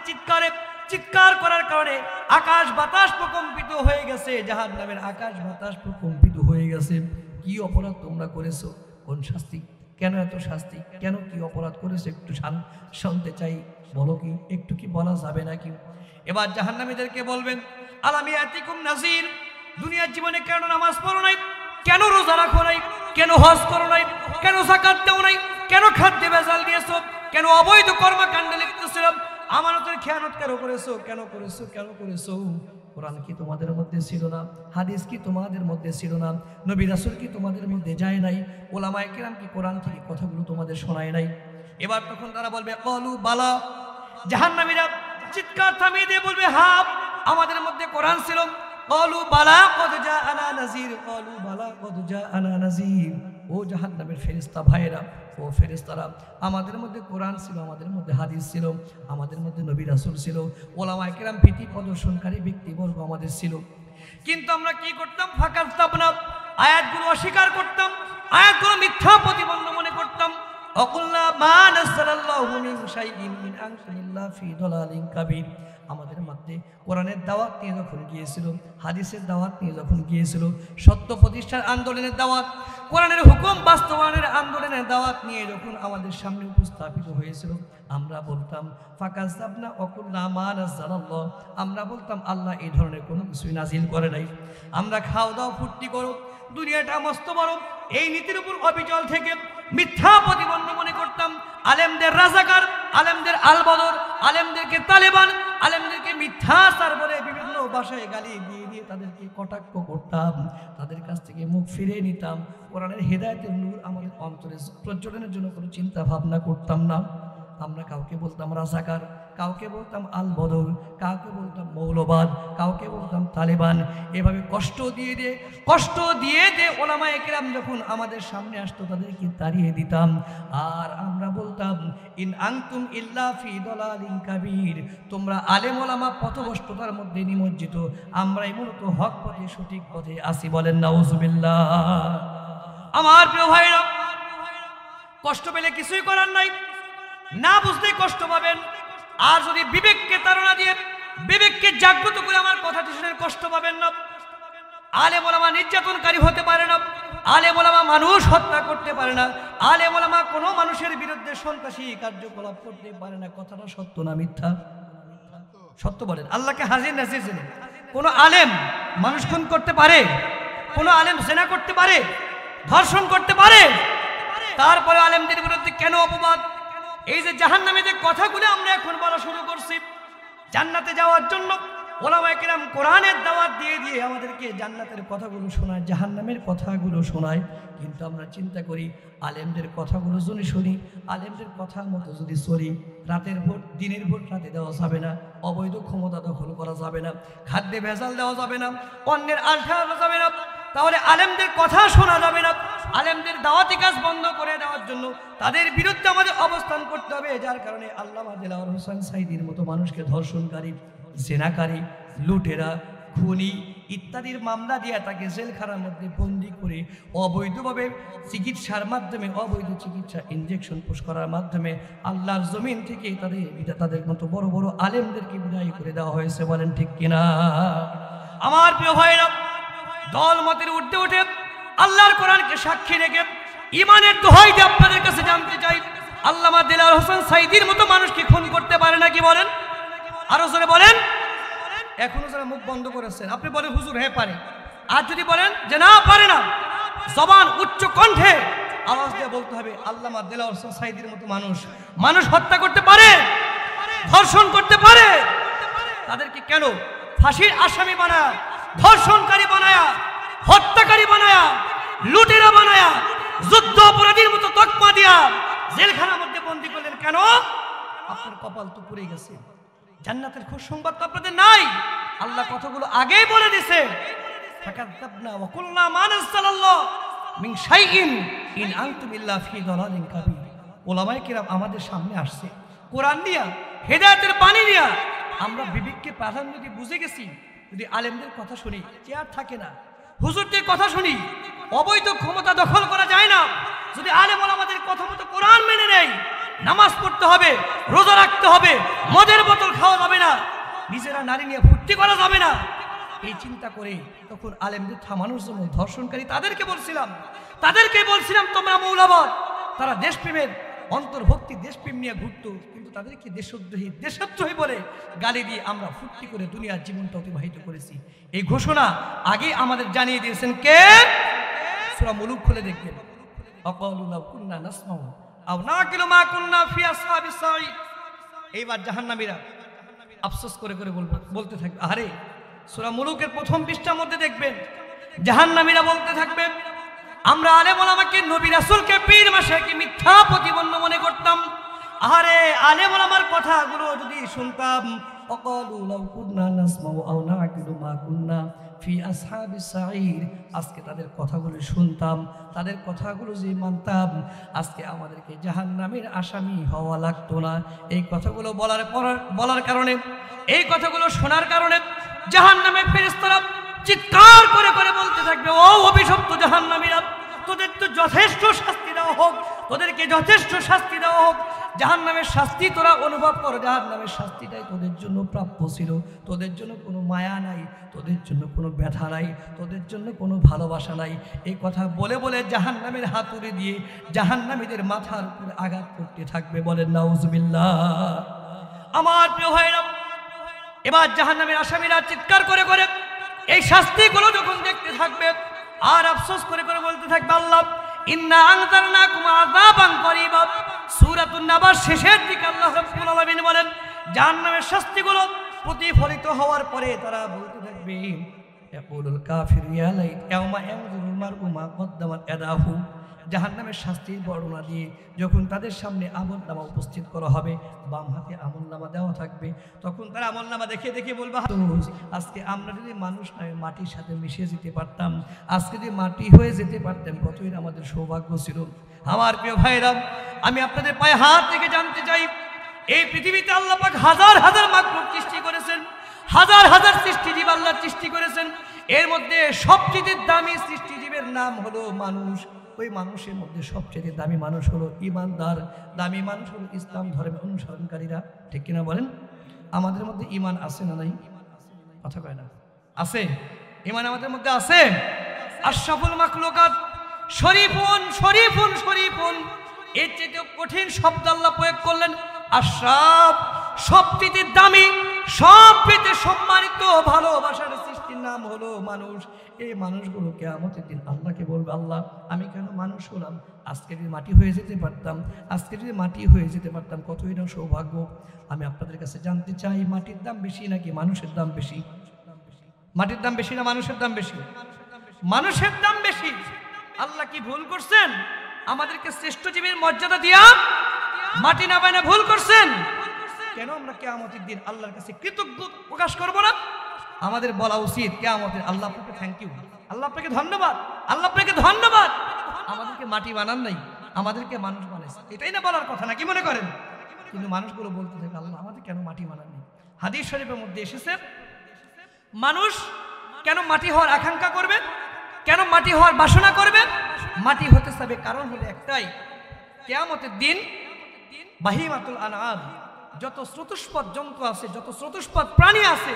চিৎকার করার কারণে আকাশ বাতাস প্রকম্পিত হয়ে গেছে, জাহান্নামের আকাশ বাতাস প্রকম্পিত হয়ে গেছে। কি অপরাধ তোমরা করেছো? কোন শাস্তি? কেন এত শাস্তি? কেন কি অপরাধ করেছো? একটু শুনতে চাই, বলো কি, একটু কি বলা যাবে নাকি? এবার জাহান্নামীদেরকে বলবেন, আলাম ইয়াতিকুম নাযির, দুনিয়ার জীবনে কেন নামাজ পড়ো নাই, কেন রোজা রাখো নাই, কেন হজ করো নাই, কেন যাকাত দাও নাই, কেন খাদ্যে ভেজাল দিয়েছো, কেন অবৈধ কর্মকাণ্ডে লিপ্তছিল, আমানতের খেয়ানত কেন করেছো, কেন করেছো, কেন করেছো? কোরআন কি তোমাদের মধ্যে ছিল না? হাদিস কি তোমাদের মধ্যে ছিল না? নবী রাসূল কি তোমাদের মধ্যে যায় নাই? ওলামায়ে কেরাম কি কোরআন থেকে কথাগুলো তোমাদের শোনায় নাই? এবার তখন তারা বলবে, ক্বালু বালা, জাহান্নামীরা চিৎকার থামিয়ে দিয়ে বলবে, হ্যাঁ, আমাদের মধ্যে কোরআন ছিল। ক্বালু বালা কদ জাআনা নাযির, ক্বালু বালা কদ জাআনা নাযির। ও জাহান্নামের ফেরেশতা ভাইরা, ও ফেরেশতারা, আমাদের মধ্যে কোরআন ছিল, আমাদের মধ্যে হাদিস ছিল, আমাদের মধ্যে নবী রাসূল ছিল, ওলামায়ে কেরাম ভীতি প্রদর্শনকারী ব্যক্তিবর্গ আমাদের ছিল। কিন্তু আমরা কি করতাম? ফাকাযযাবনা, আয়াতগুলো অস্বীকার করতাম, আয়াতগুলো মিথ্যা প্রতিপন্ন মনে করতাম। অকুল্লা মা নাযালাল্লাহু মিন শাইইন মিন আনসালিল্লাহ ফি দালালিন কাবীর। আমাদের মধ্যে কোরআনের দাওয়াত নিয়ে যখন গিয়েছিল, হাদিসের দাওয়াত নিয়ে যখন গিয়েছিল, সত্য প্রতিষ্ঠার আন্দোলনের দাওয়াত, কোরআনের হুকুম বাস্তবায়নের আন্দোলনের দাওয়াত নিয়ে যখন আমাদের সামনে উপস্থাপিত হয়েছিল, আমরা বলতাম ফাকাযযাবনা ওয়াকুল্লা মা নাযালাল্লাহ, আমরা বলতাম আল্লাহ এই ধরনের কোনো কিছুই নাজিল করে নাই। আমরা খাও দাও ফুর্তি করো, দুনিয়াটা মস্ত বড়, এই নীতির উপর অবিচল থেকে মিথ্যা প্রতিপন্ন মনে করতাম। আলেমদের রাজাকার, আলেমদের আলবদর, আলেমদেরকে তালেবান, আলেমদেরকে মিথ্যাচার বলে বিভিন্ন ভাষায় গালি দিয়ে দিয়ে তাদেরকে কটাক্ষ করতাম, তাদের কাছ থেকে মুখ ফিরিয়ে নিতাম। কোরআনের হেদায়েতের নূর আমাদের অন্তরে প্রজ্বলনের জন্য কোনো চিন্তা ভাবনা করতাম না। আমরা কাউকে বলতাম রাজাকার, কাউকে বলতাম আল বদর, কাউকে বলতাম মৌলবাদ, কাউকে বলতাম তালেবান। এভাবে কষ্ট দিয়ে দিয়ে ওলামায়ে কেরাম যখন আমাদের সামনে আসতো, তাদেরকে তাড়িয়ে দিতাম। আর আমরা বলতাম, ইন আনতুম ইল্লা ফি দালালিন কাবীর, তোমরা আলেম ওলামা পথভ্রষ্টতার মধ্যে নিমজ্জিত, আমরাই মূলত হক পথে, সঠিক পথে আসি। বলেন নাউজুবিল্লাহ। আমার প্রিয় ভাইরা, কষ্ট পেলে কিছুই করার নাই, না বুঝতে কষ্ট পাবেন। আর যদি বিবেককে তাড়না দিয়ে, বিবেককে জাগ্রত করে আমার কথাটি শুনে কষ্ট পাবেন না। আলেম ওলামা নির্যাতনকারী হতে পারে না, আলেম ওলামা মানুষ হত্যা করতে পারে না, আলেম ওলামা কোনো মানুষের বিরুদ্ধে সন্ত্রাসী কার্যকলাপ করতে পারে না। কথাটা সত্য না মিথ্যা? সত্য বলেন, আল্লাহকে হাজির নাজির জেনে। কোনো আলেম মানুষ খুন করতে পারে? কোনো আলেম জেনা করতে পারে? ধর্ষণ করতে পারে? তারপরে আলেমদের বিরুদ্ধে কেন অপবাদ? এই যে জাহান্নামের কথাগুলো আমরা এখন বলা শুরু করছি, জান্নাতে যাওয়ার জন্য ওলামায়ে কেরাম কোরআনের দাওয়াত দিয়ে দিয়ে আমাদেরকে জান্নাতের কথাগুলো শোনায়, জাহান্নামের কথাগুলো শোনায়। কিন্তু আমরা চিন্তা করি, আলেমদের কথাগুলো যদি শুনি, আলেমদের কথা মতো যদি চলি, রাতের ভোট দিনের ভোট রাতে দেওয়া যাবে না, অবৈধ ক্ষমতা দখল করা যাবে না, খাদ্যে ভেজাল দেওয়া যাবে না, অন্যের আলঠা যাবে না, তাহলে আলেমদের কথা শোনা যাবে না। আলেমদের দাওয়াতি কাজ বন্ধ করে দেওয়ার জন্য তাদের বিরুদ্ধে আমাদের অবস্থান করতে হবে। যার কারণে আল্লামা দেলাওয়ার হোসেন সাঈদীর মতো মানুষকে ধর্ষণকারী, জেনাকারী, লুটেরা, খুনি ইত্যাদির মামলা দিয়ে তাকে জেলখানার মধ্যে বন্দি করে অবৈধভাবে চিকিৎসার মাধ্যমে, অবৈধ চিকিৎসা ইনজেকশন পুশ করার মাধ্যমে আল্লাহর জমিন থেকে তাদের মতো বড় বড় আলেমদেরকে বিদায় করে দেওয়া হয়েছে। বলেন ঠিক কিনা? আমার প্রিয় ভাইরা, দল মতের ঊর্ধ্বে উঠে আল্লাহর কোরআনকে সাক্ষী রেখে ইমানের দোহাই দিয়ে আপনাদের কাছে জানতে চাই, আল্লামা দেলাওয়ার হোসেন সাঈদীর মতো মানুষ কি খুন করতে পারে নাকি বলেন? আরো জোরে বলেন। এখনো যারা মুখ বন্ধ করেছেন, আপনি বলেন হুজুর হ্যাঁ পারে, আর যদি বলেন যে না পারে না, জবান উচ্চ কণ্ঠে আওয়াজ দিয়ে বলতে হবে আল্লামা দেলাওয়ার হোসেন সাঈদীর মতো মানুষ হত্যা করতে পারে, ধর্ষণ করতে পারে। তাদেরকে কেন ফাঁসির আসামি বানায়া, ধর্ষণকারী বানায়া, হত্যাকারী বানায়া, লুটেরা বানায়া, যুদ্ধ অপরাধীর মতো তকমা দিয়া জেলখানার মধ্যে বন্দী করলেন কেন? আপনার কপাল তো পুড়ে গেছে, জান্নাতের খুশ সংবাদ তো আপনাদের নাই। আল্লাহ কথাগুলো আগেই বলে দিয়েছে, ফাকাযাবনা ওয়া কুলনা মা নাযালাল্লাহু মিন শাইইন ইন আনতুম ইল্লা ফি দালালিন কাবীর। ওলামায়ে কিরাম আমাদের সামনে আসছে কোরআন নিয়া, হেদায়েতের বাণী নিয়া। আমরা বিবেককে প্রাধান্য দিয়ে বুঝে গেছি, যদি আলেমদের কথা শুনি চেয়ার থাকে না, হুজুরদের কথা শুনি অবৈধ ক্ষমতা দখল করা যায় না। যদি আলেম ওলামাদের কথা মতো কোরআন মেনে নেই, নামাজ পড়তে হবে, রোজা রাখতে হবে, মদের বোতল খাওয়া যাবে না, নিজেরা নারী নিয়ে ফুর্তি করা যাবে না, এই চিন্তা করে তখন আলেমদের থামানোর জন্য ধর্ষণকারী তাদেরকে বলছিলাম তোমরা মৌলবাদ। তারা দেশপ্রেমের অন্তর্ভুক্তি, দেশপ্রেম নিয়ে ঘুরতো, কিন্তু তাদেরকে দেশদ্রোহী বলে গালি দিয়ে আমরা ফুর্তি করে দুনিয়ার জীবনটা অতিবাহিত করেছি। এই ঘোষণা আগে আমাদের জানিয়ে দিয়েছেন কে? সূরা মুলুক খুলে দেখবেন, আকালু লাউ কুননা নাসমাউ আও নাকিলু মা কুননা ফি আসহাবিস সাঈদ। এইবার জাহান্নামীরা আফসোস করে করে বলতে থাকবে, আরে সূরা মুলুকের প্রথম পৃষ্ঠার মধ্যে দেখবেন জাহান্নামীরা বলতে থাকবে, আমরা আলেম ওলামাকে, নবী রাসূলকে, পীর মাশায়েখকে মিথ্যা প্রতিপন্ন মনে করতাম। আরে আলেম ওলামার কথাগুলো যদি শুনতাম, আকালু লাউ কুননা নাসমাউ আও নাকিলু মা কুননা ফি আসহাবিস সাঈর, আজকে তাদের কথাগুলো শুনতাম, তাদের কথাগুলো যে মানতাম, আজকে আমাদেরকে জাহান্নামের আসামি হওয়া লাগতো না। এই কথাগুলো বলার কারণে, এই কথাগুলো শোনার কারণে জাহান্নামের ফেরেশতারা চিৎকার করে করে বলতে থাকবে, ও অভিশপ্ত জাহান্নামীরা, তোদের তো যথেষ্ট শাস্তি দেওয়া হোক, তোদেরকে যথেষ্ট শাস্তি দেওয়া হোক। জাহান্নামের শাস্তি তোরা অনুভব কর, জাহান্নামের শাস্তিটাই তোদের জন্য প্রাপ্য ছিল। তোদের জন্য কোনো মায়া নাই, তোদের জন্য কোনো ব্যথা নাই, তোদের জন্য কোনো ভালোবাসা নাই। এই কথা বলে বলে জাহান্নামের হাতুড়ি দিয়ে জাহান্নামীদের মাথার উপরে আঘাত করতে থাকবে। বলেন নাউজুবিল্লাহ। আমার প্রিয় ভাইরা, এবার জাহান্নামের আসামীরা চিৎকার করে করে এই শাস্তিগুলো যখন দেখতে থাকবে আর আফসোস করে করে বলতে থাকবে, আল্লাহ ইন্না আনজারনাকুম আযাবান করিবা। সূরাতুন নাবার শেষের দিকে আল্লাহ রাব্বুল আলামিন বলেন, জাহান্নামের শাস্তিগুলো প্রতিফলিত হওয়ার পরে তারা বলতে থাকবে, ইয়াকুলুল কাফিরু ইয়া লাইত ইয়াউমা ইয়ানজুরুল মারউ মা কদ্দামাত ইয়াদাহু। জাহান্নামের শাস্তির বর্ণনা দিয়ে যখন তাদের সামনে আমলনামা উপস্থিত করা হবে, বাম হাতে আমলনামা দেওয়া থাকবে, তখন তারা আমলনামা দেখে দেখে বলবে, আজকে আমরা যদি মানুষ নয় মাটির সাথে মিশে যেতে পারতাম, আজকে যদি মাটি হয়ে যেতে পারতাম, কতই আমাদের সৌভাগ্য ছিল। আমার প্রিয় ভাইরা, আমি আপনাদের পায়ে হাত থেকে জানতে চাই, এই পৃথিবীতে আল্লাহ পাক হাজার হাজার মাখলুক সৃষ্টি করেছেন, হাজার হাজার সৃষ্টিজীব আল্লাহ সৃষ্টি করেছেন। এর মধ্যে সবচেয়ে দামি সৃষ্টিজীবের নাম হলো মানুষ। ওই মানুষের মধ্যে সবচেয়ে দামি মানুষ হলো ইমানদার, দামি মানুষ হলো ইসলাম ধর্মের অনুসরণকারীরা। ঠিক কিনা বলেন? আমাদের মধ্যে ইমান আছে না নাই? কথা কয় না? আছে, ইমান আমাদের মধ্যে আছে। আশরাফুল মাখলুকাত, শরীফুন শরীফুন শরীফুন, এর চেয়ে কঠিন শব্দ আল্লাহ প্রয়োগ করলেন। আশরাফ, সবচেয়ে দামি, সবচেয়ে সম্মানিত, ভালোবাসার সৃষ্টির নাম হলো মানুষ। এই মানুষগুলো কিয়ামতের দিন আল্লাহকে বলবে, আল্লাহ আমি কেন মানুষ হলাম? আজকে যদি মাটি হয়ে যেতে পারতাম, আজকে যদি মাটি হয়ে যেতে পারতাম, কতই না সৌভাগ্য। আমি আপনাদের কাছে জানতে চাই, মাটির দাম বেশি নাকি মানুষের দাম বেশি? মাটির দাম বেশি না মানুষের দাম বেশি? মানুষের দাম বেশি। আল্লাহ কি ভুল করছেন? আমাদেরকে শ্রেষ্ঠ জীবের মর্যাদা দিয়া মাটি না বানায় ভুল করছেন? কেন আমরা কিয়ামতের দিন আল্লাহর কাছে কৃতজ্ঞ প্রকাশ করব না? আমাদের বলা উচিত কিয়ামতের, আল্লাহ আপনাকে থ্যাংক ইউ, আল্লাহ আপনাকে ধন্যবাদ, আল্লাহ আপনাকে ধন্যবাদ, আমাদেরকে মাটি বানান নাই, আমাদেরকে মানুষ বানাইছে। এটাই না বলার কথা, না কি মনে করেন? কিন্তু মানুষগুলো বলতে থাকে, আল্লাহ আমাদের কেন মাটি বানাননি? হাদিস শরীফের মধ্যে এসেছে, মানুষ কেন মাটি হওয়ার আকাঙ্ক্ষা করবে, কেন মাটি হওয়ার বাসনা করবে? মাটি হতে চাবে কারণ হলো একটাই, কিয়ামতের দিন বাহিমাতুল আনআম, যত স্রোতস্পদ জন্তু আছে, যত স্রোতস্পদ প্রাণী আছে,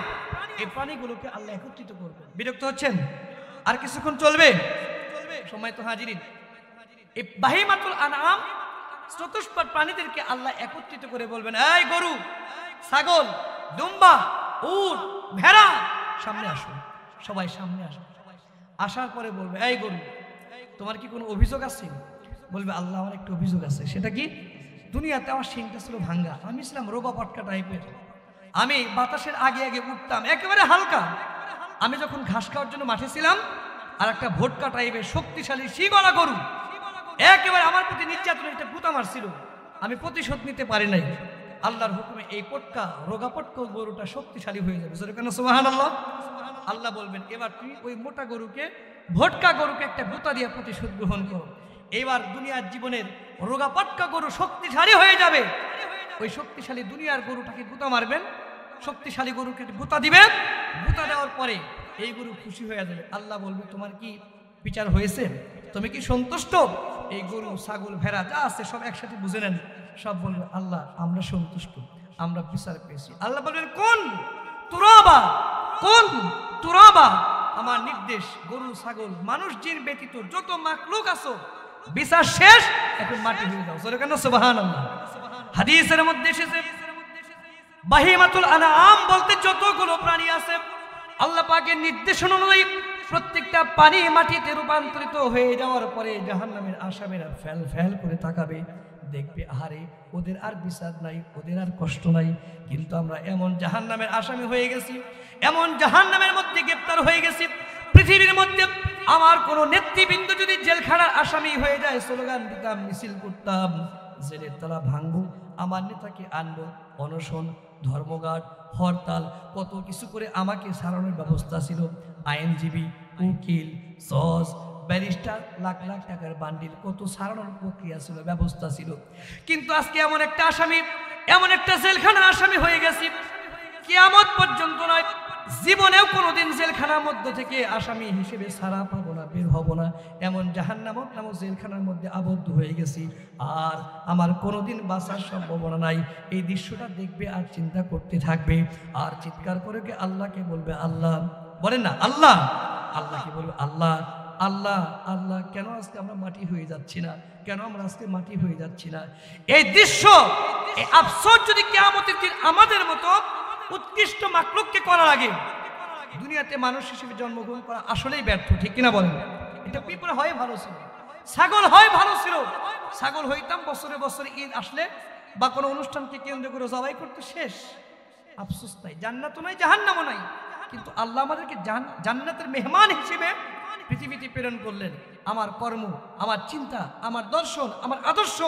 এই প্রাণীগুলোকে আল্লাহ একত্রিত করবেন। বিরক্ত হচ্ছেন? আর কিছুক্ষণ চলবে? সময় তো হাজিরিন, এই বাহিমাতুল আনআম স্রোতস্পদ প্রাণীদেরকে আল্লাহ একত্রিত করে বলবেন, এই গরু, ছাগল, দুম্বা, উট, ভেড়া, সামনে আসো। সবাই সামনে আসো। আসার পরে বলবে, এই গরু, তোমার কি কোনো অভিযোগ আছে? বলবে, আল্লাহ, আমার একটা অভিযোগ আছে। সেটা কি? দুনিয়াতে আমার শিংটা ছিল ভাঙ্গা, আমি ছিলাম রোগা পটকা টাইপের, আমি বাতাসের আগে আগে উঠতাম, একেবারে হালকা। আমি যখন ঘাস খাওয়ার জন্য মাঠে ছিলাম, আর একটা ভোটকা টাইপের শক্তিশালী শিগলা গরু একেবারে আমার প্রতি নির্যাতনের একটা গুতা মারছিল, আমি প্রতিশোধ নিতে পারি নাই। আল্লাহর হুকুমে এই পটকা, রোগা পটকা গরুটা শক্তিশালী হয়ে যাবে। সুবহানাল্লাহ। আল্লাহ বলবেন, এবার তুই ওই মোটা গরুকে, ভোটকা গরুকে একটা গুতা দিয়ে প্রতিশোধ গ্রহণ করো। এবার দুনিয়ার জীবনের রোগা পটকা গরু শক্তিশালী হয়ে যাবে। ওই শক্তিশালী দুনিয়ার গরুটাকে গুতা মারবেন, শক্তিশালী গরুকে গুতা দিবেন। গুতা দেওয়ার পরে এই গরু খুশি হয়ে যাবে। আল্লাহ বলবে, তোমার কি বিচার হয়েছে? তুমি কি সন্তুষ্ট? এই গরু, ছাগল, ভেড়া যা আছে সব একসাথে বুঝে নেন। সব বলবে, আল্লাহ, আমরা সন্তুষ্ট, আমরা বিচার পেয়েছি। আল্লাহ বলবেন, কোন তুরাবা, কোন তুরাবা, আমার নির্দেশ, গরু, ছাগল, মানুষ, জিন ব্যতীত যত মাখলুক আছো, বিচার শেষ, এখন মাটি হয়ে যাও। সুবহানাল্লাহ। হাদিসের মধ্যে এসেছে, বাহিমাতুল আনআম বলতে যতগুলো প্রাণী আছে, আল্লাহ পাকের নির্দেশনা অনুযায়ী প্রত্যেকটা পানি মাটিতে রূপান্তরিত হয়ে যাওয়ার পরে জাহান্নামের আসামিরা ফেল ফেল করে তাকাবে, দেখবে, আহারে, ওদের আর বিচার নাই, ওদের আর কষ্ট নাই। কিন্তু আমরা এমন জাহান্নামের আসামি হয়ে গেছি, এমন জাহান্নামের মধ্যে গ্রেপ্তার হয়ে গেছি, পৃথিবীর মধ্যে আমার কোন নেতৃবৃন্দ যদি জেলখানার আসামি হয়ে যায়, স্লোগান দিতাম, মিছিল করতাম, জেলের তালা ভাঙবো, আমার নেতাকে আনবো, অনশন, ধর্মঘট, হরতাল, কত কিছু করে আমাকে সারানোর ব্যবস্থা ছিল। আইনজীবী, উকিল, জজ, ব্যারিস্টার, লাখ লাখ টাকার বান্ডিল, কত সারানোর প্রক্রিয়া ছিল, ব্যবস্থা ছিল। কিন্তু আজকে এমন একটা আসামি, এমন একটা জেলখানার আসামি হয়ে গেছি, কিয়ামত পর্যন্ত নয়, জীবনেও কোনোদিন জেলখানার মধ্য থেকে আসামি হিসেবে ছাড়া পাবো না, বের হব না। এমন জাহান্নামক নামক জেলখানার মধ্যে আবদ্ধ হয়ে গেছি, আর আমার কোনোদিন বাঁচার সম্ভাবনা নাই। এই দৃশ্যটা দেখবে আর চিন্তা করতে থাকবে, আর চিৎকার করে আল্লাহকে বলবে, আল্লাহ, বলেন না, আল্লাহ, আল্লাহকে বলবে, আল্লাহ, আল্লাহ, আল্লাহ, কেন আজকে আমরা মাটি হয়ে যাচ্ছি না? কেন আমরা আজকে মাটি হয়ে যাচ্ছি না? এই দৃশ্য, এই আফসোস যদি কিয়ামতের দিন আমাদের মতো উৎকৃষ্ট মাখলুককে করা লাগে, দুনিয়াতে মানুষ হিসেবে জন্মগ্রহণ করা আসলেই ব্যর্থ, ঠিক কিনা বলেন? এটা পিঁপড়া হয় ভালো ছিল, ছাগল হয় ভালো ছিল। ছাগল হইতাম, বছরে বছরে ঈদ আসলে বা কোনো অনুষ্ঠানকে কেন্দ্র করে জবাই করতে, শেষ, আফসোস নাই, জান্নাতও নাই, জাহান্নামও নাই। কিন্তু আল্লাহ আমাদেরকে জান্নাতের মেহমান হিসেবে পৃথিবীতে প্রেরণ করলেন। আমার কর্ম, আমার চিন্তা, আমার দর্শন, আমার আদর্শ,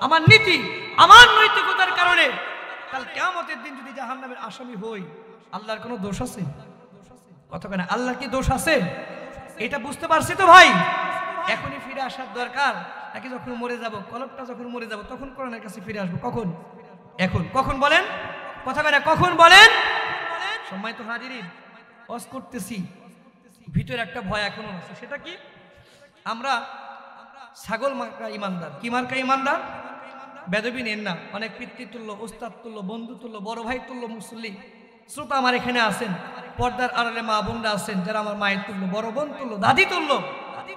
আমার নীতি, আমার নৈতিকতার কারণে কাল কিয়ামতের দিন যদি জাহান্নামের আসামি হই, আল্লাহর কোনো দোষ আছে? কথা কেন, আল্লাহর কি দোষ আছে? এটা বুঝতে পারছি তো ভাই। এখনই ফিরে আসার দরকার, নাকি যখন মরে যাব, কলবটা যখন মরে যাব তখন কোরআনের কাছে ফিরে আসবো? কখন? এখন। কখন বলেন? কথা কেন, কখন বলেন? সময় তো হাজিরিন, ওয়াজ করতেছি, ভিতরে একটা ভয় এখনো আছে। সেটা কি? আমরা ছাগল মার্কা ইমানদার। কি মার্কা ইমানদার? বেদবি নেন না, অনেক পিতৃতুল্য, ওস্তাদ তুল্য, বন্ধু তুল্য, বড় ভাই তুল্য মুসল্লি শ্রোতা আমার এখানে আছেন, পর্দার আড়ালে মা বোনরা আছেন, যারা আমার মায়ের তুল্য, বড় বোন তুল্য, দাদি তুল্য,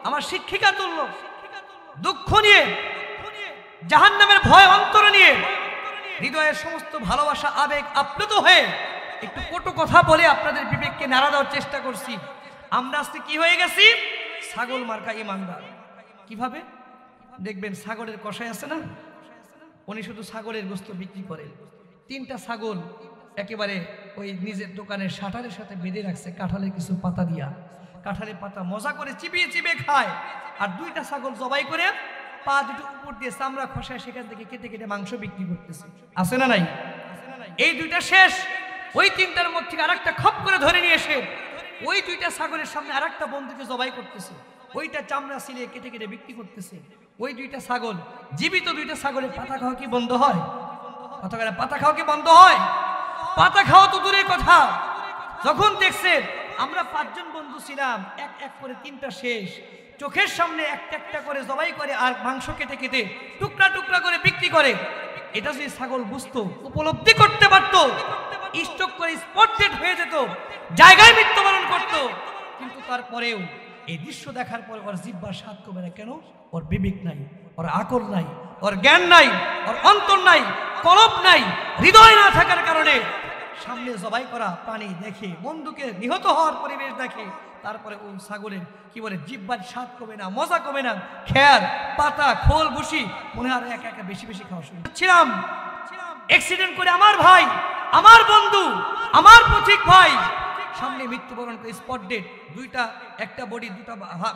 আমার শিক্ষিকা তুল্য। দুঃখ নিয়ে, জাহান্নামের ভয় অন্তরে নিয়ে, হৃদয়ের সমস্ত ভালোবাসা, আবেগ আপ্লুত হয়ে একটু কটু কথা বলে আপনাদের বিবেককে নাড়া দেওয়ার চেষ্টা করছি। আমরা আজকে কি হয়ে গেছি? ছাগল মার্কা ইমানদার। কিভাবে? দেখবেন, ছাগলের কষাই আছে না, উনি শুধু ছাগলের গোস্ত বিক্রি করেন। 3টা ছাগল একেবারে ওই নিজের দোকানের শাটারের সাথে বেঁধে রাখছে কাঁঠালের কিছু পাতা দিয়া। কাঁঠালের পাতা মজা করে চিবিয়ে চিবিয়ে খায়। আর 2টা ছাগল জবাই করে পা দুটো উপর দিয়ে চামড়া খসায় সেখান থেকে কেটে কেটে মাংস বিক্রি করতেছে। আছে না নাই? এই 2টা শেষ, ওই 3টার মধ্যে আরেকটা খপ করে ধরে নিয়ে এসে ওই 2টা ছাগলের সামনে আরেকটা বন্ধুকে জবাই করতেছে। ওইটা চামড়া সিলিয়ে কেটে কেটে বিক্রি করতেছে। ওই 2টা ছাগল, জীবিত 2টা ছাগলের পাতা খাওয়া কি বন্ধ হয়? কথা বলে, পাতা খাওয়া কি বন্ধ হয়? পাতা খাওয়া তো দূরের কথা। যখন দেখছে আমরা 5 জন বন্ধু ছিলাম, এক এক করে 3টা শেষ, চোখের সামনে একটা একটা করে জবাই করে আর মাংস কেটে কেটে টুকরা টুকরা করে বিক্রি করে, এটা যদি ছাগল বুঝতো, উপলব্ধি করতে পারতো, স্ট্রোক করে স্পট ডেড হয়ে যেত, জায়গায় মৃত্যুবরণ করত। কিন্তু তারপরেও এই দৃশ্য দেখার পর ওর জিহ্বার স্বাদ কমে না কেন? ওর বিবেক নাই, ওর আকল নাই, ওর জ্ঞান নাই, ওর অন্তর নাই, কলব নাই, হৃদয় না থাকার কারণে সামনে জবাই করা প্রাণী দেখে, বন্ধুকে নিহত হওয়ার পরিবেশ দেখে, তারপরে ওই ছাগলের কি বলে জিহ্বার স্বাদ কমে না, মজা কমে না, খেয়ার পাতা খোল ভুসি মনে হয় একা একা বেশি বেশি খাওয়া শুরু ছিলাম। অ্যাক্সিডেন্ট করে আমার ভাই, আমার বন্ধু, আমার পথিক ভাই সামনে মৃত্যুবরণ করে স্পট ডেড, দুইটা একটা বডি দুটা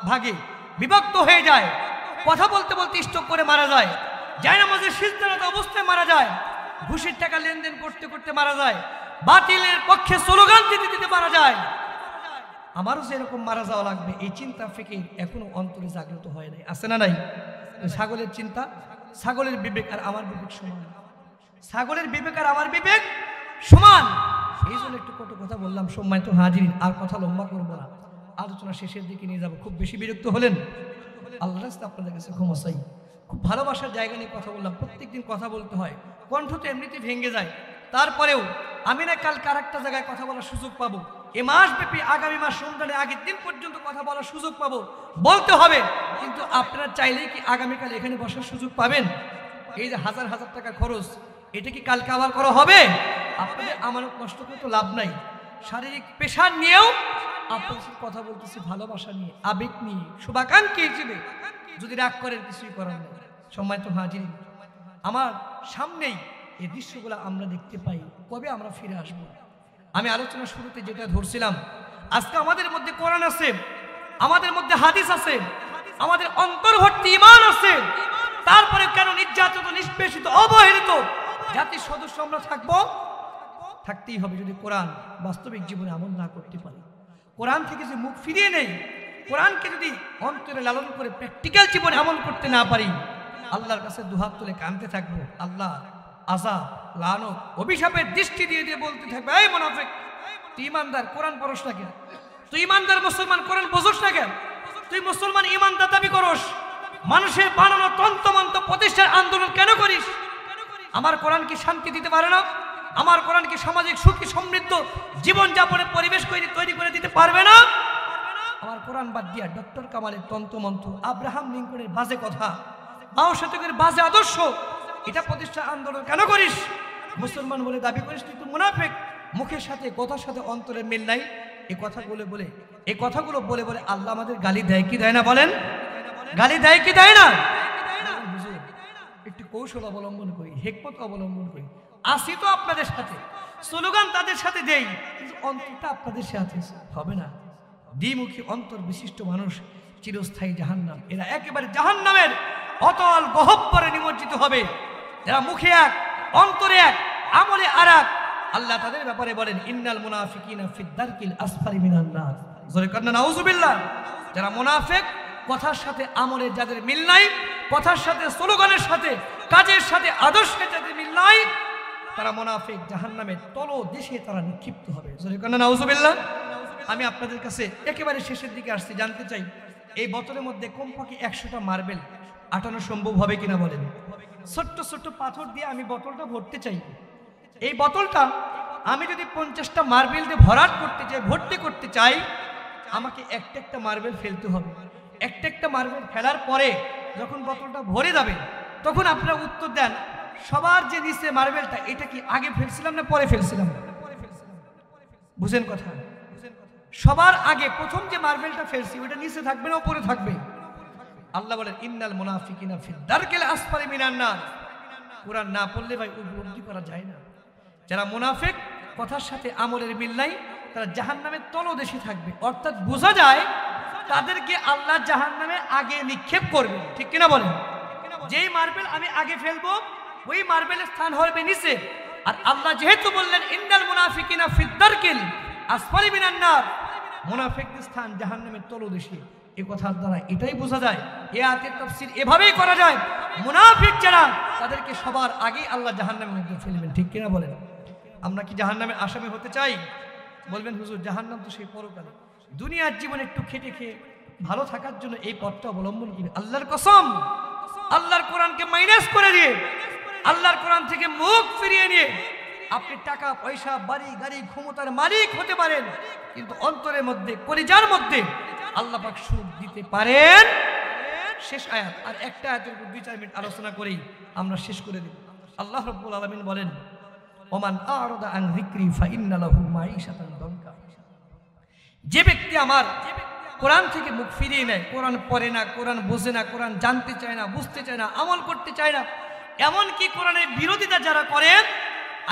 ভাগে বিভক্ত হয়ে যায়, কথা বলতে বলতে স্ট্রোক করে মারা যায়, জায়নামাজের সিজদারত অবস্থায় মারা যায়, ঘুষের টাকা লেনদেন করতে করতে মারা যায়, বাতিলের পক্ষে স্লোগান দিতে দিতে মারা যায়। আমারও যেরকম মারা যাওয়া লাগবে এই চিন্তা ফিকির এখনো অন্তরে জাগ্রত হয় নাই, আছে না নাই? ছাগলের চিন্তা, ছাগলের বিবেক আর আমার বিবেক সমান, ছাগলের বিবেক আর আমার বিবেক সমান। এই জন্য একটু কত কথা বললাম, সম্মানিত হাজির, আর কথা লম্বা করবো না, আলোচনা শেষের দিকে নিয়ে যাবো। খুব বেশি বিরক্ত হলেন, আল্লাহ রাস্তায় আপনাদের কাছে ক্ষমা চাই। খুব ভালোবাসার জায়গা নিয়ে কথা বললাম, প্রত্যেকদিন কথা বলতে হয়, কণ্ঠ তো এমনিতে ভেঙে যায়, তারপরেও আমি না কালকে আর একটা জায়গায় কথা বলার সুযোগ পাবো, এ মাস ব্যাপী আগামী মাস রমজানের আগের দিন পর্যন্ত কথা বলার সুযোগ পাবো, বলতে হবে। কিন্তু আপনারা চাইলেই কি আগামীকাল এখানে বসার সুযোগ পাবেন? এই যে হাজার হাজার টাকা খরচ, এটা কি কালকে আবার করা হবে? আপনাদের আমানত নষ্ট করে তো লাভ নাই। শারীরিক পেশার নিয়েও আপনাদের সাথে কথা বলতেছি, ভালোবাসা নিয়ে, আবেগ নিয়ে, শুভাকাঙ্ক্ষী হিসেবে। যদি রাগ করেন কিছুই করার নেই। সম্মানিত হাজির, আমার সামনেই এই দৃশ্যগুলো আমরা দেখতে পাই, কবে আমরা ফিরে আসব? আমি আলোচনা শুরুতে যেটা ধরছিলাম, আজকে আমাদের মধ্যে কোরআন আছে, আমাদের মধ্যে হাদিস আছে, আমাদের অন্তর্ভর্তি ঈমান আছে, তারপরে কেন নির্যাতিত, নিষ্পেষিত, অবহেলিত জাতির সদস্য আমরা থাকবো? থাকতেই হবে যদি কোরআন বাস্তবিক জীবনে আমল না করতে পারি, কোরআন থেকে যে মুখ ফিরিয়ে নেই, কোরআনকে যদি অন্তরে লালন করে প্র্যাকটিক্যাল জীবনে আমল করতে না পারি, আল্লাহর কাছে দুহাত তুলে কাঁদতে থাকবো, আল্লাহ আযাব, লানত, অভিশাপের দৃষ্টি দিয়ে দিয়ে বলতে থাকবে, এই মুনাফিক, তুই ইমানদার, কোরআন পড়স না কেন? তুই ইমানদার মুসলমান, কোরআন বোঝস না কেন? তুই মুসলমান ইমানদার দাবি করস, মানুষের বানানো তন্ত্রমন্ত্র প্রতিষ্ঠার আন্দোলন কেন করিস? আমার কোরআন কি শান্তি দিতে পারে না? আমার কোরআন কি সামাজিক সুখী সমৃদ্ধ জীবনযাপনের পরিবেশ তৈরি করে দিতে পারবে না? আমার কোরআন বাদ দিয়া ডক্টর কামালের তন্ত্রমন্ত্র, আব্রাহাম লিঙ্কনের বাজে কথা, মাও শতকের বাজে আদর্শ, এটা প্রতিষ্ঠা আন্দোলন কেন করিস? মুসলমান বলে দাবি করিস, তুই তো মুনাফিক, মুখের সাথে কথার সাথে অন্তরের মিল নাই। এই কথাগুলো বলে বলে আল্লাহ আমাদের গালি দেয় কি দেয় না? বলেন, গালি দেয় কি দেয় না? একটু কৌশল অবলম্বন করি, হিকমত অবলম্বন করি, আসি তো আপনাদের সাথে, স্লোগান তাদের সাথে দেই, কিন্তু অন্তরটা আপনাদের সাথে হবে না। দ্বিমুখী অন্তর বিশিষ্ট মানুষ চিরস্থায়ী জাহান্নাম, এরা একেবারে জাহান্নামের অতল গহ্বরে নিমজ্জিত হবে। এরা মুখে এক, অন্তরে এক, আমলে আর এক। আল্লাহ তাদের ব্যাপারে বলেন, ইন্নাল মুনাফিকিনা ফিদ দারকিল আসফালি মিনান নার। জোরে কান্না নাউযুবিল্লাহ। যারা মুনাফিক, কথার সাথে আমলের যাদের মিল নাই, কথার সাথে, স্লোগানের সাথে, কাজের সাথে, আদর্শের যাদের মিল নাই, তারা মুনাফিক, জাহান্নামের তলদেশে তারা নিক্ষিপ্ত হবে। জোরে কান্না নাউযুবিল্লাহ। আমি আপনাদের কাছে একেবারে শেষের দিকে আসছি, জানতে চাই এই বোতলের মধ্যে কমপক্ষে 100টা মার্বেল আটানো সম্ভব হবে কিনা বলেন? ছোট্ট ছোট্ট পাথর দিয়ে আমি বোতলটা ভরতে চাই। এই বোতলটা আমি যদি 50টা মার্বেল দিয়ে ভর্তি করতে চাই, আমাকে একটা একটা মার্বেল ফেলতে হবে। একটা একটা মার্বেল ফেলার পরে যখন বোতলটা ভরে যাবে, তখন আপনারা উত্তর দেন, সবার যে নিচে মার্বেলটা, এটা কি আগে ফেলছিলাম না পরে ফেলছিলাম? বুঝেন কথা? সবার আগে প্রথম যে মার্বেলটা ফেলছি, ওটা নিচে থাকবে না উপরে থাকবে? আল্লাহ বলেন, ইন্নাল মুনাফিকিনা ফিদ দারকিল আসফালি মিনান নার। কোরআন না পড়লে ভাই উপলব্ধি করা যায় না। যারা মুনাফিক, কথার সাথে আমলের মিল নাই, তারা জাহান্নামের তলদেশে থাকবে। অর্থাৎ বোঝা যায় তাদেরকে আল্লাহ জাহান্নামে আগে নিক্ষেপ করবে, ঠিক কিনা বলেন? যেই মার্বেল আমি আগে ফেলবো, ওই মার্বেলের স্থান হবে নিচে। আর আল্লাহ যেহেতু বললেন, ইন্নাল মুনাফিকিনা ফিদ দারকিল আসফালি মিনান নার, মুনাফিকদের স্থান জাহান্নামের তলদেশে। এই কথার দ্বারা এটাই বোঝা যায়, এই আয়াতের তাফসীর এভাবেই করা যায়, মুনাফিক যারা, তাদেরকে সবার আগেই আল্লাহ জাহান্নামের মধ্যে ফেলবেন, ঠিক কিনা বলেন? আমরা কি জাহান্নামের আসামি হতে চাই? বলবেন, হুজুর জাহান্নাম তো সেই পরকালে, দুনিয়ার জীবনে একটু খেটে খেয়ে ভালো থাকার জন্য এই পথটা অবলম্বন করি। আল্লাহর কসম, আল্লাহর কোরআনকে মাইনাস করে দিয়ে, আল্লাহর কোরআন থেকে মুখ ফিরিয়ে নিয়ে আপনি টাকা পয়সা বাড়ি গাড়ি ক্ষমতার মালিক হতে পারেন, কিন্তু অন্তরের মধ্যে কলিজার মধ্যে আল্লাহ পাক সুখ দিতে পারেন। শেষ আয়াত, আর একটা আয়াতের উপর 2-4 মিনিট আলোচনা করেই আমরা শেষ করে দেব। আল্লাহ রাব্বুল আলামিন বলেন, ওমান আরাদা আন যিকরি ফাইন্না লাহু মাঈশাতান দানকা। যে ব্যক্তি আমার কোরআন থেকে মুখ ফিরিয়ে নেয়, কোরআন পড়ে না, কোরআন বোঝে না, কোরআন জানতে চায় না, বুঝতে চায় না, আমল করতে চায় না, এমনকি কোরআনের বিরোধিতা যারা করেন,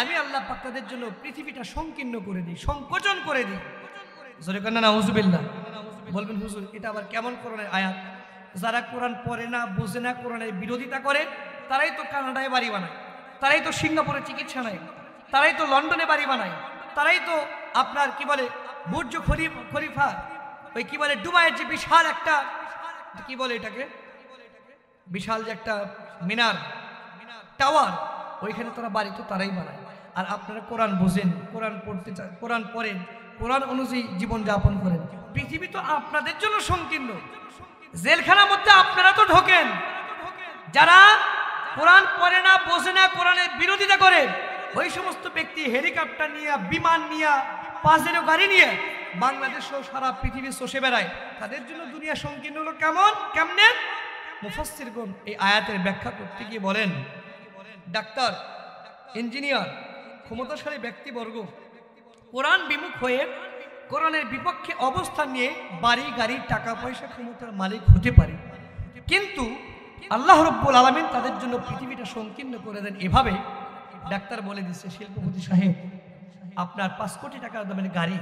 আমি আল্লাহ পাক তাদের জন্য পৃথিবীটা সংকীর্ণ করে দিই, সংকোচন করে দিই। জোরে কান্না নাউজুবিল্লাহ। বলবেন হুজুর এটা আবার কেমন কোরআনের আয়াত? যারা কোরআন পড়ে না, বোঝে না, কোরআনের বিরোধিতা করে, তারাই তো কানাডায় বাড়ি বানায়, তারাই তো সিঙ্গাপুরে চিকিৎসা নেয়, তারাই তো লন্ডনে বাড়ি বানায়, তারাই তো আপনার কি বলে বুর্জ খলিফা, ওই কি বলে দুবাইয়ের যে বিশাল একটা কি বলে এটাকে, বিশাল যে একটা মিনার টাওয়ার, ওইখানে তারা বাড়ি তো তারাই বানায়। আর আপনারা কোরআন বোঝেন, কোরআন পড়তে চান, কোরআন পড়েন, কোরআন অনুযায়ী জীবন যাপন করেন, পৃথিবী তো আপনাদের জন্য সংকীর্ণ। জেলখানার মধ্যে আপনারা তো ঢোকেন। যারা কোরআন পড়ে না, বোঝে না, কোরআনের বিরোধিতা করে, ওই সমস্ত ব্যক্তি হেলিকপ্টার নিয়ে, বিমান নিয়ে, পাজেরো গাড়ি নিয়ে বাংলাদেশ সহ সারা পৃথিবী চষে বেড়ায়। তাদের জন্য দুনিয়া সংকীর্ণ হলো কেমনে? মুফাসসিরগণ এই আয়াতের ব্যাখ্যা করতে গিয়ে বলেন, ডাক্তার, ইঞ্জিনিয়ার, ক্ষমতাশালী ব্যক্তিবর্গ কোরআন বিমুখ হয়ে কোরআনের বিপক্ষে অবস্থান নিয়ে বাড়ি গাড়ি টাকা পয়সা ক্ষমতার মালিক হতে পারে, কিন্তু আল্লাহ রাব্বুল আলামিন তাদের জন্য পৃথিবীটা সংকীর্ণ করে দেন এভাবে। ডাক্তার বলে দিচ্ছে, শিল্পপতি সাহেব আপনার 5 কোটি টাকার দামের গাড়ি,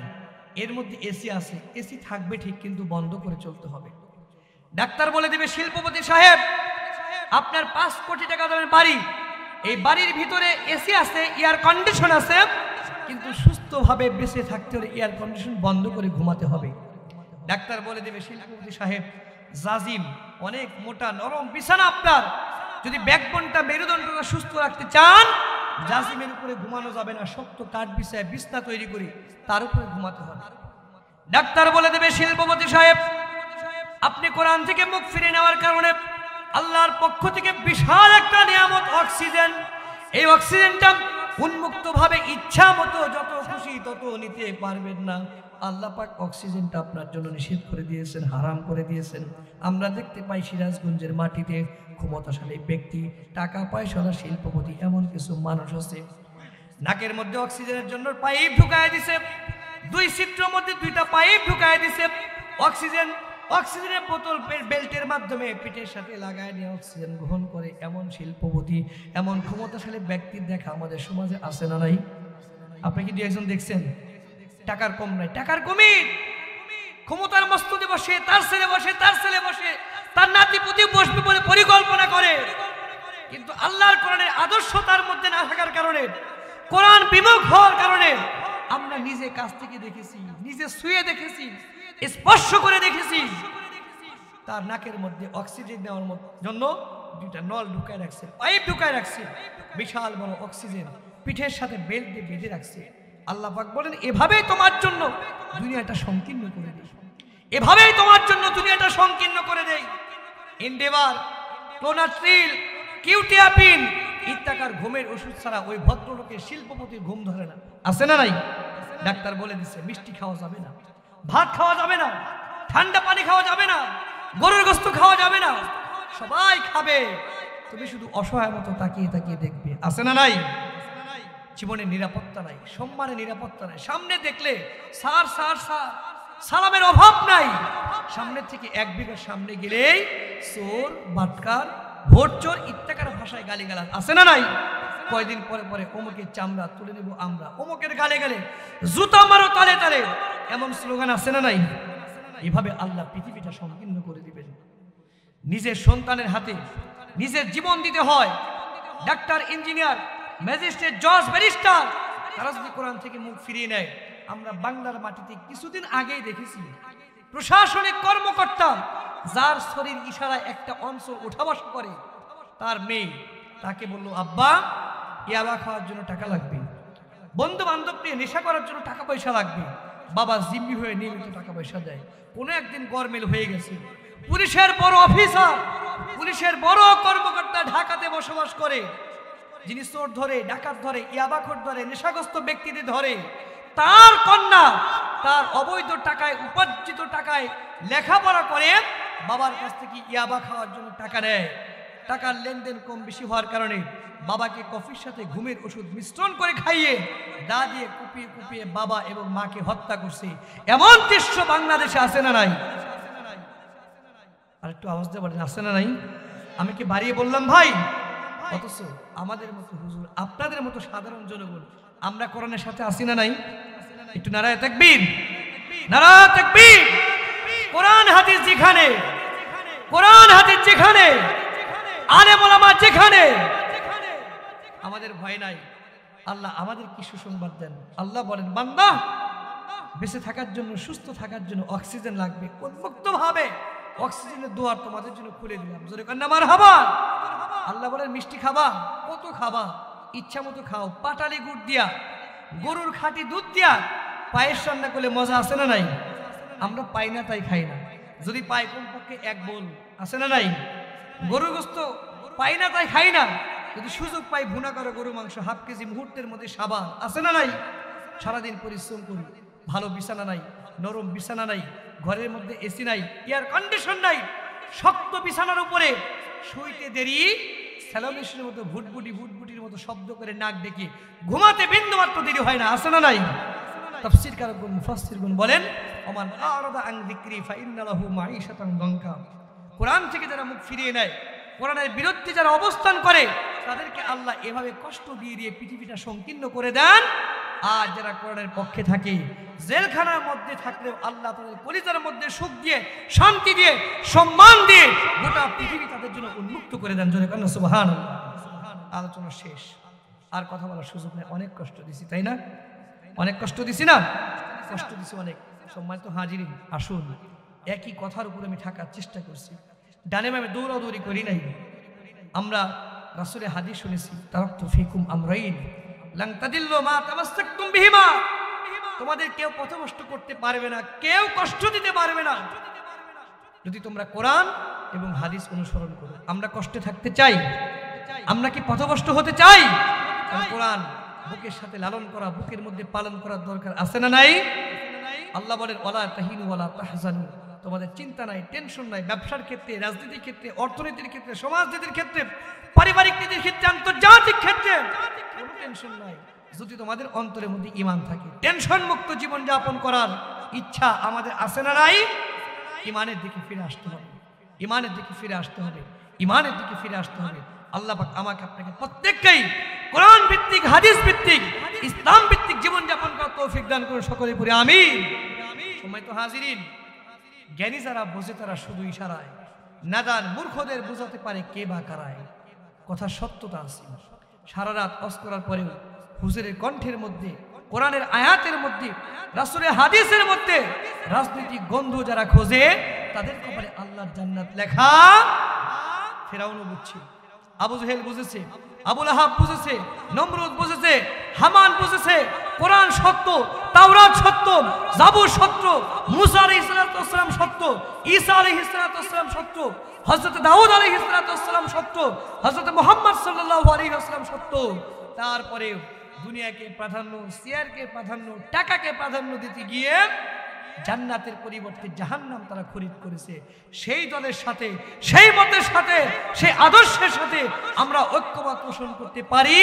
এর মধ্যে এসি আছে, এসি থাকবে ঠিক, কিন্তু বন্ধ করে চলতে হবে। ডাক্তার বলে দেবে, শিল্পপতি সাহেব আপনার 5 কোটি টাকা দামের বাড়ি, এই বাড়ির ভিতরে এসি আছে, এয়ার কন্ডিশন আছে, কিন্তু সুস্থভাবে বেঁচে থাকতে হলে এয়ার কন্ডিশন বন্ধ করে ঘুমাতে হবে। ডাক্তার বলে দেবে, শিল্পপতি সাহেব জাজিম অনেক মোটা নরম বিছানা আপনার, যদি ব্যাকবোনটা মেরুদণ্ডটা সুস্থ রাখতে চান, জাজিমের উপরে ঘুমানো যাবে না, শক্ত কাঠ বিছায় বিছনা তৈরি করে তার উপরে ঘুমাতে হবে। ডাক্তার বলে দেবে, শিল্পপতি সাহেব আপনি কোরআন থেকে মুখ ফিরে নেওয়ার কারণে আল্লাহর পক্ষ থেকে বিশাল একটা নিয়ামত অক্সিজেন, এই অক্সিজেনটা উন্মুক্ত ভাবে ইচ্ছা মতো যত খুশি তত নিতে পারবেন না। আল্লাহ পাক অক্সিজেনটা আপনার জন্য নিষেধ করে দিয়েছেন, হারাম করে দিয়েছেন। আমরা দেখতে পাই সিরাজগঞ্জের মাটিতে ক্ষমতাশালী ব্যক্তি, টাকা পয়সাওয়ালা শিল্পপতি, এমন কিছু মানুষ আছে নাকের মধ্যে অক্সিজেনের জন্য পাইপ ঢুকায় দিছে, 2 ছিদ্রের মধ্যে 2টা পাইপ ঢুকায় দিছে, অক্সিজেনের বোতল বেল্টের মাধ্যমে পিঠের সাথে লাগায় নিয়ে অক্সিজেন গ্রহণ করে। এমন শিল্পপতি, এমন ক্ষমতাশালী ব্যক্তির দেখা আমাদের সমাজে আছে না নাই? আপনি কি 2 একজন দেখছেন? টাকার কম নাই, টাকার কমির, ক্ষমতার মস্তদে বসে, তার ছেলে বসে, তার ছেলে বসে, তার নাতি পুতি বসবে বলে পরিকল্পনা করে, কিন্তু আল্লাহর কোরআনের আদর্শ তার মধ্যে না থাকার কারণে, কোরআন বিমুখ হওয়ার কারণে আমরা নিজে কাছ থেকে দেখেছি, নিজে শুয়ে দেখেছি, স্পর্শ করে দেখেছি, তার নাকের মধ্যে অক্সিজেন নেওয়ার জন্য 2টা নল ঢুকায় রাখছে, পাইপ ঢুকায় রাখছে, বিশাল বড় অক্সিজেন পিঠের সাথে বেল্ট দিয়ে বেঁধে রাখছে। আল্লাহ পাক বলেন, এভাবেই তোমার জন্য দুনিয়াটা সংকীর্ণ করে দেই, এভাবেই তোমার জন্য দুনিয়াটা সংকীর্ণ করে দেই। এন্ডেভার, ক্লোনাট্রিল, কিউটিয়াপিন ইত্যাকার ঘুমের ওষুধ ছাড়া ওই ভদ্রলোকের শিল্পপতির ঘুম ধরে না, আছে না নাই? ডাক্তার বলে দিচ্ছে, মিষ্টি খাওয়া যাবে না, ভাত খাওয়া যাবে না, ঠান্ডা পানি খাওয়া যাবে না, গরুর গোশত খাওয়া যাবে না, সবাই খাবে, তুমি শুধু অসহায় মতো তাকিয়ে তাকিয়ে দেখবে, আছে না নাই? জীবনের নিরাপত্তা নাই, সম্মানের নিরাপত্তা নাই, সামনে দেখলে সার সার সার, সালামের অভাব নাই, সামনের থেকে 1 বিঘা সামনে গেলেই চোর, বাটকার, ভোট চোর ইত্যাকার ভাষায় গালিগালাজ, আছে না নাই? কয়দিন পরে পরে অমুকের চামড়া তুলে নেব আমরা, অমুকের গালে গালে জুতা মারো তালে তালে, এমন স্লোগান আছে না নাই? এভাবে আল্লাহ পৃথিবীটা সংকীর্ণ করে দিবেন। নিজের সন্তানের হাতে নিজের জীবন দিতে হয়। ডাক্তার, ইঞ্জিনিয়ার, ম্যাজিস্ট্রেট, জজ, ব্যারিস্টার, তারা যদি কোরআন থেকে মুখ ফিরিয়ে নেয়, আমরা বাংলার মাটিতে কিছুদিন আগেই দেখেছি প্রশাসনিক কর্মকর্তা যার শরীর ইশারায় একটা অঞ্চল উঠা বসা করে, তার মেয়ে তাকে বলল, আব্বা ইয়াবা খাওয়ার জন্য টাকা লাগবে, বন্ধু বান্ধব নিয়ে নেশা করার জন্য টাকা পয়সা লাগবে। বাবা জিম্মি হয়ে নিয়মিত টাকা পয়সা দেয়। কোনো একদিন গরমিল হয়ে গেছে, পুলিশের বড় অফিসার, পুলিশের বড় কর্মকর্তা ঢাকাতে বসবাস করে, যিনি চোর ধরে, ডাকাত ধরে, ইয়াবাখোর ধরে, নেশাগ্রস্ত ব্যক্তিদের ধরে, তার কন্যা তার অবৈধ টাকায়, উপার্জিত টাকায় লেখাপড়া করে বাবার কাছ থেকে ইয়াবা খাওয়ার জন্য টাকা নেয়। টাকার লেনদেন কম বেশি হওয়ার কারণে বাবাকে কফির সাথে ঘুমের ওষুধ মিশ্রণ করে খাইয়ে দা দিয়ে কুপিয়ে কুপিয়ে বাবা এবং মাকে হত্যা করছে। এমন দৃশ্য বাংলাদেশে আছে না নাই? আর একটু আওয়াজ দিয়ে বলেন, আছে না নাই? আমি কি বাড়িয়ে বললাম ভাই? অথচ আমাদের মতো হুজুর, আপনাদের মতো সাধারণ জনগণ আমরা কোরআনের সাথে আসি না নাই? একটু নারায়ে তাকবীর, নারায়ে তাকবীর। কোরআন হাদিস যেখানে, কোরআন হাদিস যেখানে, আলেম ওলামা যেখানে, আমাদের ভয় নাই। আল্লাহ আমাদের কি সুসংবাদ দেন। আল্লাহ বলেন, বান্দা বেঁচে থাকার জন্য, সুস্থ থাকার জন্য অক্সিজেন লাগবে, উন্মুক্ত ভাবে অক্সিজেনের দুয়ার তোমাদের জন্য খুলে দিলাম। জোরে কান্না মারহাবা। আল্লাহ বলেন, মিষ্টি খাবা? কত খাবা, ইচ্ছা মতো খাও। পাটালি গুড় দিয়া, গরুর খাঁটি দুধ দিয়া পায়েস রান্না করলে মজা আছে না নাই? আমরা পাই না তাই খাই না। যদি পাই কমপক্ষে এক বোল, আছে না নাই? গরু গোস্ত পাই না তাই খাই না। যদি সুযোগ পাই ভুনা করা গরু মাংস হাফ কেজি মুহূর্তের মধ্যে সাবা, আছে না নাই? সারাদিন পরিশ্রম করি, ভালো বিছানা নাই, নরম বিছানা নাই, ঘরের মধ্যে এসি নাই, এয়ার কন্ডিশন নাই, শক্ত বিছানার উপরে শুইতে দেরি, স্যালোমেশনের মতো ভুটভুটির মতো শব্দ করে নাক ডেকে ঘুমাতে বিন্দুমাত্র দেরি হয় না, আছে না নাই? তাফসীর কারকগণ, মুফাসসিরগণ বলেন, ওমান আরাদা আন যিকরি ফাইন্না লাহু মাঈশাতান দানকা। কোরআন থেকে যারা মুখ ফিরিয়ে নেয়, কোরআনের বিরুদ্ধে যারা অবস্থান করে, তাদেরকে আল্লাহ এভাবে কষ্ট দিয়ে দিয়ে পৃথিবীটা সংকীর্ণ করে দেন। আর যারা কোরআনের পক্ষে থাকে, জেলখানার মধ্যে থাকলেও আল্লাহ তাদের পরিবারের মধ্যে সুখ দিয়ে, শান্তি দিয়ে, সম্মান দিয়ে গোটা পৃথিবী তাদের জন্য উন্মুক্ত করে দেন। জোরে কান্না সুবহানাল্লাহ। আলোচনা শেষ, আর কথা বলার সুযোগ নেই। অনেক কষ্ট দিছি, তাই না? অনেক কষ্ট দিছি না? কষ্ট দিছি অনেক। সম্মানিত হাজিরিন, আসুন একই কথার উপর আমি থাকার চেষ্টা করছি। ডানে বামে দৌড়াদৌড়ি করি নাই। আমরা রাসূলের হাদিস শুনেছি, তারাকতু ফিকুম আমরাইন লান তাদিল্লু মা তামাসসাকতুম বিহিমা। তোমাদের কেউ পথভ্রষ্ট করতে পারবে না, কেউ কষ্ট দিতে পারবে না, যদি তোমরা কোরআন এবং হাদিস অনুসরণ করো। আমরা কষ্টে থাকতে চাই? আমরা কি পথভ্রষ্ট হতে চাই? কোরআন বুকের সাথে লালন করা, বুকের মধ্যে পালন করার দরকার আছে না নাই? আল্লাহ বলেন, ওয়ালা তাহিনু ওয়ালা তাহজানু। তোমাদের চিন্তা নাই, টেনশন নাই, ব্যবসার ক্ষেত্রে, রাজনীতির ক্ষেত্রে, অর্থনীতির ক্ষেত্রে, সমাজনীতির ক্ষেত্রে, পারিবারিক নীতির ক্ষেত্রে, আন্তর্জাতিক ক্ষেত্রে কোনো টেনশন নাই, যদি তোমাদের অন্তরের মধ্যে ঈমান থাকে। টেনশন মুক্ত জীবন যাপন করার ইচ্ছা আমাদের আছে না নাই? ঈমানের দিকে ফিরে আসতে হবে, ঈমানের দিকে ফিরে আসতে হবে, ঈমানের দিকে ফিরে আসতে হবে। আল্লাহ পাক আমাকে আপনাকে প্রত্যেককেই কোরআন ভিত্তিক, হাদিস ভিত্তিক, ইসলাম ভিত্তিক জীবন যাপন করার তৌফিক দান করুন সকলে পড়ে আমিন। সম্মানিত হাজিরিন, জ্ঞানী যারা বোঝে তারা শুধু ইশারায়, নাদান মূর্খদের বোঝাতে পারে কে বা কারায়। কথা সত্যতা আছে। সারা রাত ওয়াজ করার পরেও হুজুরের কণ্ঠের মধ্যে, কোরআনের আয়াতের মধ্যে, রাসূলের হাদিসের মধ্যে রাজনৈতিক গন্ধ যারা খোঁজে, তাদের কপালে আল্লাহর জান্নাত লেখা। ফেরাউনও বুঝছে, আবু জেহেল বুঝেছে, আবু লাহাব বুঝেছে, নমরুদ বুঝেছে, হামান বুঝেছে, কোরআন সত্য, তাওরাত সত্য, জাবুর সত্য, মুসা আলাইহিস সালাম সত্য, ঈসা আলাইহিস সালাম সত্য, হযরত দাউদ আলাইহিস সালাম সত্য, হযরত মুহাম্মদ সাল্লাল্লাহু আলাইহি ওয়াসাল্লাম সত্য। তারপরে দুনিয়াকে প্রাধান্য, শেয়ারকে প্রাধান্য, টাকাকে প্রাধান্য দিতে গিয়ে জান্নাতের পরিবর্তে জাহান্নাম তারা খরিদ করেছে। সেই দলের সাথে, সেই মতের সাথে, সেই আদর্শের সাথে আমরা ঐক্যমত পোষণ করতে পারি।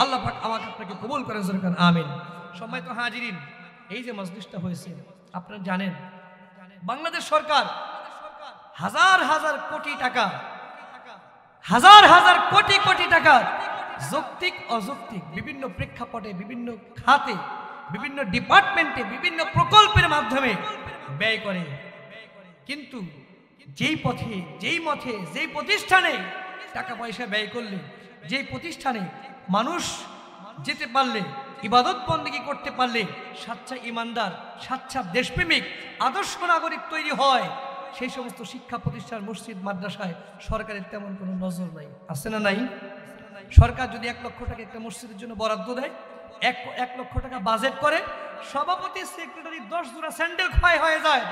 আল্লাহ পাক আমাকে আপনাকে কবুল করেন, জোরে আমিন। সম্মানিত হাজিরিন, এই যে মজলিসটা হয়েছে, আপনারা জানেন বাংলাদেশ সরকার হাজার হাজার কোটি টাকা, হাজার হাজার কোটি কোটি টাকা যৌক্তিক অযৌক্তিক বিভিন্ন প্রেক্ষাপটে, বিভিন্ন খাতে, বিভিন্ন ডিপার্টমেন্টে, বিভিন্ন প্রকল্পের মাধ্যমে ব্যয় করে। কিন্তু যেই পথে, যেই মতে, যেই প্রতিষ্ঠানে টাকা পয়সা ব্যয় করলে, যেই প্রতিষ্ঠানে মানুষ যেতে পারলে, ইবাদত বন্দেগী করতে পারলে সাচ্চা ইমানদার, সাচ্চা দেশপ্রেমিক, আদর্শ নাগরিক তৈরি হয়, সেই সমস্ত শিক্ষা প্রতিষ্ঠান, মসজিদ, মাদ্রাসায় সরকারের তেমন কোনো নজর নাই। আছে না নাই? সরকার যদি 1 লক্ষ টাকা একটা মসজিদের জন্য বরাদ্দ দেয়, 1 লক্ষ টাকা বাজেট করে, সভাপতি সেক্রেটারি 10 জোড়া স্যান্ডেল ক্ষয় হয়ে যায়,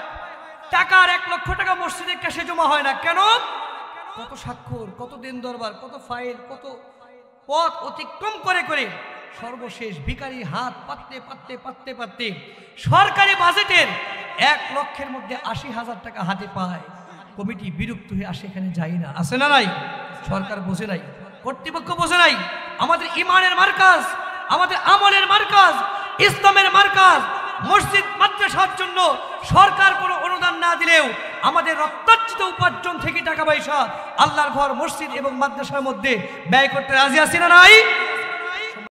টাকার 1 লক্ষ টাকা মসজিদের ক্যাশে জমা হয় না। কেন? কত স্বাক্ষর, কত দিন দরবার, কত ফাইল, কত পথ অতিক্রম করে করে সর্বশেষ ভিখারি হাত পাততে পাততে পাততে পাততে সরকারি বাজেটের 1 লক্ষের মধ্যে 80,000 টাকা হাতে পায়। কমিটি বিরক্ত হয়ে আসে, এখানে যাই না। আছে না নাই? সরকার বোঝে নাই, কর্তৃপক্ষ বোঝে নাই। আমাদের ইমানের মার্কাজ, আমাদের আমলের মার্কাজ, ইসলামের মার্কাজ মসজিদ মাদ্রাসার জন্য সরকার কোনো অনুদান না দিলেও আমাদের রক্তার্জিত উপার্জন থেকে টাকা পয়সা আল্লাহর ঘর, মসজিদ এবং মাদ্রাসার মধ্যে ব্যয় করতে রাজি আছি না নাই?